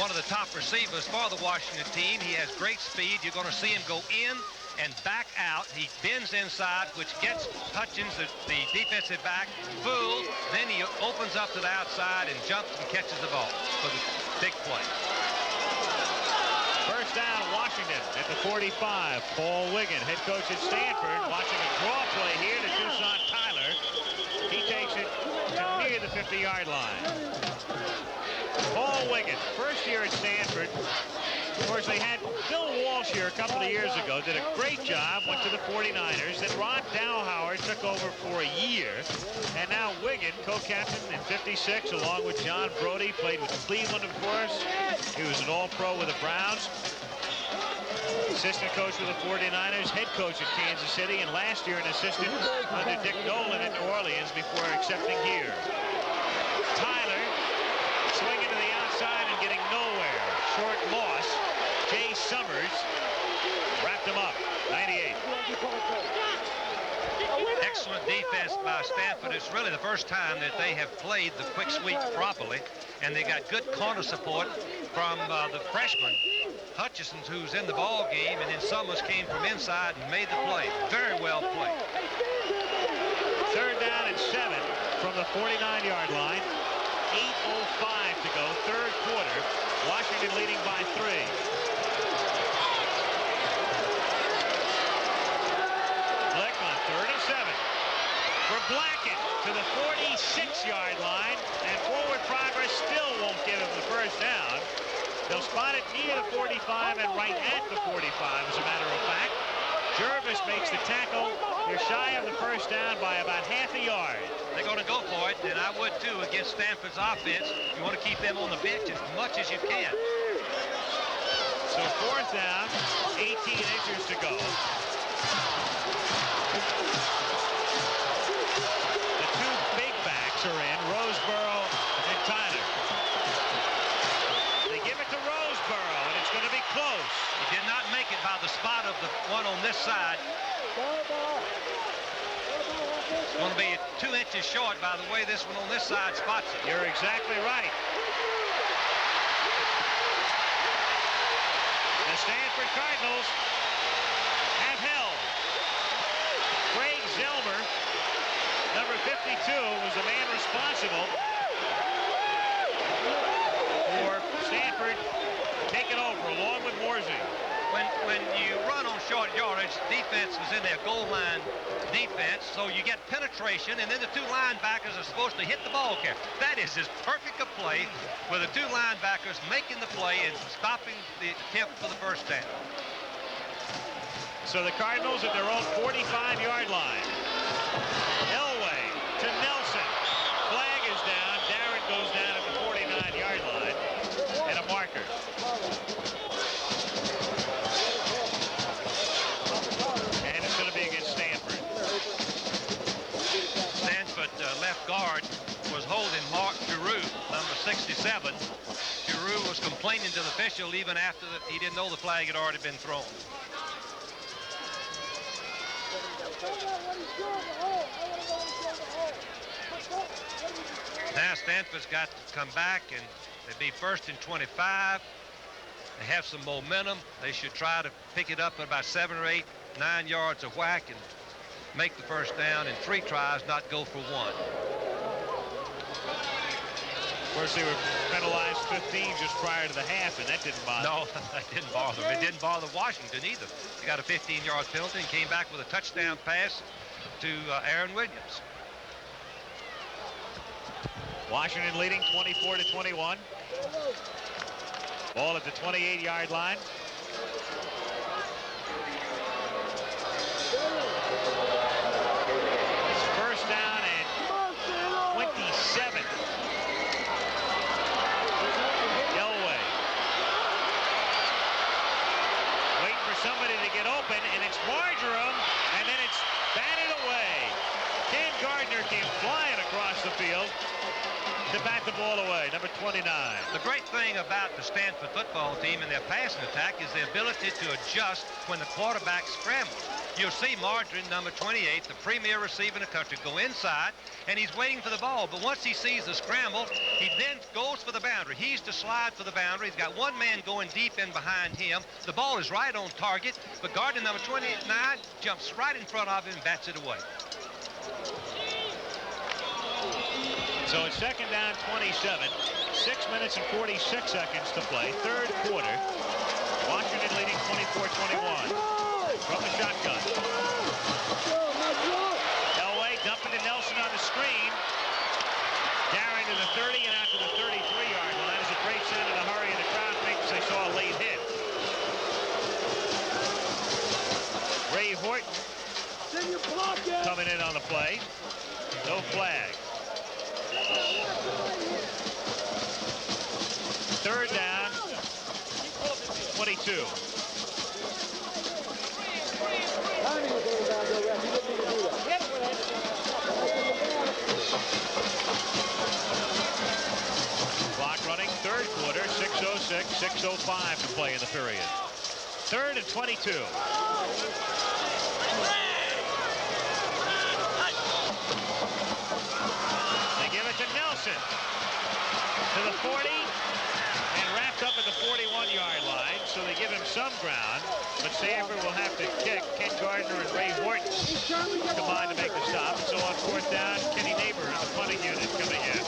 one of the top receivers for the Washington team. He has great speed. You're going to see him go in and back out. He bends inside, which gets Hutchins, the defensive back, fooled. Then he opens up to the outside and jumps and catches the ball for the big play. First down, Washington at the 45. Paul Wiggin, head coach at Stanford, watching a draw play here to Tucson Tyler. He takes it to near the 50-yard line. Paul Wiggin, first year at Stanford. Of course, they had Bill Walsh here a couple of years ago, did a great job, went to the 49ers. Then Ron Dowhauer took over for a year. And now Wiggin, co-captain in 56, along with John Brody, played with Cleveland, of course. He was an all-pro with the Browns. Assistant coach with the 49ers, head coach at Kansas City, and last year an assistant under Dick Nolan at New Orleans before accepting here. Tyler swinging to the outside and getting nowhere. Short loss. Jay Summers wrapped him up. 98. Excellent defense by Stanford. It's really the first time that they have played the quick sweep properly, and they got good corner support from the freshman Hutchison, who's in the ball game, and then Summers came from inside and made the play. Very well played. Third down and 7 from the 49-yard line. 8:05 to go, third quarter. Washington leading by 3. Flick on 3rd and 7 for Blackett to the 46-yard line, and forward progress still won't give him the first down. They'll spot it near the 45 and right at the 45, as a matter of fact. Jervis makes the tackle. They're shy of the first down by about half a yard. They're going to go for it, and I would too against Stanford's offense. You want to keep them on the bench as much as you can. So fourth down, 18 inches to go. The two big backs are in, Roseboro and Tyler. They give it to Roseboro, and it's going to be close. He did not make it by the spot of the one on this side. It's going to be 2 inches short by the way this one on this side spots it. You're exactly right. The Stanford Cardinals Number 52 was the man responsible for Stanford taking over along with Morsey. When you run on short yardage, defense was in their goal line defense, so you get penetration, and then the two linebackers are supposed to hit the ball carrier. That is as perfect a play with the two linebackers making the play and stopping the attempt for the first down. So the Cardinals at their own 45-yard line. Elway to Nelson. Flag is down. Darren goes down at the 49-yard line. And a marker. And it's going to be against Stanford. Stanford left guard was holding Mark Giroux, number 67. Giroux was complaining to the official even after he didn't know the flag had already been thrown. Now Stanford's got to come back, and they'd be first and 25. They have some momentum. They should try to pick it up at about 7 or 8, 9 yards of whack and make the first down in 3 tries, not go for 1. Of course, they were penalized 15 just prior to the half, and that didn't bother them. No, that didn't bother them. It didn't bother Washington either. They got a 15-yard penalty and came back with a touchdown pass to Aaron Williams. Washington leading 24-21. Ball at the 28-yard line. It's first down and 27. Elway. Wait for somebody to get open, and it's Marjoram, and then it's batted away. Ken Gardner came flying across the field to bat the ball away, number 29. The great thing about the Stanford football team and their passing attack is the ability to adjust when the quarterback scrambles. You'll see Marjoram, number 28, the premier receiver in the country, go inside, and he's waiting for the ball. But once he sees the scramble, he then goes for the boundary. He's to slide for the boundary. He's got one man going deep in behind him. The ball is right on target, but Gardner, number 29, jumps right in front of him and bats it away. So it's second down, 27. 6 minutes and 46 seconds to play. Third quarter. Washington leading 24-21. From the shotgun. Elway dumping to Nelson on the screen. Darren to the 30 and out to the 33-yard line as a great sound in a hurry, and the crowd thinks they saw a late hit. Ray Horton coming in on the play. No flag. Third down, 22. Clock running, third quarter, 6:06, 6:05 to play in the period. Third and 22. They give it to Nelson. To the 40 and wrapped up at the 41-yard line, so they give him some ground, but Stanford will have to kick. Ken Gardner and Ray Horton combined to make the stop. So on fourth down, Kenny Neighbor in the punting unit coming in.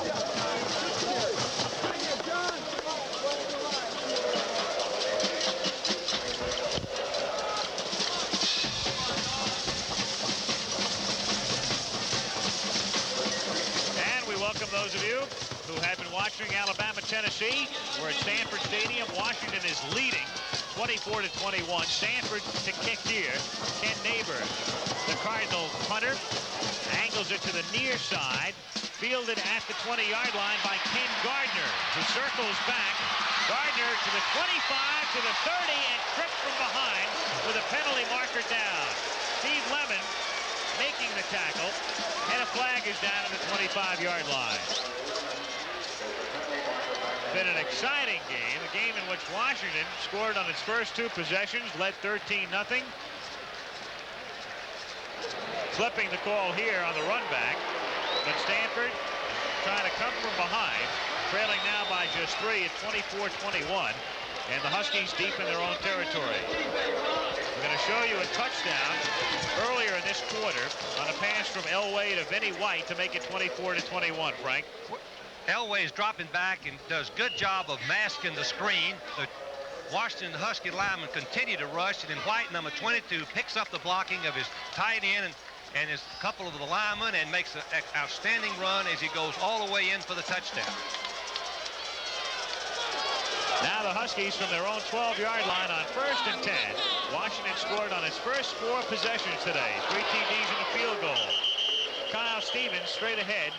And we welcome those of you who have been watching Alabama-Tennessee. We're at Stanford Stadium. Washington is leading 24-21. Stanford to kick here. Ken Neighbor, the Cardinal punter, angles it to the near side. Fielded at the 20-yard line by Ken Gardner, who circles back. Gardner to the 25, to the 30, and tripped from behind with a penalty marker down. Steve Lemon making the tackle, and a flag is down at the 25-yard line. Been an exciting game, a game in which Washington scored on its first 2 possessions, led 13-0. Flipping the call here on the run back, but Stanford trying to come from behind, trailing now by just 3 at 24-21, and the Huskies deep in their own territory. We're going to show you a touchdown earlier in this quarter on a pass from Elway to Vinnie White to make it 24-21, Frank. Elway is dropping back and does good job of masking the screen. The Washington Husky linemen continue to rush, and then White, number 22, picks up the blocking of his tight end and his couple of the linemen and makes an outstanding run as he goes all the way in for the touchdown. Now the Huskies from their own 12-yard line on 1st and 10. Washington scored on its first 4 possessions today. 3 TDs and a field goal. Kyle Stevens straight ahead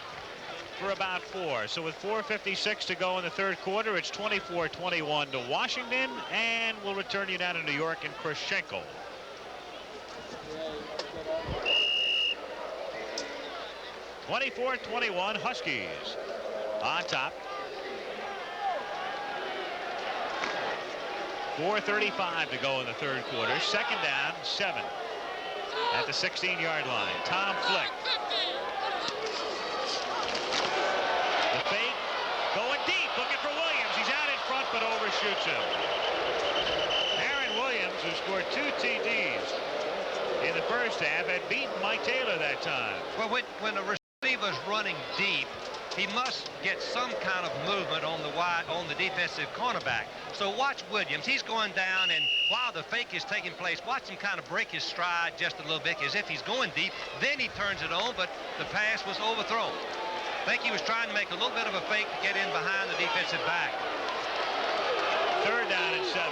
for about 4. So with 4:56 to go in the 3rd quarter, it's 24-21 to Washington, and we'll return you down to New York and Chris Schenkel. (24-21) Huskies on top. 4:35 to go in the 3rd quarter. 2nd down, 7 at the 16-yard line. Tom Flick. The fake, going deep, looking for Williams. He's out in front, but overshoots him. Aaron Williams, who scored 2 TDs in the first half, had beaten Mike Taylor that time. Well, when a receiver's running deep, he must get some kind of movement on the defensive cornerback. So watch Williams. He's going down, and while the fake is taking place, watch him kind of break his stride just a little bit as if he's going deep. Then he turns it on, but the pass was overthrown. I think he was trying to make a little bit of a fake to get in behind the defensive back. 3rd down and 7.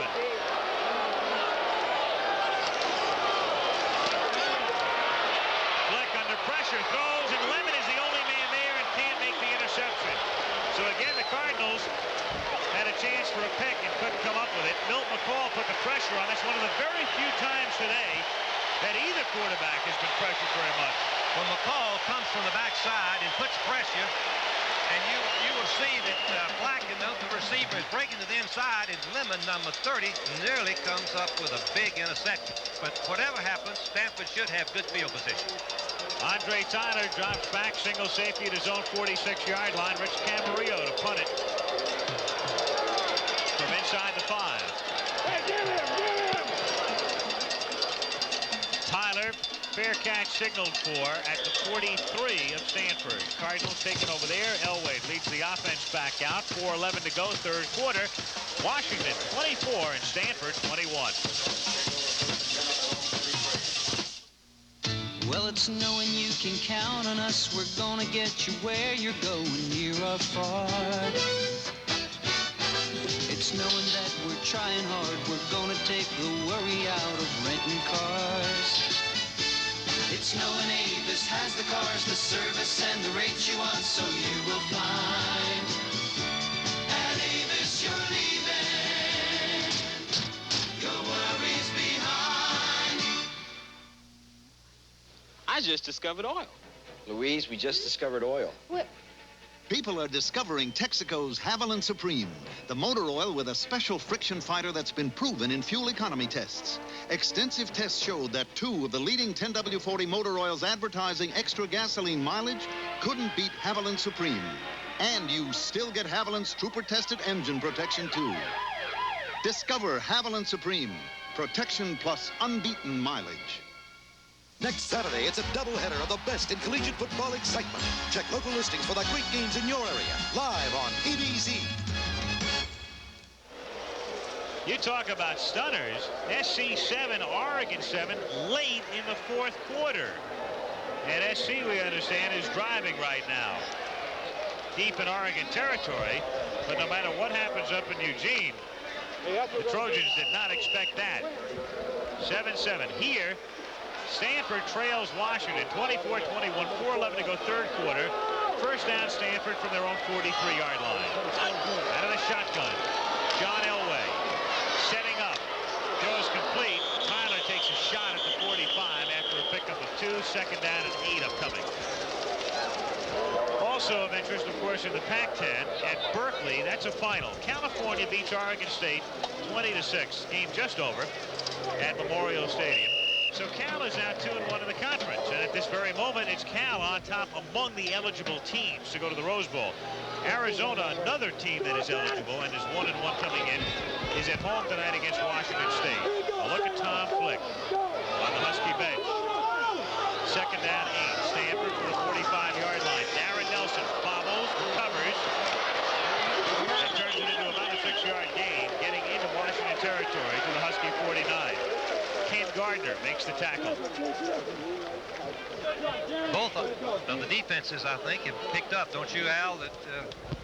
Flick under pressure, throws, and Lemon is the only man there and can't make the interception. So again, the Cardinals had a chance for a pick and couldn't come up with it. Milt McCall put the pressure on. That's one of the very few times today that either quarterback has been pressured very much. When McCall comes from the backside and puts pressure, and you will see that Blacken, the receiver, is breaking to the inside, and Lemon, number 30, nearly comes up with a big interception. But whatever happens, Stanford should have good field position. Andre Tyler drops back, single safety at his own 46-yard line. Rich Camarillo to punt it from inside the 5. Hey, get him! Tyler, fair catch signaled for at the 43 of Stanford. Cardinals taking over there. Elway leads the offense back out. 4:11 to go, 3rd quarter. Washington 24 and Stanford 21. Well, it's knowing you can count on us. We're gonna get you where you're going, near or far. It's knowing that we're trying hard. We're gonna take the worry out of renting cars. It's knowing Avis has the cars, the service, and the rates you want, so you will find at Avis you're leaving your worries behind. I just discovered oil. Louise, we just discovered oil. What? People are discovering Texaco's Haviland Supreme, the motor oil with a special friction fighter that's been proven in fuel economy tests. Extensive tests showed that 2 of the leading 10W40 motor oils advertising extra gasoline mileage couldn't beat Haviland Supreme. And you still get Haviland's trooper-tested engine protection, too. Discover Haviland Supreme, protection plus unbeaten mileage. Next Saturday, it's a doubleheader of the best in collegiate football excitement. Check local listings for the great games in your area. Live on ABC. You talk about stunners. SC 7, Oregon 7, late in the 4th quarter. And SC, we understand, is driving right now. Deep in Oregon territory. But no matter what happens up in Eugene, the Trojans did not expect that. 7-7 here. Stanford trails Washington 24-21, 4:11 to go, 3rd quarter. 1st down Stanford from their own 43-yard line. Out of the shotgun, John Elway setting up, throws complete. Tyler takes a shot at the 45 after a pickup of 2. 2nd down and 8 upcoming. Also of interest, of course, in the Pac-10 at Berkeley, that's a final. California beats Oregon State 20-6. Game just over at Memorial Stadium. So Cal is now 2-1 in the conference, and at this very moment, it's Cal on top among the eligible teams to go to the Rose Bowl. Arizona, another team that is eligible and is 1-1 coming in, is at home tonight against Washington State. look at Tom Flick on the Husky bench. Second down, 8. Stanford from the 45-yard line. Darren Nelson bobbles, recovers, and turns it into about a 6-yard gain, getting into Washington territory to the Husky 49. Ken Gardner makes the tackle. Both of the defenses, I think, have picked up, don't you, Al, that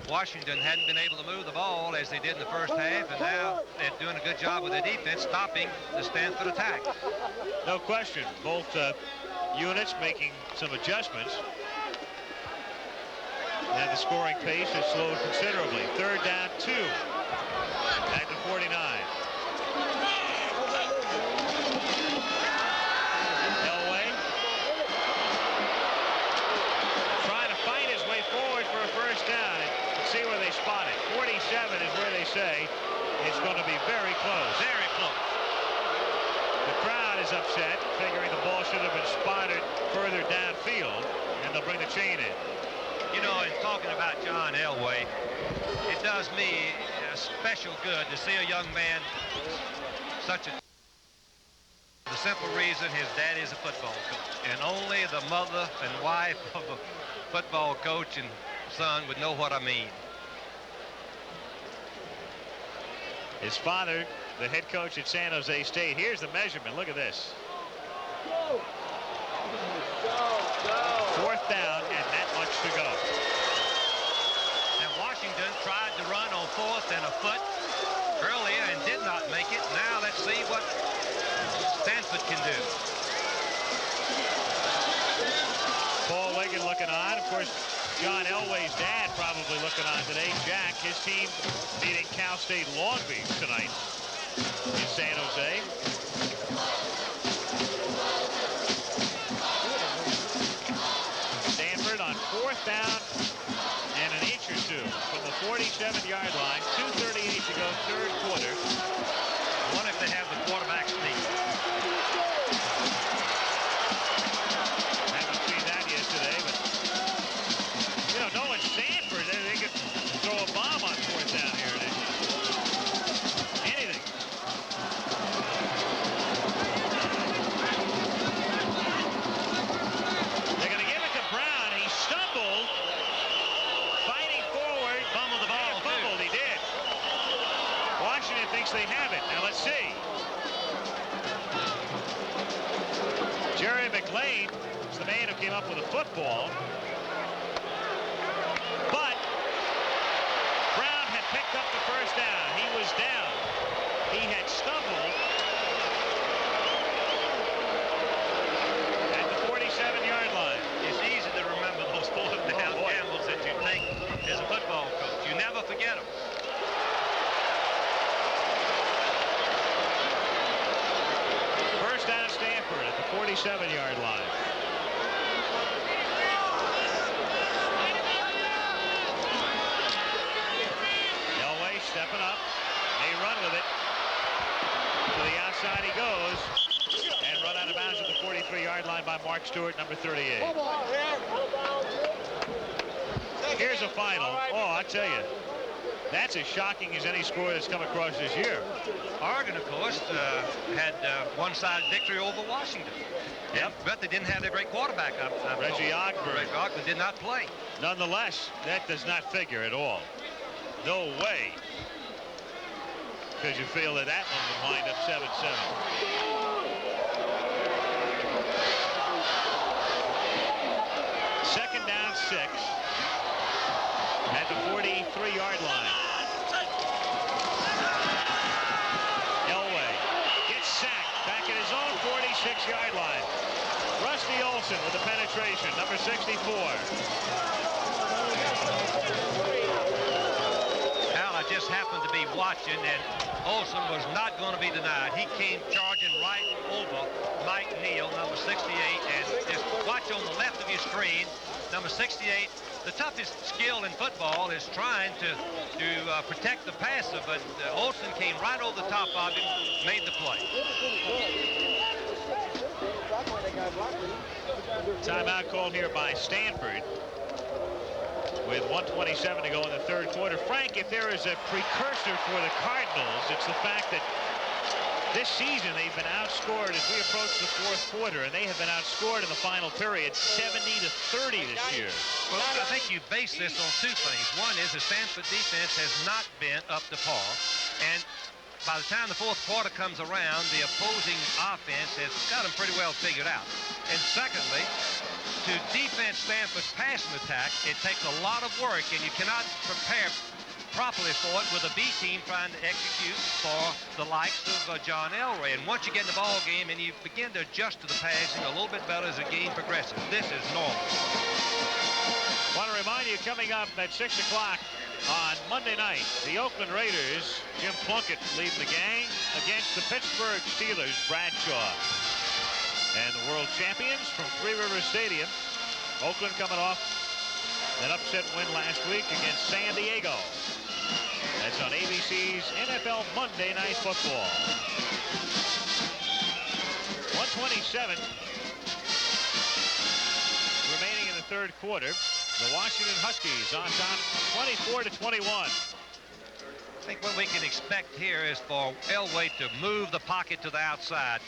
Washington hadn't been able to move the ball as they did in the first half, and now they're doing a good job with their defense stopping the Stanford attack. No question. Both units making some adjustments. And the scoring pace has slowed considerably. Third down, 2 at the 49. Elway trying to fight his way forward for a first down. And see where they spot it. 47 is where they say it's going to be very close. Very close. The crowd is upset, figuring the ball should have been spotted further downfield, and they'll bring the chain in. You know, in talking about John Elway, it does me a special good to see a young man such a... The simple reason his dad is a football coach, and only the mother and wife of a football coach and son would know what I mean. His father, the head coach at San Jose State. Here's the measurement. Look at this. 4th down and that much to go. And Washington tried to run on 4th and a foot earlier and did not make it. Now let's see what Stanford can do. Paul Wiggin looking on. Of course, John Elway's dad probably looking on today. Jack, his team beating Cal State Long Beach tonight in San Jose. Stanford on 4th down and an inch or 2 from the 47-yard line. 2:38 to go, third quarter. I wonder if they have the quarterback sneak. Haven't seen that yet today, but you know, knowing Stanford, they could throw a bomb on 4th down here today. Anything. They're going to give it to Brown. He stumbled, fighting forward. Fumbled the ball, fumbled, he did. Washington thinks they have it. Now let's see. Jerry McLean is the man who came up with a football. But Brown had picked up the first down. He was down. He had stumbled at the 47-yard line. It's easy to remember those 4th down gambles that you take as a football coach. You never forget them. First down at Stanford at the 47-yard line. Elway stepping up. They run with it. To the outside he goes. And run out of bounds at the 43-yard line by Mark Stewart, number 38. Here's a final. Oh, I tell you, that's as shocking as any score that's come across this year. Oregon, of course, had one-side victory over Washington. Yep. But they didn't have their great quarterback. Reggie Ogburn. Reggie Ogburn did not play. Nonetheless, that does not figure at all. No way. Because you feel that that one would wind up 7-7. Second down, 6 at the 43-yard line. Elway gets sacked back at his own 46-yard line. Rusty Olson with the penetration, number 64. Al, I just happened to be watching, and Olson was not going to be denied. He came charging right over Mike Neal, number 68, and just watch on the left of your screen, number 68. The toughest skill in football is trying to protect the passer, but Olson came right over the top of him, made the play. Timeout called here by Stanford with 1:27 to go in the third quarter. Frank, if there is a precursor for the Cardinals, it's the fact that This season, they've been outscored as we approach the fourth quarter, and they have been outscored in the final period 70-30 this year. Well, I think you base this on two things. One is the Stanford defense has not been up to par, and by the time the fourth quarter comes around, the opposing offense has got them pretty well figured out. And secondly, to defense Stanford's passing attack, it takes a lot of work, and you cannot prepare properly for it with a B team trying to execute for the likes of John Elway. And once you get in the ball game and you begin to adjust to the passing a little bit better as the game progresses, this is normal. Want to remind you, coming up at 6 o'clock on Monday night, the Oakland Raiders, Jim Plunkett leading the gang against the Pittsburgh Steelers, Bradshaw. And the world champions from Three Rivers Stadium. Oakland coming off an upset win last week against San Diego. That's on ABC's NFL Monday Night Football. 1:27 remaining in the third quarter. The Washington Huskies on top 24-21. I think what we can expect here is for Elway to move the pocket to the outside.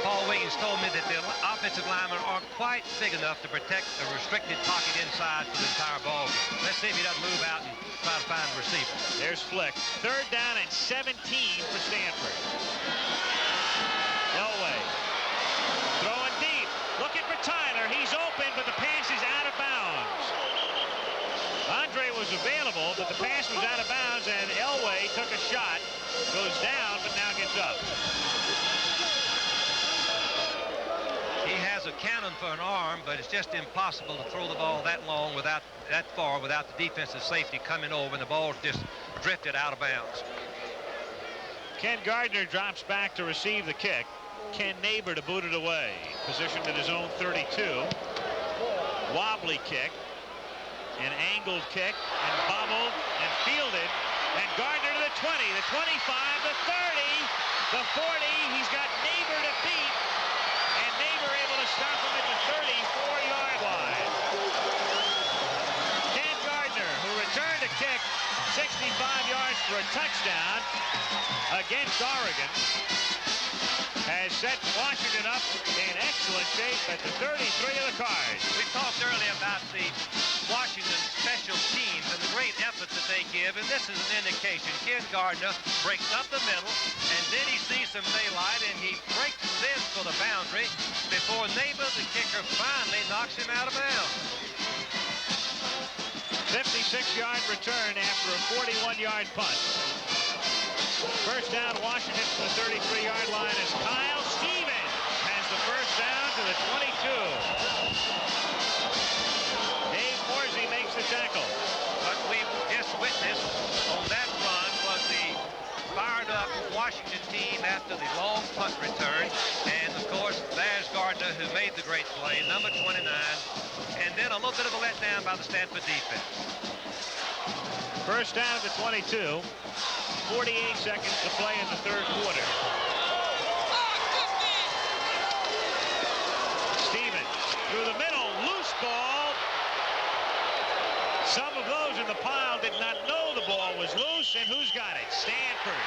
Paul Wiggins told me that the offensive linemen aren't quite big enough to protect a restricted pocket inside for the entire ball game. Let's see if he doesn't move out and try to find a receiver. There's Flick. Third down and 17 for Stanford. Elway throwing deep. Looking for Tyler. He's open, but the pass is out of bounds. Andre was available, but the pass was out of bounds, and Elway took a shot. Goes down, but now gets up. He has a cannon for an arm, but it's just impossible to throw the ball that long without that far without the defensive safety coming over, and the ball's just drifted out of bounds. Ken Gardner drops back to receive the kick. Ken Neighbor to boot it away. Positioned at his own 32. Wobbly kick. An angled kick, and bobbled, and fielded, and Gardner to the 20, the 25, the 30, the 40. He's got Neighbor to beat, and Neighbor able to stop him at the 34-yard line. Ken Gardner, who returned a kick 65 yards for a touchdown against Oregon, has set Washington up in excellent shape at the 33 of the Cards. We talked earlier about the Washington special teams and the great effort that they give, and this is an indication. Ken Gardner breaks up the middle, and then he sees some daylight, and he breaks in for the boundary before Neighbor, the kicker, finally knocks him out of bounds. 56-yard return after a 41-yard punt. First down, Washington from the 33-yard line as Kyle Stevens has the first down to the 22. Dave Morsey makes the tackle. What we just witnessed on that run was the fired-up Washington team after the long punt return. And, of course, there's Gardner, who made the great play, number 29. And then a little bit of a letdown by the Stanford defense. First down at the 22. 48 seconds to play in the third quarter. Stevens through the middle, loose ball. Some of those in the pile did not know the ball was loose, and who's got it? Stanford.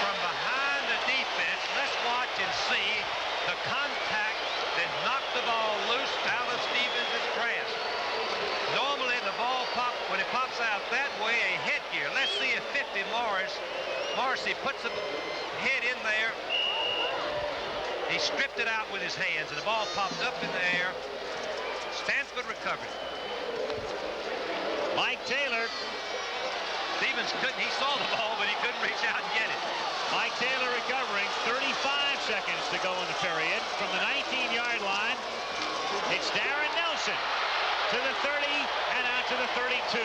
From behind the defense, let's watch and see the contact that knocked the ball loose out of Stevens' grasp. Normally the ball when it pops out that way, a headgear. Let's see if 50 Morrissey puts the head in there. He stripped it out with his hands, and the ball popped up in the air. Stanford recovered. Mike Taylor. Stevens couldn't, he saw the ball, but he couldn't reach out and get it. Mike Taylor recovering, 35 seconds to go in the period. From the 19-yard line, it's Darren Nelson to the 30 and out to the 32.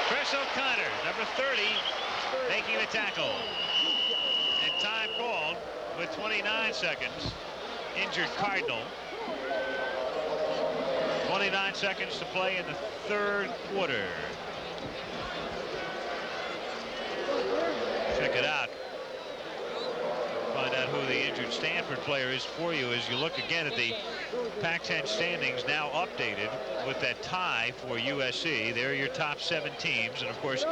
Chris O'Connor, number 30, making the tackle. And time called with 29 seconds. Injured Cardinal. 29 seconds to play in the third quarter. Check it out. Find out who the injured Stanford player is for you as you look again at the Pac-10 standings now updated with that tie for USC. They're your top 7 teams, and of course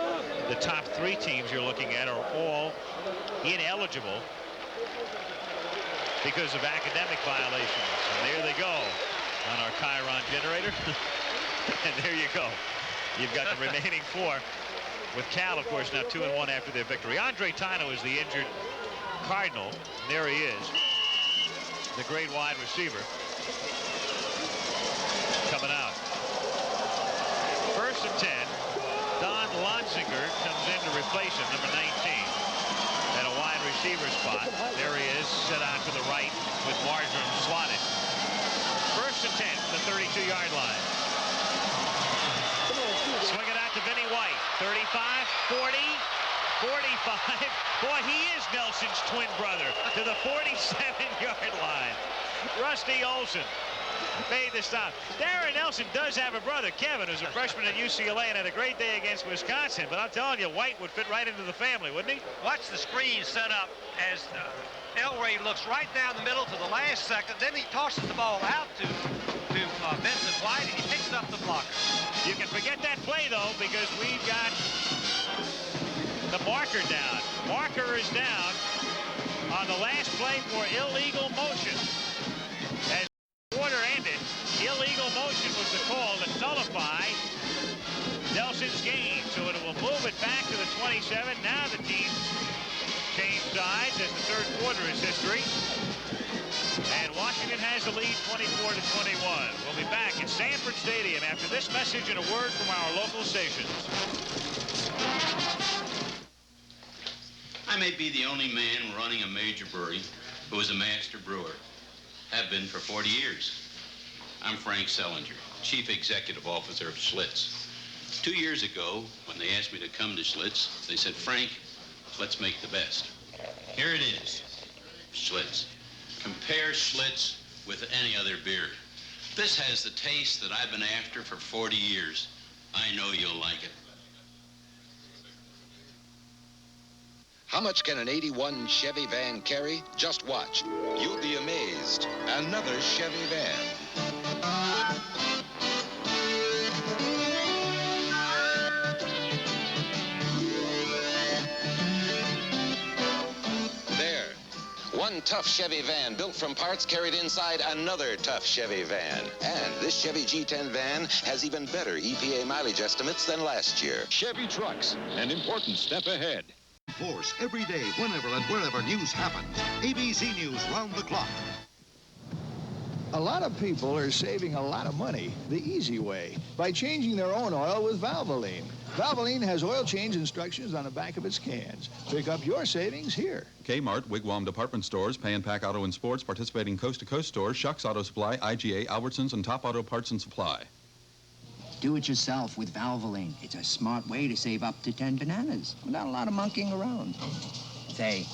the top 3 teams you're looking at are all ineligible because of academic violations. And there they go on our Chiron generator. And there you go. You've got the remaining 4 with Cal, of course, now 2-1 after their victory. Andre Tino is the injured Cardinal. And there he is, the great wide receiver, coming out. 1st and 10. Don Lotzinger comes in to replace him, number 19, at a wide receiver spot. There he is, set out to the right with Marjoram slotted. 1st and 10 from the 32-yard line. Swing it out to Vinnie White. 35, 40, 45. Boy, he is Nelson's twin brother to the 47-yard line. Rusty Olson made the stop. Darren Nelson does have a brother, Kevin, who's a freshman at UCLA and had a great day against Wisconsin. But I'm telling you, White would fit right into the family, wouldn't he? Watch the screen set up as Elway looks right down the middle to the last second. Then he tosses the ball out to Vincent White, and he picks up the blocker. You can forget that play, though, because we've got the marker down. Marker is down on the last play for illegal motion. As the quarter ended, illegal motion was the call to nullify Nelson's gain. So it will move it back to the 27. Now the teams change sides as the 3rd quarter is history. And Washington has the lead 24-21. We'll be back at Stanford Stadium after this message and a word from our local stations. I may be the only man running a major brewery who is a master brewer. Have been for 40 years. I'm Frank Sellinger, Chief Executive Officer of Schlitz. 2 years ago, when they asked me to come to Schlitz, they said, Frank, let's make the best. Here it is, Schlitz. Compare Schlitz with any other beer. This has the taste that I've been after for 40 years. I know you'll like it. How much can an 81 Chevy van carry? Just watch. You'll be amazed. Another Chevy van. There. One tough Chevy van built from parts carried inside another tough Chevy van. And this Chevy G10 van has even better EPA mileage estimates than last year. Chevy trucks, an important step ahead. Force every day, whenever and wherever news happens. ABC News round the clock. A lot of people are saving a lot of money the easy way by changing their own oil with Valvoline. Valvoline has oil change instructions on the back of its cans. Pick up your savings here. Kmart, Wigwam Department Stores, Pay and Pack Auto and Sports, participating coast-to-coast stores, Shucks Auto Supply, IGA, Albertsons, and Top Auto Parts and Supply. Do it yourself with Valvoline. It's a smart way to save up to 10 bananas without a lot of monkeying around. Say,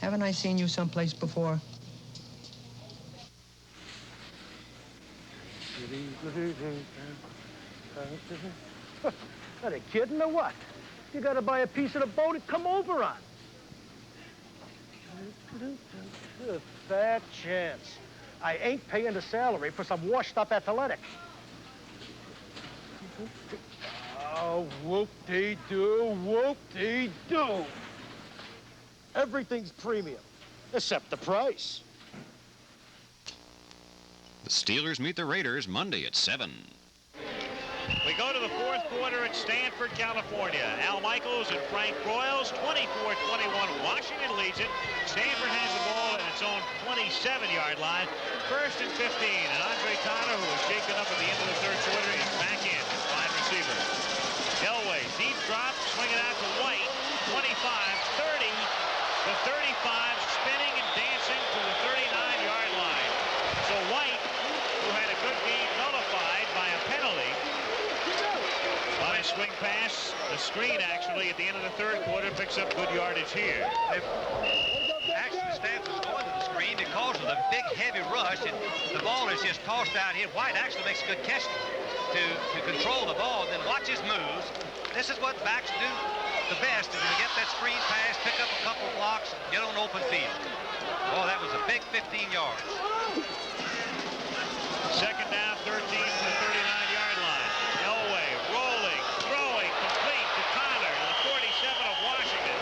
haven't I seen you someplace before? Are they kidding or what? You gotta buy a piece of the boat and come over on. Fat chance. I ain't paying the salary for some washed-up athletic. Oh, whoop-dee-doo, whoop-dee-doo. Everything's premium, except the price. The Steelers meet the Raiders Monday at 7. We go to the 4th quarter at Stanford, California. Al Michaels and Frank Broyles, 24-21. Washington leads it. Stanford has the ball at its own 27-yard line. 1st and 15. And Andre Tano, who was shaken up at the end of the 3rd quarter, is back in, wide receiver. Elway, deep drop, swinging out to White. 25, 30, the 35, spinning and dancing to the 39-yard line. So White, who had a good game nullified by a penalty, on a swing pass, the screen actually at the end of the 3rd quarter picks up good yardage here. Actually, Stanford's going to the screen because of the big, heavy rush, and the ball is just tossed out here. White actually makes a good catch to control the ball, then watch his moves. This is what backs do. the best is to get that screen pass, pick up a couple of blocks, and get on open field. Oh, that was a big 15 yards. Second down, 13 from the 39-yard line. Elway rolling, throwing, complete to Tyler, the 47 of Washington.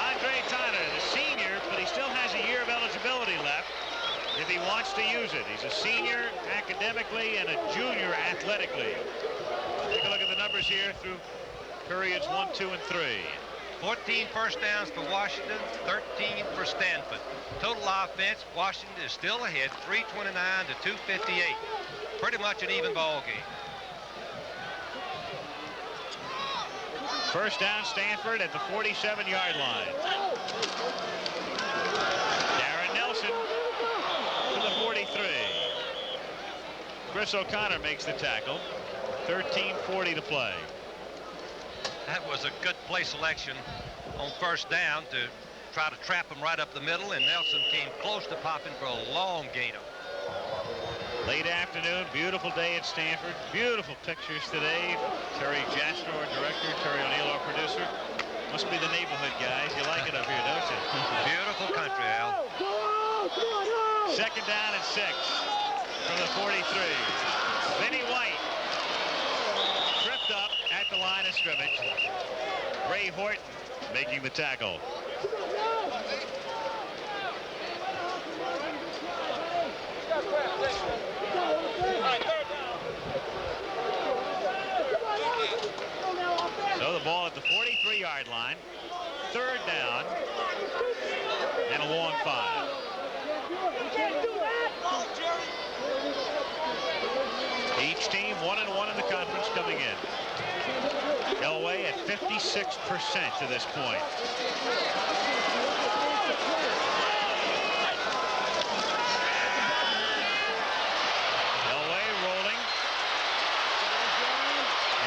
Andre Tyler, the senior, but he still has a year of eligibility left if he wants to use it. He's a senior academically and a junior athletically. Take a look at the numbers here through periods 1, 2, and 3. 14 first downs for Washington, 13 for Stanford. Total offense, Washington is still ahead, 329 to 258. Pretty much an even ball game. First down, Stanford at the 47-yard line. Darren Nelson to the 43. Chris O'Connor makes the tackle. 13:40 to play. That was a good play selection on first down to try to trap him right up the middle, and Nelson came close to popping for a long gainer. Late afternoon, beautiful day at Stanford. Beautiful pictures today. Terry Jastrow, our director, Terry O'Neill, our producer. Must be the neighborhood guys. You like it up here, don't you? Beautiful country, Al. Second down and 6 from the 43. Vinny White tripped up at the line of scrimmage. Ray Horton making the tackle. So the ball at the 43-yard line. Third down and a long 5. Each team 1-1 in the conference coming in. Elway at 56% to this point. Elway rolling.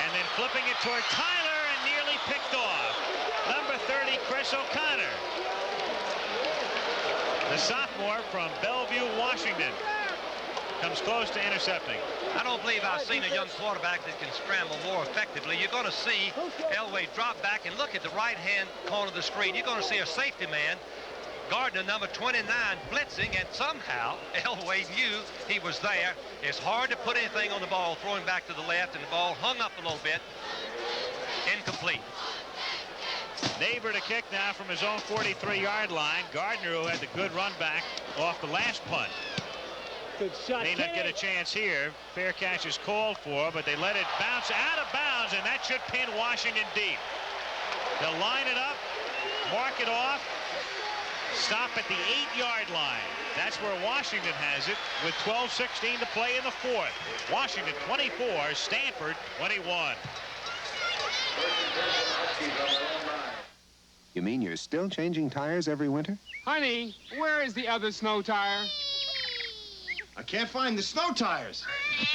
And then flipping it toward Tyler and nearly picked off. Number 30, Chris O'Connor. The sophomore from Bellevue, Washington. Comes close to intercepting. I don't believe I've seen a young quarterback that can scramble more effectively. You're going to see Elway drop back and look at the right-hand corner of the screen. You're going to see a safety man, Gardner, number 29, blitzing, and somehow Elway knew he was there. It's hard to put anything on the ball, throwing back to the left, and the ball hung up a little bit. Incomplete. Neighbor to kick now from his own 43-yard line. Gardner, who had the good run back off the last punt. Good shot. May not get a chance here. Fair catch is called for, but they let it bounce out of bounds, and that should pin Washington deep. They'll line it up, mark it off, stop at the 8-yard line. That's where Washington has it with 12:16 to play in the fourth. Washington 24, Stanford 21. You mean you're still changing tires every winter? Honey, where is the other snow tire? I can't find the snow tires.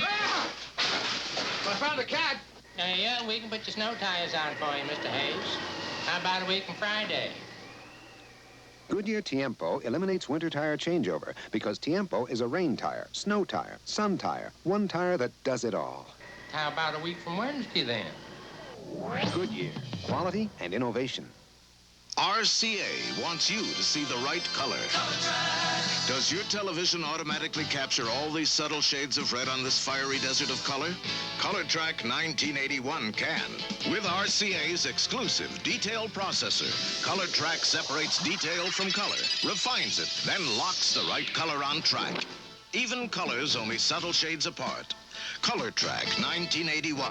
Ah! I found a cat. Yeah, we can put your snow tires on for you, Mr. Hayes. How about a week from Friday? Goodyear Tiempo eliminates winter tire changeover because Tiempo is a rain tire, snow tire, sun tire, one tire that does it all. How about a week from Wednesday, then? Goodyear, quality and innovation. RCA wants you to see the right color. Does your television automatically capture all these subtle shades of red on this fiery desert of color? ColorTrack 1981 can. With RCA's exclusive detail processor, ColorTrack separates detail from color, refines it, then locks the right color on track. Even colors only subtle shades apart. ColorTrack 1981.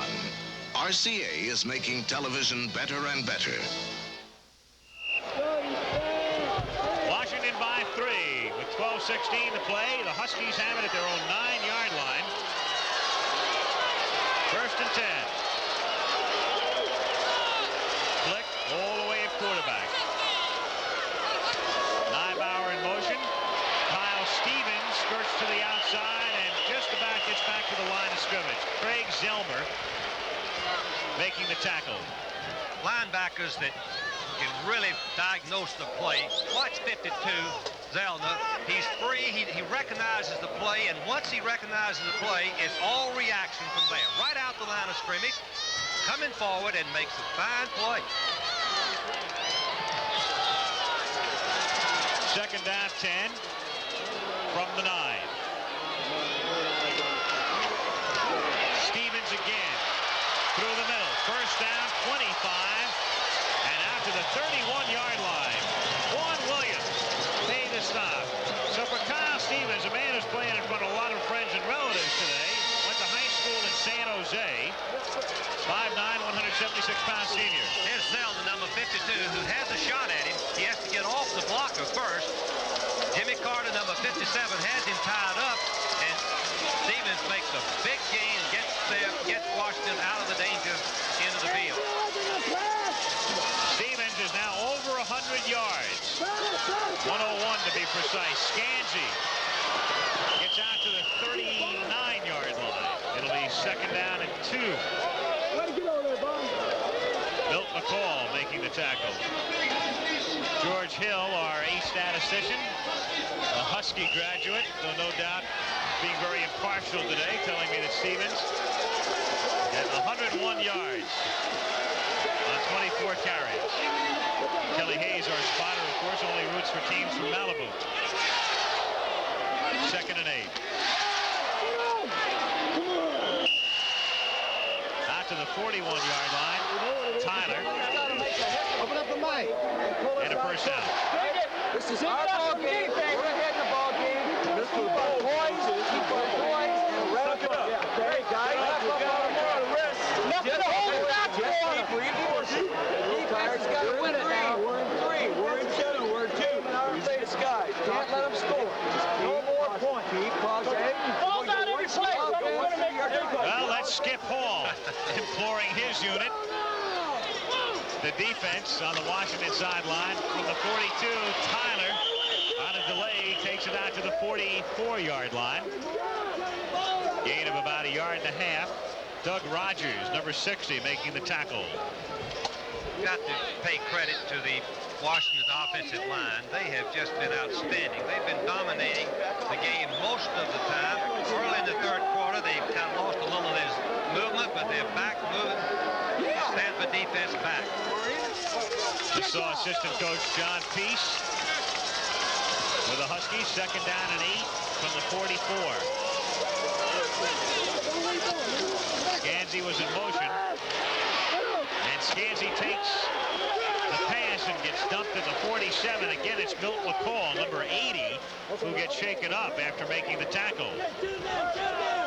RCA is making television better and better. Washington by 3 with 12:16 to play. The Huskies have it at their own 9-yard line. First and 10. Flick all the way at quarterback. Neibauer in motion. Kyle Stevens skirts to the outside and just about gets back to the line of scrimmage. Craig Zelmer making the tackle. Linebackers that can really diagnose the play. Watch 52, Zellner. He's free. He recognizes the play, and once he recognizes the play, it's all reaction from there. Right out the line of scrimmage, coming forward and makes a fine play. Second down, 10 from the 9. Stevens again through the middle. First down, 25, and out to the 31-yard line. Juan Williams made the stop. So for Kyle Stevens, a man who's playing in front of a lot of friends and relatives today, went to high school in San Jose, 5'9", 176-pound senior. Here's Selden, number 52, who has a shot at him. He has to get off the blocker first. Jimmy Carter, number 57, has him tied up, and Stevens makes a big gain and gets there, gets Washington out of the danger into the field. Stevens is now over 100 yards. 101 to be precise. Scanzi gets out to the 39-yard line. It'll be second down and 2. Milt McCall making the tackle. George Hill, our statistician, a Husky graduate, though no doubt being very impartial today, telling me that Stevens has 101 yards on 24 carries. Kelly Hayes, our spotter, of course, only roots for teams from Malibu. Second and 8. Out to the 41-yard line. Tyler. Open up the mic. And a first down. This is our ball game. We're ahead in the ball game. This is about points. Keep our points. Suck it up. Hey, guys. We got more of the rest. Nothing to hold back for. Defense has got to win it now. We're in 3. We're in 2. We're in 2. In our face, guys. Can't let them score. No more points. Keep pausing. Ball down every play. Well, let's skip Hall, imploring his unit. The defense on the Washington sideline from the 42. Tyler, on a delay, takes it out to the 44-yard line. Gain of about 1.5 yards. Doug Rogers, number 60, making the tackle. Got to pay credit to the Washington offensive line. They have just been outstanding. They've been dominating the game most of the time. Early in the third quarter, they've kind of lost a little of his movement, but they're back moving the Stanford defense back. You saw assistant coach John Peace with the Huskies. Second down and 8 from the 44. Scanzi was in motion. And Scanzi takes the pass and gets dumped at the 47. Again, it's Milt McCall, number 80, who gets shaken up after making the tackle.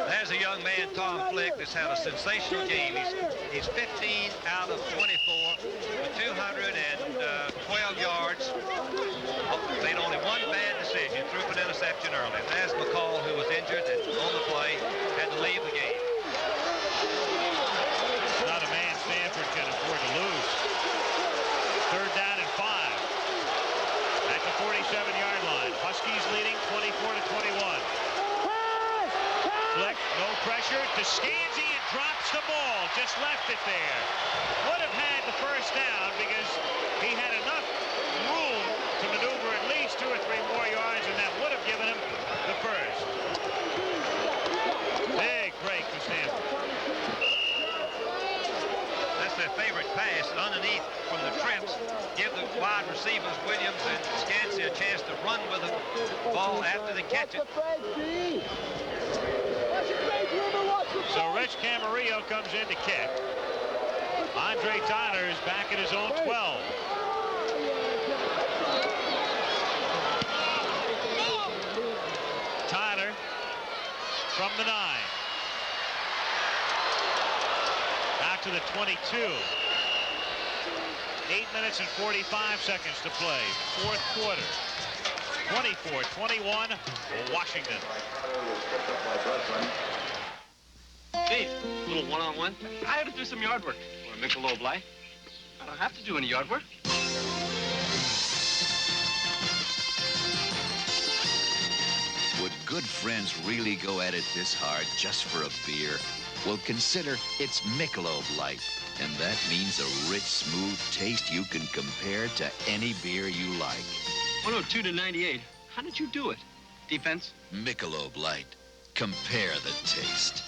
There's a young man, Tom Flick, that's had a sensational game. He's 15 out of 24 with 212 yards. Made only one bad decision, threw for an interception early. There's McCall, who was injured and on the play, had to leave the game. Not a man Stanford can afford to lose. Third down and 5 at the 47-yard line. Huskies leading 24-21. Flick, no pressure to Scanzi, and drops the ball. Just left it there. Would have had the first down because he had enough room to maneuver at least 2 or 3 more yards, and that would have given him the first. Big break for Stanford. That's their favorite pass, underneath from the trips. Give the wide receivers, Williams and Scanzi, a chance to run with the ball after they catch it. So Rich Camarillo comes in to kick. Andre Tyler is back at his own 12. Tyler from the 9. Out to the 22. 8 minutes and 45 seconds to play. Fourth quarter. 24-21, Washington. Steve, a little one-on-one. I have to do some yard work. Want a Michelob Light? I don't have to do any yard work. Would good friends really go at it this hard just for a beer? Well, consider it's Michelob Light. And that means a rich, smooth taste you can compare to any beer you like. 102 to 98. How did you do it? Defense? Michelob Light. Compare the taste.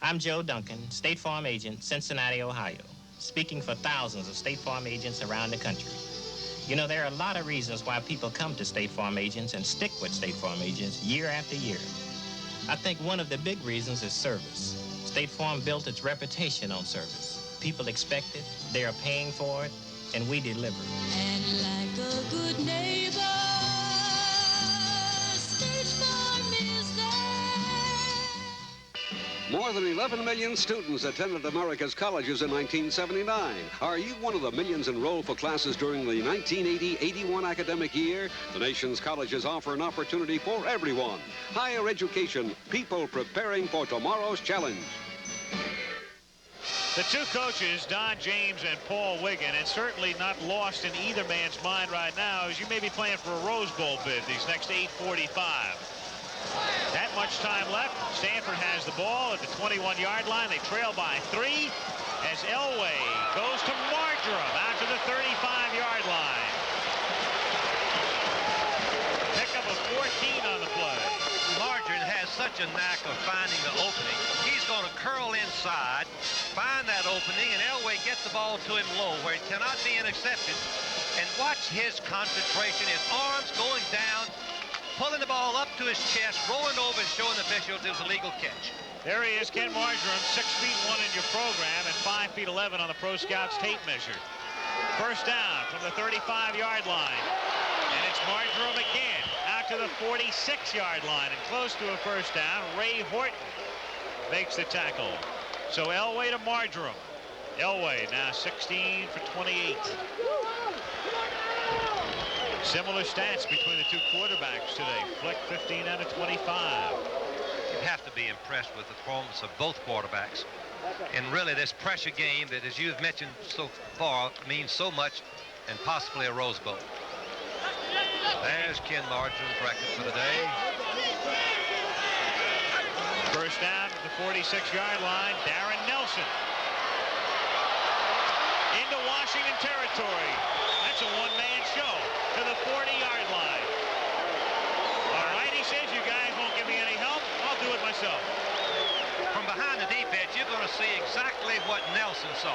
I'm Joe Duncan, State Farm agent, Cincinnati, Ohio, speaking for thousands of State Farm agents around the country. You know, there are a lot of reasons why people come to State Farm agents and stick with State Farm agents year after year. I think one of the big reasons is service. State Farm built its reputation on service. People expect it, they are paying for it, and we deliver. And like a good neighbor, State Farm is there. More than 11 million students attended America's colleges in 1979. Are you one of the millions enrolled for classes during the 1980-81 academic year? The nation's colleges offer an opportunity for everyone. Higher education, people preparing for tomorrow's challenge. The two coaches, Don James and Paul Wiggin, and certainly not lost in either man's mind right now, as you may be playing for a Rose Bowl bid these next 8:45. That much time left. Stanford has the ball at the 21-yard line. They trail by 3 as Elway goes to Marjoram out to the 35-yard line. Pickup of 14 on the play. Marjoram has such a knack of finding the opening. He's going to curl inside, find that opening, and Elway gets the ball to him low where it cannot be intercepted. And watch his concentration, his arms going down, pulling the ball up to his chest, rolling over and showing the officials it was a legal catch. There he is, Ken Marjoram, 6'1" in your program and 5'11" on the Pro Scouts tape measure. First down from the 35-yard line. And it's Marjoram again out to the 46-yard line and close to a first down. Ray Horton makes the tackle. So Elway to Marjoram. Elway now 16 for 28. Similar stats between the two quarterbacks today. Flick 15 out of 25. You have to be impressed with the performance of both quarterbacks. And really this pressure game that, as you've mentioned so far, means so much and possibly a Rose Bowl. There's Ken Marjoram's record for the day. First down to the 46-yard line. Darren Nelson into Washington territory. That's a one-man show to the 40-yard line. All right, he says, you guys won't give me any help. I'll do it myself. From behind the defense, you're going to see exactly what Nelson saw.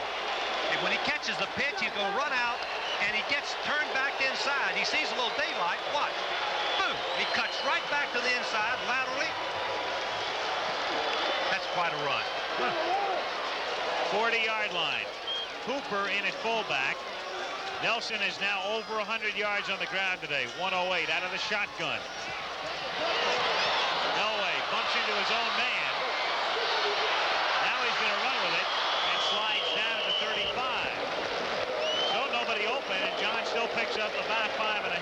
And when he catches the pitch, he's going to run out, and he gets turned back inside. He sees a little daylight. Watch. Boom. He cuts right back to the inside laterally. That's quite a run. 40-yard line. Cooper in at fullback. Nelson is now over 100 yards on the ground today. 108 out of the shotgun. Elway bumps into his own man. Now he's going to run with it and slides down to the 35. So nobody open, and John still picks up about 5.5.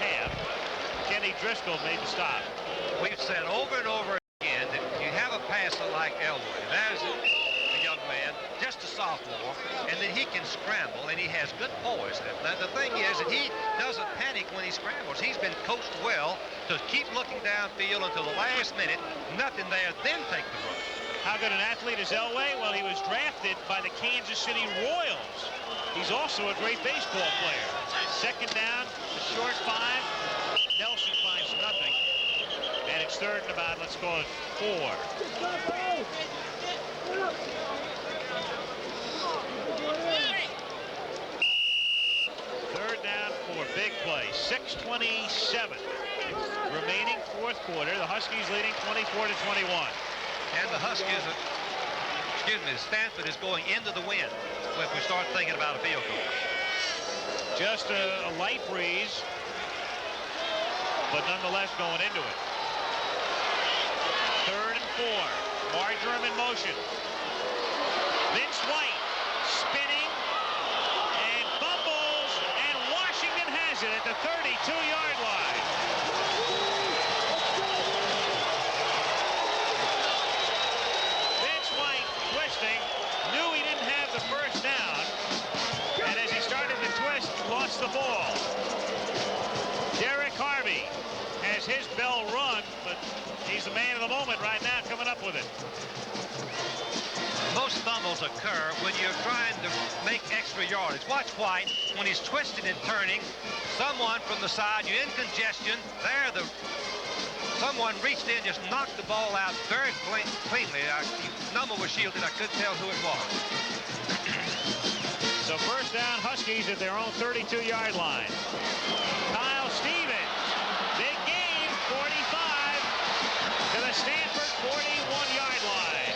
Kenny Driscoll made the stop. We've said over and over again that you have a passer like Elway. There's a young man, just a sophomore, and that he can scramble, and he has good poise. Now, the thing is that he doesn't panic when he scrambles. He's been coached well to keep looking downfield until the last minute. Nothing there, then take the run. How good an athlete is Elway? Well, he was drafted by the Kansas City Royals. He's also a great baseball player. Second down, a short 5. Nelson finds nothing. And it's third and about, let's call it 4. Third down for big play. 6:27 remaining fourth quarter. The Huskies leading 24-21. And the Huskies, Stanford is going into the wind if we start thinking about a field goal. Just a light breeze, but nonetheless going into it. Third and 4. Marjoram in motion. Vince White spinning and fumbles, and Washington has it at the 32-yard line. Vince White twisting, knew he didn't have the first down, and as he started to twist, lost the ball. Derek Harvey has his bell rung, but he's the man of the moment right now, coming up with it. Most fumbles occur when you're trying to make extra yardage. Watch White when he's twisting and turning. Someone from the side, you're in congestion. There, the Someone reached in, just knocked the ball out very cleanly. The number was shielded. I couldn't tell who it was. So first down, Huskies at their own 32-yard line. Kyle Stevens, big game, 45 to the Stanford 41-yard line.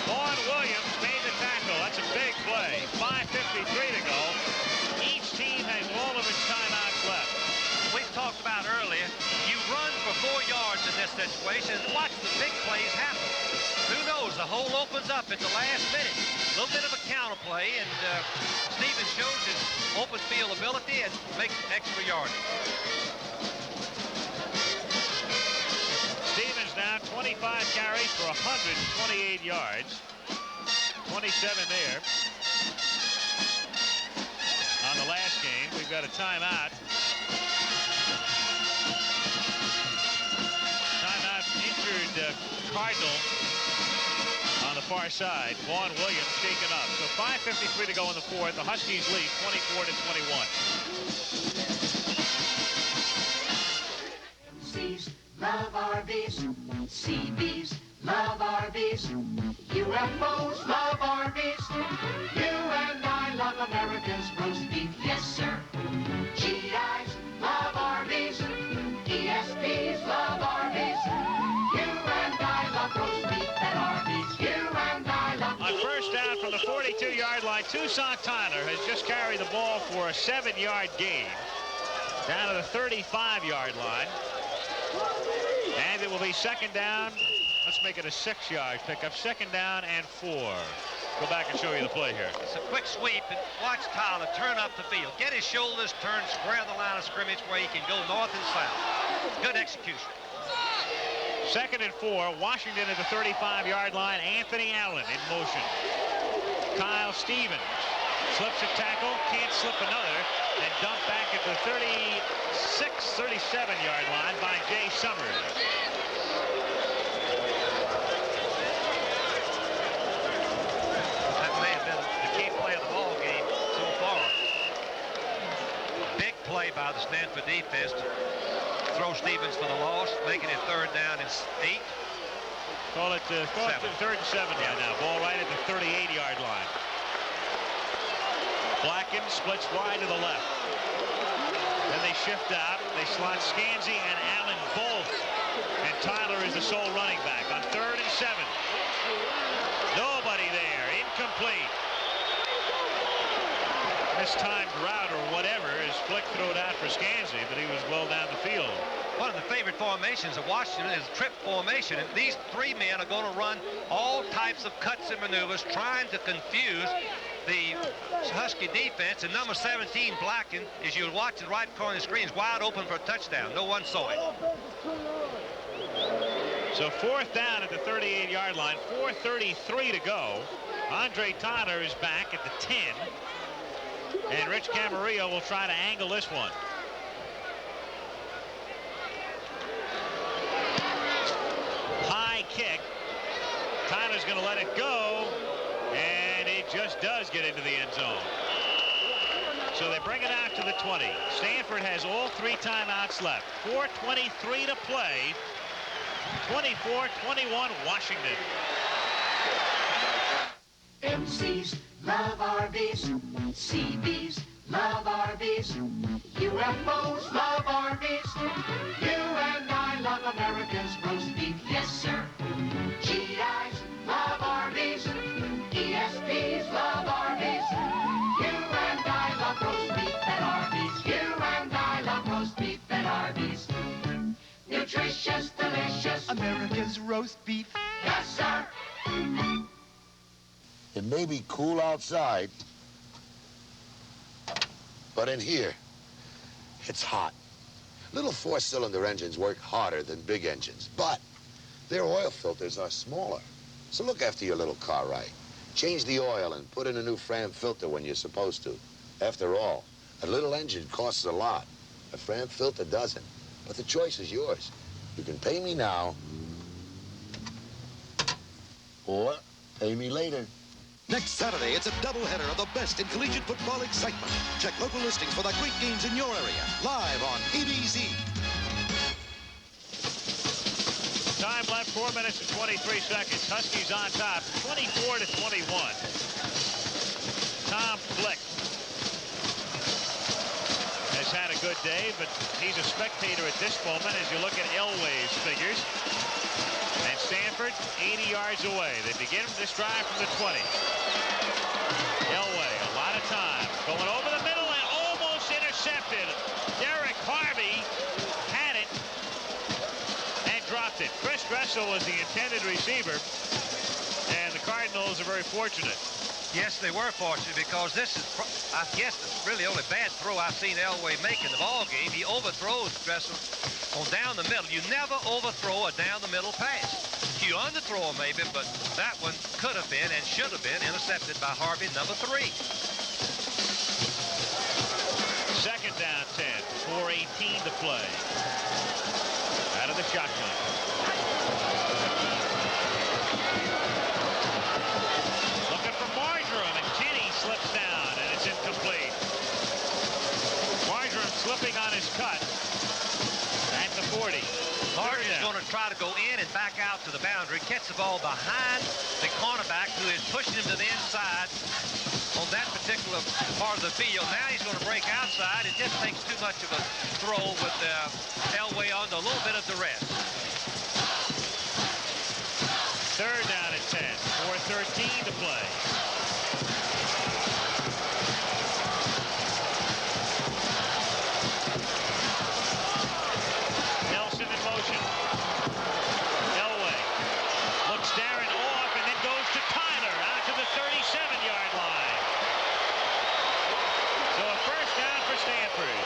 Vaughn Williams made the tackle. That's a big play. 5:53 to go. Each team has all of its timeouts left. We talked about earlier, you run for 4 yards in this situation and watch the big plays happen. Who knows, the hole opens up at the last minute. A little bit of a counter play, and Stevens shows his open field ability and makes extra yardage. Stevens now 25 carries for 128 yards. 27 there. On the last game, we've got a timeout. Timeout, injured Cardinal on the far side. Vaughn Williams shaken up. So 5:53 to go in the fourth. The Huskies lead 24-21. MCs love RVs. CBs love RVs. UFOs love RVs. You and I love America's roast beef. Yes, sir. GIs love RVs. ESPs love RVs. You and I love roast beef and RVs. You and I love... On first down from the 42-yard line, Toussaint Tyler has just carried the ball for a 7-yard gain. Down to the 35-yard line. And it will be second down. Let's make it a 6-yard pickup. Second down and 4. Go back and show you the play here. It's a quick sweep, and watch Tyler turn up the field. Get his shoulders turned square on the line of scrimmage where he can go north and south. Good execution. Second and 4. Washington at the 35-yard line. Anthony Allen in motion. Kyle Stevens slips a tackle, can't slip another, and dumped back at the 37-yard line by Jay Summers. That may have been the key play of the ball game so far. Big play by the Stanford defense to throw Stevens for the loss, making it third down and 8. Call it 3rd and 7 right now. Ball right at the 38-yard line. Blacken splits wide to the left. Then they shift out. They slot Scansey and Allen both. And Tyler is the sole running back on 3rd and 7. Nobody there. Incomplete. Mistimed route or whatever as Flick threw it out for Scansey, but he was well down the field. One of the favorite formations of Washington is trip formation, and these 3 men are going to run all types of cuts and maneuvers, trying to confuse the Husky defense. And number 17, Blacken, as you watch the right corner of the screen, is wide open for a touchdown. No one saw it. So 4th down at the 38-yard line, 4:33 to go. Andre Tyler is back at the 10. And Rich Camarillo will try to angle this one. High kick. Tyler's going to let it go. And it just does get into the end zone. So they bring it out to the 20. Stanford has all 3 timeouts left. 4:23 to play. 24-21 Washington. MCs love RVs. CBs love RVs. UFOs love RVs. You and I love America's roast beef. Yes, sir. GIs love RVs. ESPs love RVs. You and I love roast beef and RVs. You and I love roast beef and RVs. Nutritious, delicious. America's roast beef. Yes, sir. It may be cool outside, but in here, it's hot. Little 4-cylinder engines work harder than big engines, but their oil filters are smaller. So look after your little car right. Change the oil and put in a new Fram filter when you're supposed to. After all, a little engine costs a lot. A Fram filter doesn't. But the choice is yours. You can pay me now, or pay me later. Next Saturday, it's a doubleheader of the best in collegiate football excitement. Check local listings for the great games in your area. Live on ABC. Time left, 4 minutes and 23 seconds. Huskies on top, 24-21. Tom Flick has had a good day, but he's a spectator at this moment as you look at Elway's figures. And Stanford 80 yards away. They begin this drive from the 20. Elway, a lot of time. Going over the middle and almost intercepted. Derek Harvey had it and dropped it. Chris Dressel was the intended receiver, and the Cardinals are very fortunate. Yes, they were fortunate because this is, I guess, the really only bad throw I've seen Elway make in the ball game. He overthrows Dressel on down the middle. You never overthrow a down the middle pass. You underthrow maybe, but that one could have been and should have been intercepted by Harvey, number 3. Second down 10, 4:18 to play. Out of the shotgun. Looking for Marjoram, and Kenny slips down, and it's incomplete. Marjoram slipping on his cut at the 40. Martin is going to try to go in and back out to the boundary, catch the ball behind the cornerback who is pushing him to the inside on that particular part of the field. Now he's going to break outside. It just takes too much of a throw with Elway under a little bit of duress. Third down at 10, 4:13 to play. Nelson in motion. Elway looks Darren off and then goes to Tyler out to the 37-yard line. So a first down for Stanford.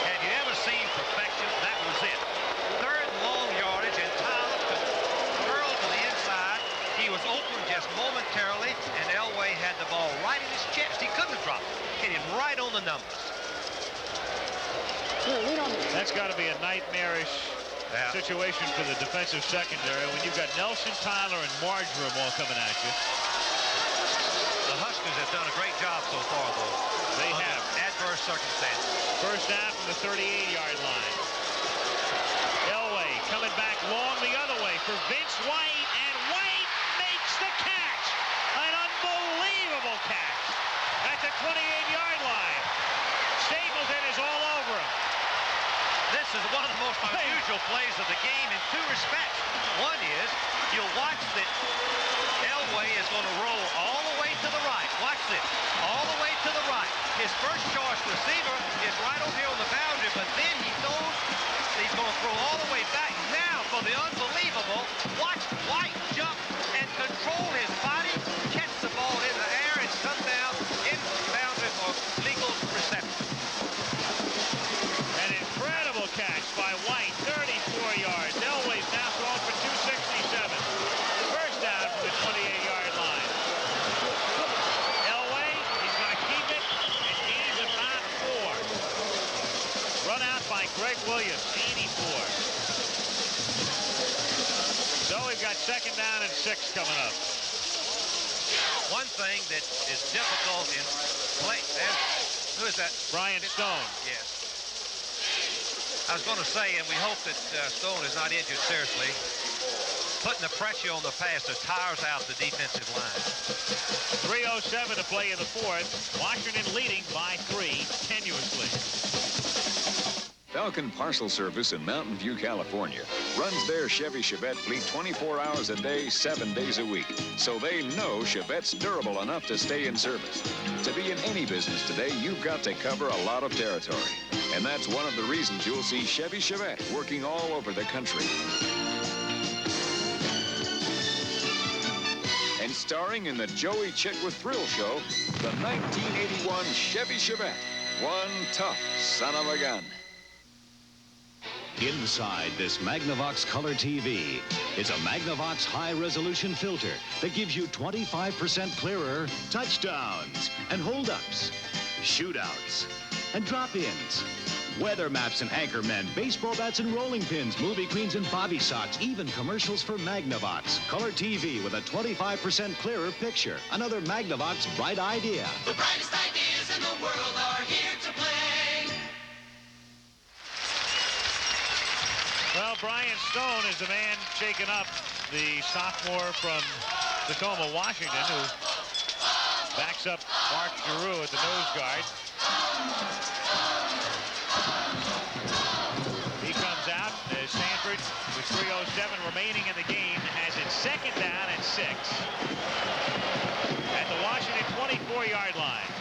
Have you ever seen perfection? That was it. Third long yardage, and Tyler could curl to the inside. He was open just momentarily, and Elway had the ball right in his chest. He couldn't have dropped it. Hit him right on the numbers. That's got to be a nightmarish situation for the defensive secondary when you've got Nelson, Tyler, and Marjoram all coming at you. The Huskies have done a great job so far, though. They have. Adverse circumstances. First down from the 38-yard line. Elway coming back long the other way for Vince White, and White makes the catch. An unbelievable catch at the 28-yard line. Stapleton is all over him. This is one of the most unusual plays of the game in 2 respects. One is you'll watch that Elway is going to roll all the way to the right. Watch this. All the way to the right. His first choice receiver is right over here on the boundary, but then he knows he's going to throw all the way back. Now for the unbelievable, watch White jump and control his body, catch the ball in the air, and come down in the boundary for legal reception. An incredible catch by White, 34 yards. Elway's now thrown for 267. First down from the 28-yard line. Elway, he's going to keep it and gains about 4. Run out by Greg Williams, 84. So we've got second down and 6 coming up. One thing that is difficult in play, who is that? Brian Stone. Yes. I was going to say, and we hope that Stone is not injured seriously, putting the pressure on the pass that tires out the defensive line. 3:07 to play in the 4th. Washington leading by 3 tenuously. Falcon Parcel Service in Mountain View, California runs their Chevy Chevette fleet 24 hours a day, 7 days a week. So they know Chevette's durable enough to stay in service. To be in any business today, you've got to cover a lot of territory. And that's one of the reasons you'll see Chevy Chevette working all over the country. And starring in the Joey Chitwood Thrill Show, the 1981 Chevy Chevette, one tough son of a gun. Inside this Magnavox Color TV is a Magnavox high-resolution filter that gives you 25% clearer touchdowns and hold-ups, shootouts, and drop-ins, weather maps and anchor men, baseball bats and rolling pins, movie queens and bobby socks, even commercials for Magnavox. Color TV with a 25% clearer picture. Another Magnavox bright idea. The brightest ideas in the world are here to play. Well, Brian Stone is the man shaking up the sophomore from Tacoma, Washington, who backs up Mark Giroux at the nose guard. He comes out as Stanford, with 3:07 remaining in the game, has it second down and 6 at the Washington 24-yard line.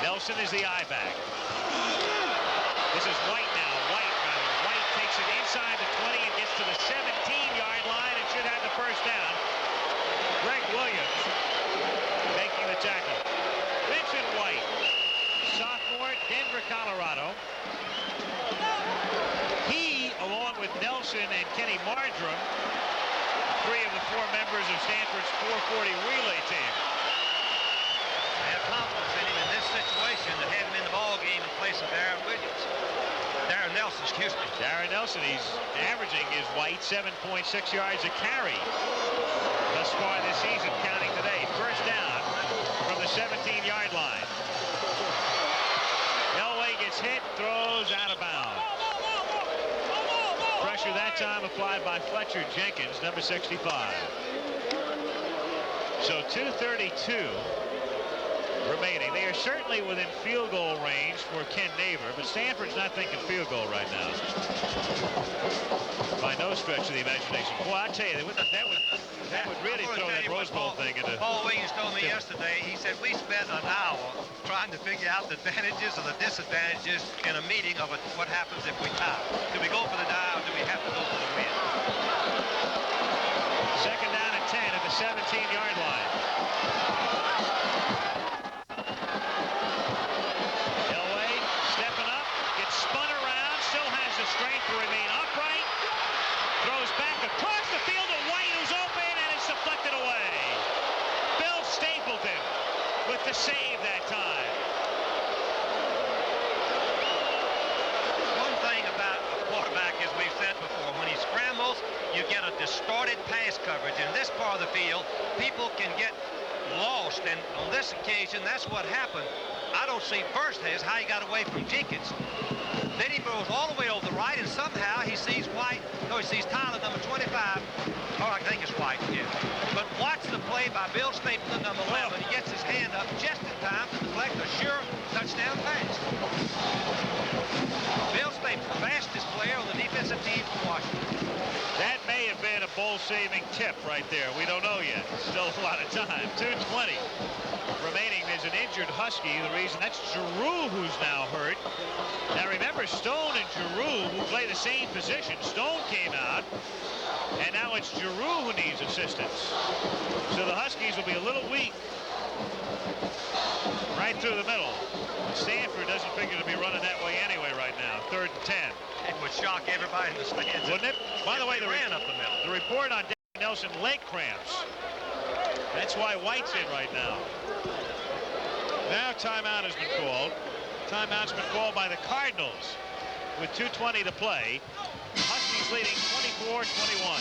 Nelson is the I-back. This is White now. White takes it inside the 20 and gets to the 17-yard line and should have the first down. Greg Williams making the tackle. Vincent White, sophomore, Denver, Colorado. He, along with Nelson and Kenny Marjoram, 3 of the 4 members of Stanford's 440 relay team. I have confidence in him in this situation to have him in the ball game in place of Darren Nelson, excuse me. Darren Nelson, he's averaging his White 7.6 yards a carry thus far this season, counting today. First down from the 17-yard line. Elway gets hit, throws out of bounds. Pressure that time applied by Fletcher Jenkins, number 65. So 2:32 remaining. They are certainly within field goal range for Ken Naver, but Stanford's not thinking field goal right now. By no stretch of the imagination. Boy, I tell you, that would really throw that Rose Bowl thing into... Paul Wiggins told me yesterday, he said, we spent an hour trying to figure out the advantages or the disadvantages in a meeting of what happens if we tie. Do we go for the die or do we have to go for the win? Second down and 10 at the 17-yard line. Strength to remain upright. Throws back across the field to White, who's open, and it's deflected away. Bill Stapleton with the save that time. One thing about a quarterback, as we've said before, when he scrambles, you get a distorted pass coverage. In this part of the field, people can get lost, and on this occasion, that's what happened. I don't see first is how he got away from Jenkins. Then he goes all the way over the right, and somehow he sees White. No, he sees Tyler, number 25. Oh, I think it's White, yeah. But watch the play by Bill Stapleton, number 11. He gets his hand up just in time to deflect a sure touchdown pass. Bill Stapleton, fastest player on the defensive team from Washington. That may have been a bowl-saving tip right there. We don't know yet. Still a lot of time. 2:20 remaining. There's an injured Husky. The reason that's Giroux who's now hurt. Now remember, Stone and Giroux, who play the same position. Stone came out, and now it's Giroux who needs assistance. So the Huskies will be a little weak right through the middle. Stanford doesn't figure to be running that way anyway right now. 3rd and 10. It would shock everybody in the stands. Wouldn't it? By the way, they ran up the middle. The report on Nelson, leg cramps. That's why White's in right now. Now timeout has been called. Timeout's been called by the Cardinals with 2:20 to play. Huskies leading 24-21.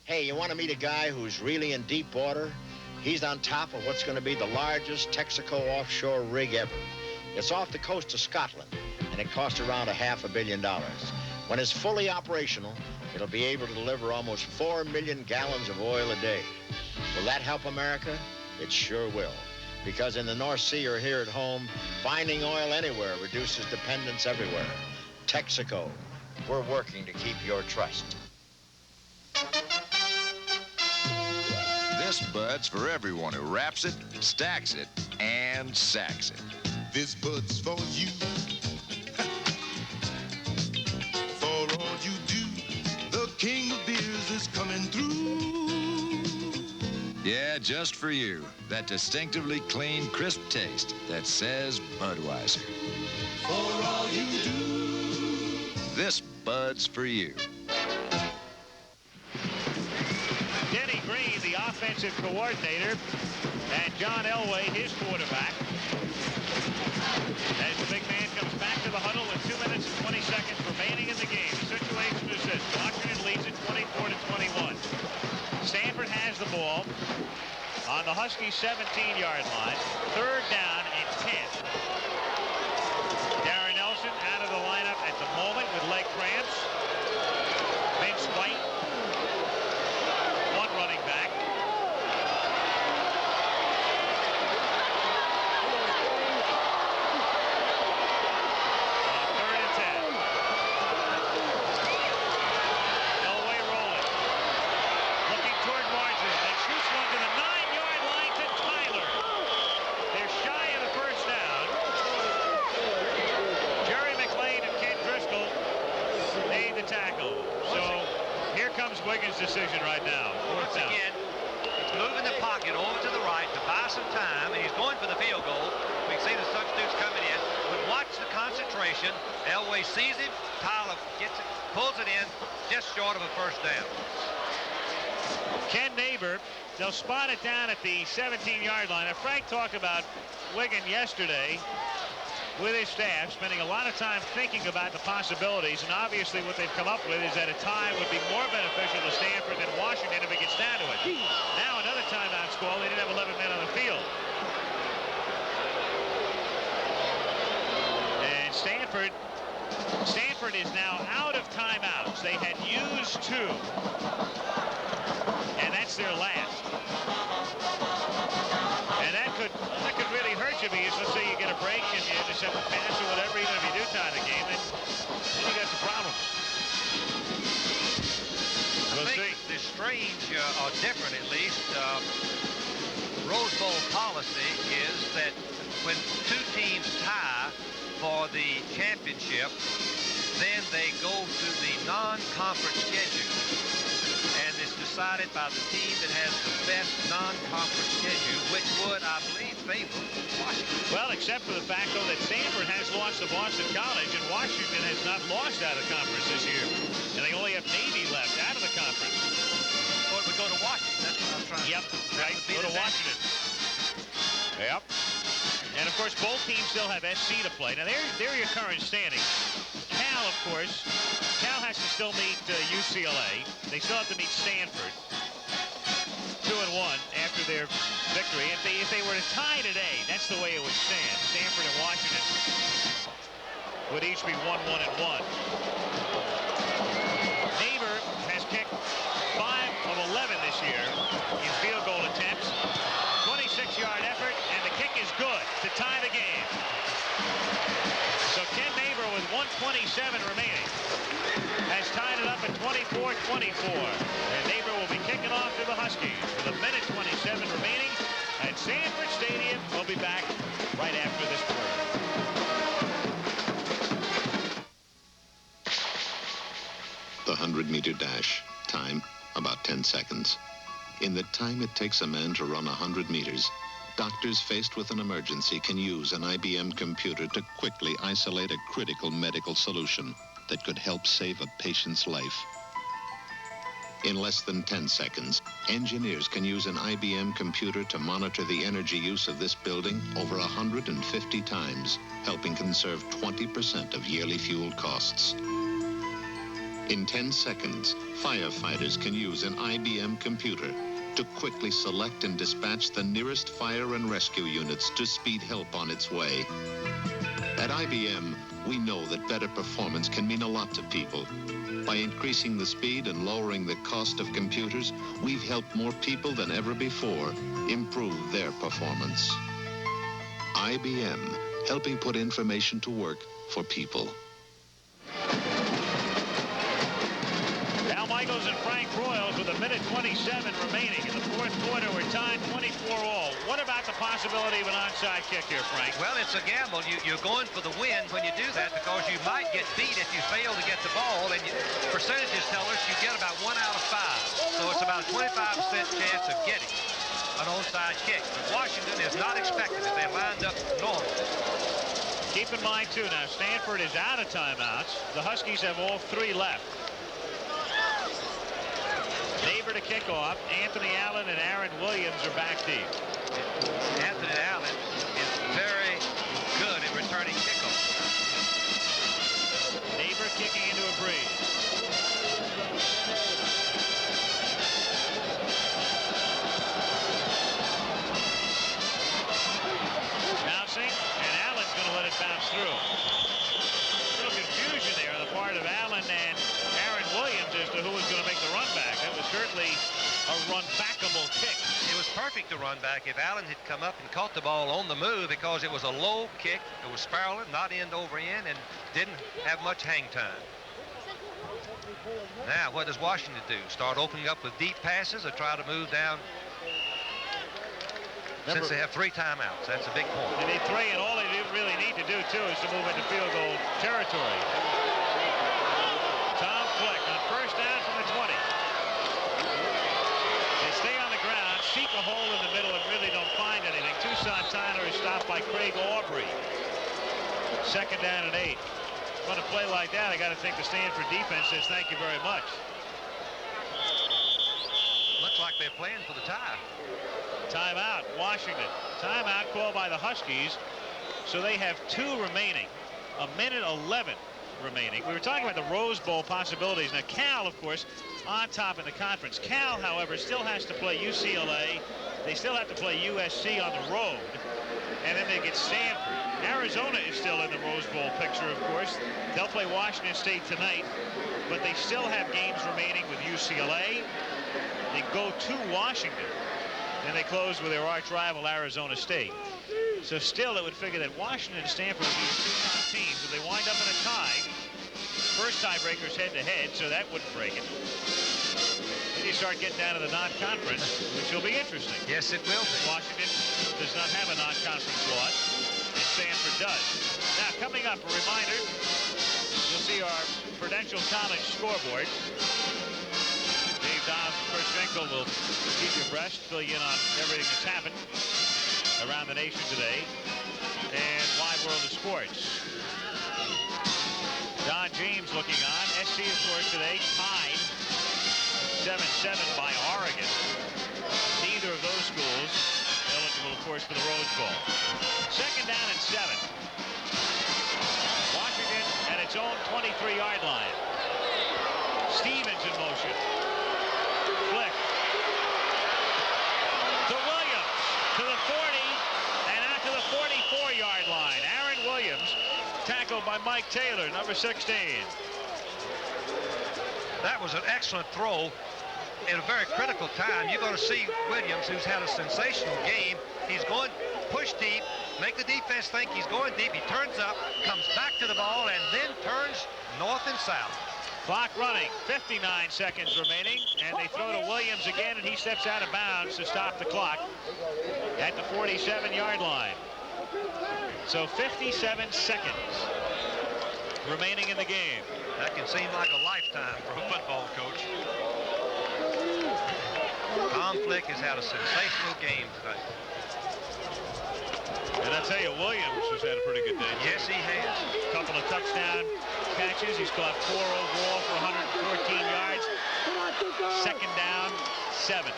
Hey, you want to meet a guy who's really in deep water? He's on top of what's going to be the largest Texaco offshore rig ever. It's off the coast of Scotland, and it costs around $500 million. When it's fully operational, it'll be able to deliver almost 4 million gallons of oil a day. Will that help America? It sure will. Because in the North Sea or here at home, finding oil anywhere reduces dependence everywhere. Texaco, we're working to keep your trust. This bud's for everyone who wraps it, stacks it, and sacks it. This bud's for you. For all you do, the king of beers is coming through. Yeah, just for you. That distinctively clean, crisp taste that says Budweiser. For all you do. This bud's for you. Denny Green, the offensive coordinator, and John Elway, his quarterback. As the big man comes back to the huddle with 2 minutes and 20 seconds remaining in the game. The situation is this. Washington leads at 24-21. Stanford has the ball on on the Huskies' 17-yard line. 3rd down and 10. Darren Nelson out of the lineup at the moment with leg cramps. Vince White, one running back. Wiggins' decision right now. Once again, he's moving the pocket over to the right to buy some time, and he's going for the field goal. We can see the substitutes coming in. But watch the concentration. Elway sees him. Tyler gets it, pulls it in, just short of a first down. Ken Neighbor, they'll spot it down at the 17-yard line. Now, Frank talked about Wiggins yesterday with his staff, spending a lot of time thinking about the possibilities, and obviously what they've come up with is that a tie would be more beneficial to Stanford than Washington if it gets down to it. Now another timeout call. They didn't have 11 men on the field. And Stanford is now out of timeouts. They had used 2, and that's their last. And that could really hurt you, because let's say you get a break and you intercept a pass or whatever, even if you do tie the game, then you got some problems. We'll see. The strange or different, at least, Rose Bowl policy is that when 2 teams tie for the championship, then they go to the non-conference schedule. And it's decided by the team that has the best non-conference schedule, which would, I believe, favor Washington. Well, except for the fact, though, that Stanford has lost to Boston College, and Washington has not lost out of conference this year. And they only have Navy left out of the conference. So it would go to Washington. That's what I was trying to Yep, right. Go to Washington. Yep. And, of course, both teams still have SC to play. Now, they're your current standings. Cal, of course, has to still meet UCLA. They still have to meet Stanford. 2-1 after their victory. If they were to tie today, that's the way it would stand. Stanford and Washington would each be 1-1 and 1. Neighbor has kicked 5 of 11 this year in field goal attempts. 26-yard effort, and the kick is good to tie the game. So Ken Neighbor, with 1:27 remaining, has tied it up at 24-24. And Neighbor will be kicking off to the Huskies with 1:27 remaining at Sanford Stadium. We'll be back right after this break. The 100-meter dash. Time, about 10 seconds. In the time it takes a man to run 100 meters, doctors faced with an emergency can use an IBM computer to quickly isolate a critical medical solution that could help save a patient's life. In less than 10 seconds, engineers can use an IBM computer to monitor the energy use of this building over 150 times, helping conserve 20% of yearly fuel costs. In 10 seconds, firefighters can use an IBM computer to quickly select and dispatch the nearest fire and rescue units to speed help on its way. At IBM, we know that better performance can mean a lot to people. By increasing the speed and lowering the cost of computers, we've helped more people than ever before improve their performance. IBM, helping put information to work for people. Al Michaels and Frank Broyles with 1:27 remaining. In the fourth quarter, we're tied 24-all. What about the possibility of an onside kick here, Frank? Well, it's a gamble. You're going for the win when you do that, because you might get beat if you fail to get the ball, and percentages tell us you get about 1 out of 5. So it's about a 25% chance of getting an onside kick. But Washington is not expecting it. They lined up normal. Keep in mind, too, now Stanford is out of timeouts. The Huskies have all 3 left. Neighbor to kick off. Anthony Allen and Aaron Williams are back deep. Anthony Allen is very good at returning kickoffs. Neighbor kicking into a breeze. run-backable kick. It was perfect to run back if Allen had come up and caught the ball on the move, because it was a low kick. It was spiraling, not end over end, and didn't have much hang time. Now, what does Washington do? Start opening up with deep passes or try to move down? Since they have 3 timeouts, that's a big point. They need 3, and all they really need to do, too, is to move into field goal territory. Tom Flick on first down from the 20. They stay on the ground, seek a hole in the middle, and really don't find anything. Tucson Tyler is stopped by Craig Aubrey. Second down and 8. On a play like that, I got to think the Stanford defense says thank you very much. Looks like they're playing for the tie. Timeout, Washington. Timeout called by the Huskies. So they have 2 remaining. 1:11 remaining. We were talking about the Rose Bowl possibilities. Now, Cal, of course, on top in the conference. Cal, however, still has to play UCLA. They still have to play USC on the road. And then they get Stanford. Arizona is still in the Rose Bowl picture, of course. They'll play Washington State tonight, but they still have games remaining with UCLA. They go to Washington, and they close with their arch rival, Arizona State. So still, it would figure that Washington and Stanford would be the 2 top teams. If they wind up in a tie, first tiebreaker's head-to-head, so that wouldn't break it. Then you start getting down to the non-conference, which will be interesting. Yes, it will be. Washington does not have a non-conference slot, and Stanford does. Now, coming up, a reminder, you'll see our Prudential College scoreboard. Dave Dobbs and Chris Finkel will keep you abreast, fill you in on everything that's happened around the nation today and wide world of sports. Don James looking on. SC, of course, today tied 7-7 by Oregon. Neither of those schools eligible, of course, for the Rose Bowl. Second down and 7. Washington at its own 23-yard line. Stevens in motion. Flick to Williams, to the 40, and out to the 44-yard line. Aaron Williams, tackled by Mike Taylor, number 16. That was an excellent throw at a very critical time. You're going to see Williams, who's had a sensational game. He's going push deep, make the defense think he's going deep. He turns up, comes back to the ball, and then turns north and south. Clock running, 59 seconds remaining, and they throw to Williams again, and he steps out of bounds to stop the clock at the 47-yard line. So 57 seconds remaining in the game. That can seem like a lifetime for a football coach. Tom Flick has had a sensational game tonight. And I tell you, Williams has had a pretty good day. Yes, he has. A couple of touchdown catches. He's caught 4 overall for 114 yards. Second down, 7.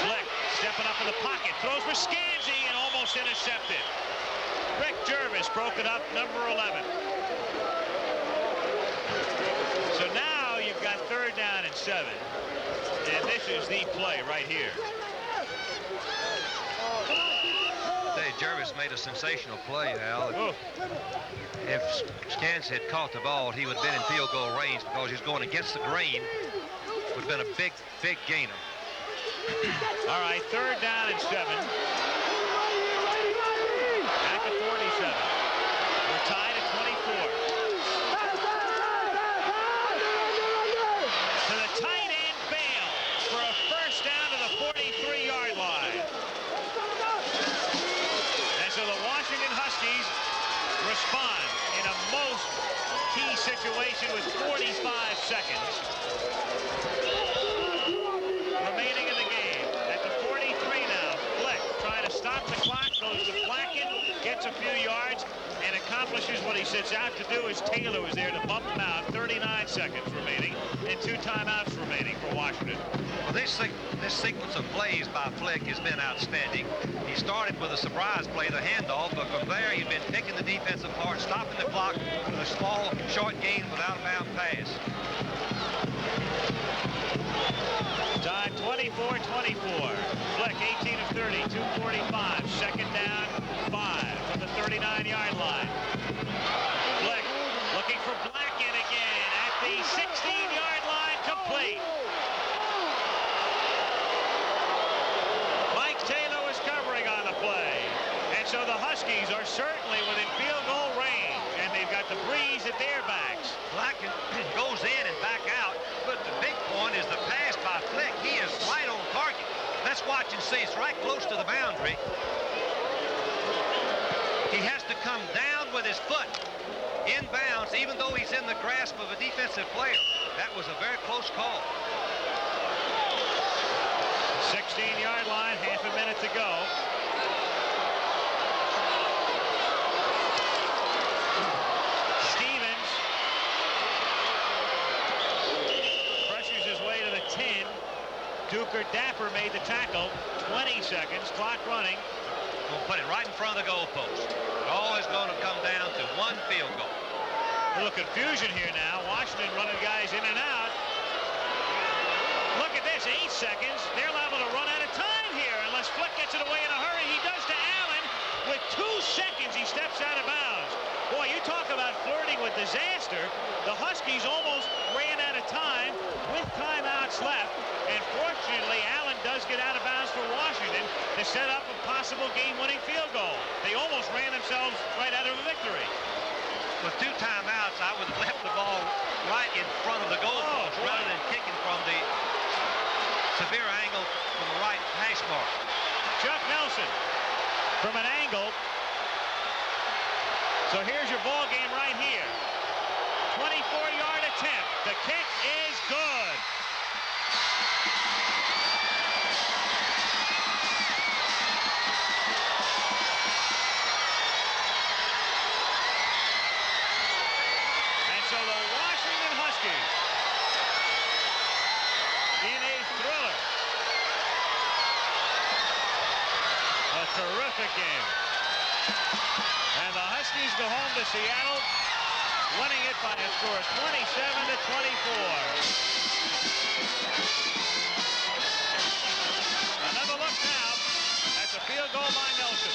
Flick stepping up in the pocket. Throws for Scanzi and almost intercepted. Rick Jervis broke it up, number 11. So now you've got third down and 7. And this is the play right here. Jervis made a sensational play, Al. If Scans had caught the ball, he would have been in field goal range because he's going against the grain. Would have been a big, big gainer. All right, third down and 7. At the 47. We're tied at 24. To the tight end, Bale, for a first down to the 43-yard line. So the Washington Huskies respond in a most key situation with 45 seconds remaining in the game. At the 43 now, Flick trying to stop the clock, goes to Blacken, gets a few yards, and accomplishes what he sets out to do as Taylor was there to bump him out. 39 seconds remaining and 2 timeouts remaining for Washington. Well, this sequence of plays by Flick has been outstanding. He started with a surprise play, the handoff, but from there he's been picking the defensive part, stopping the clock with a small, short gain without a bound pass. Tied 24-24. Flick 18 of 30, 245. Second down, 5 from the 39-yard line. Flick looking for Blacken again at the 16-yard line, complete. so the Huskies are certainly within field goal range, and they've got the breeze at their backs. Blacken goes in and back out, but the big point is the pass by Flick. He is right on target. Let's watch and see. It's right close to the boundary. He has to come down with his foot in bounds, even though he's in the grasp of a defensive player. That was a very close call. 16-yard line, half a minute to go. Stevens pressures his way to the 10. Duker Dapper made the tackle. 20 seconds, clock running. We'll put it right in front of the goalpost. Always going to come down to one field goal. A little confusion here now. Washington running guys in and out. Look at this, 8 seconds. They're liable to run out of time here unless Flick gets it away in a hurry. He does to Allen. With 2 seconds, he steps out of bounds. Boy, you talk about flirting with disaster. The Huskies almost ran out of time with timeouts left. And fortunately, Allen does get out of bounds for Washington to set up a possible game-winning field goal. They almost ran themselves right out of a victory. With 2 timeouts, I would have left the ball right in front of the goalpost rather than kicking from the severe angle from the right hash mark. Chuck Nelson from an angle. So here's your ball game right here. 24-yard attempt. The kick is good. And so the Washington Huskies in a thriller. A terrific game. And the Huskies go home to Seattle, winning it by a score of 27-24. Another look now at the field goal by Nelson.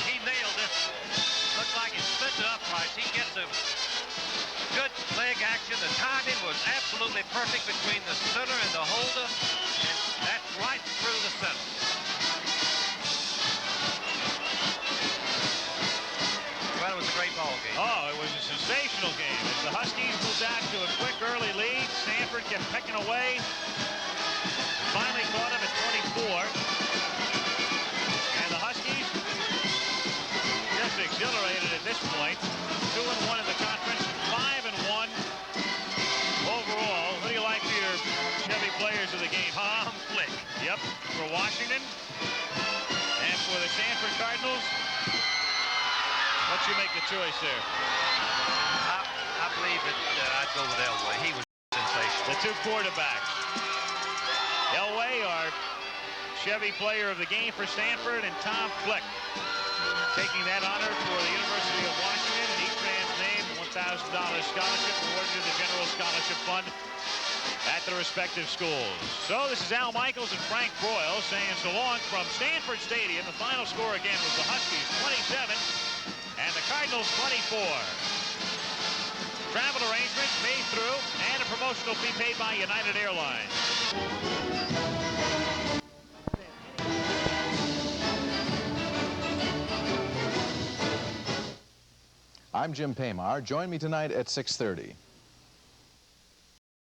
He nailed it. Looks like he split the uprights. He gets a good leg action. The timing was absolutely perfect between the center and the holder, and that's right through the center. Well, it was a great ball game. Oh, it was a sensational game. As the Huskies moved out to a quick early lead, Stanford kept pecking away. Finally caught him at 24. And the Huskies just exhilarated at this point. 2-1 in the conference, 5-1 overall. Who do you like for your Chevy players of the game? Tom Flick. Yep, for Washington. And for the Stanford Cardinals, what's your make the choice there? I believe that I'd go with Elway. He was sensational. The 2 quarterbacks. Elway, our Chevy player of the game for Stanford, and Tom Flick taking that honor for the University of Washington, and each man's name, $1,000 scholarship awarded to the General Scholarship Fund at the respective schools. So this is Al Michaels and Frank Broyles saying so long from Stanford Stadium. The final score again was the Huskies 27 and the Cardinals 24. Travel arrangements made through and a promotional fee paid by United Airlines. I'm Jim Paymar. Join me tonight at 6:30.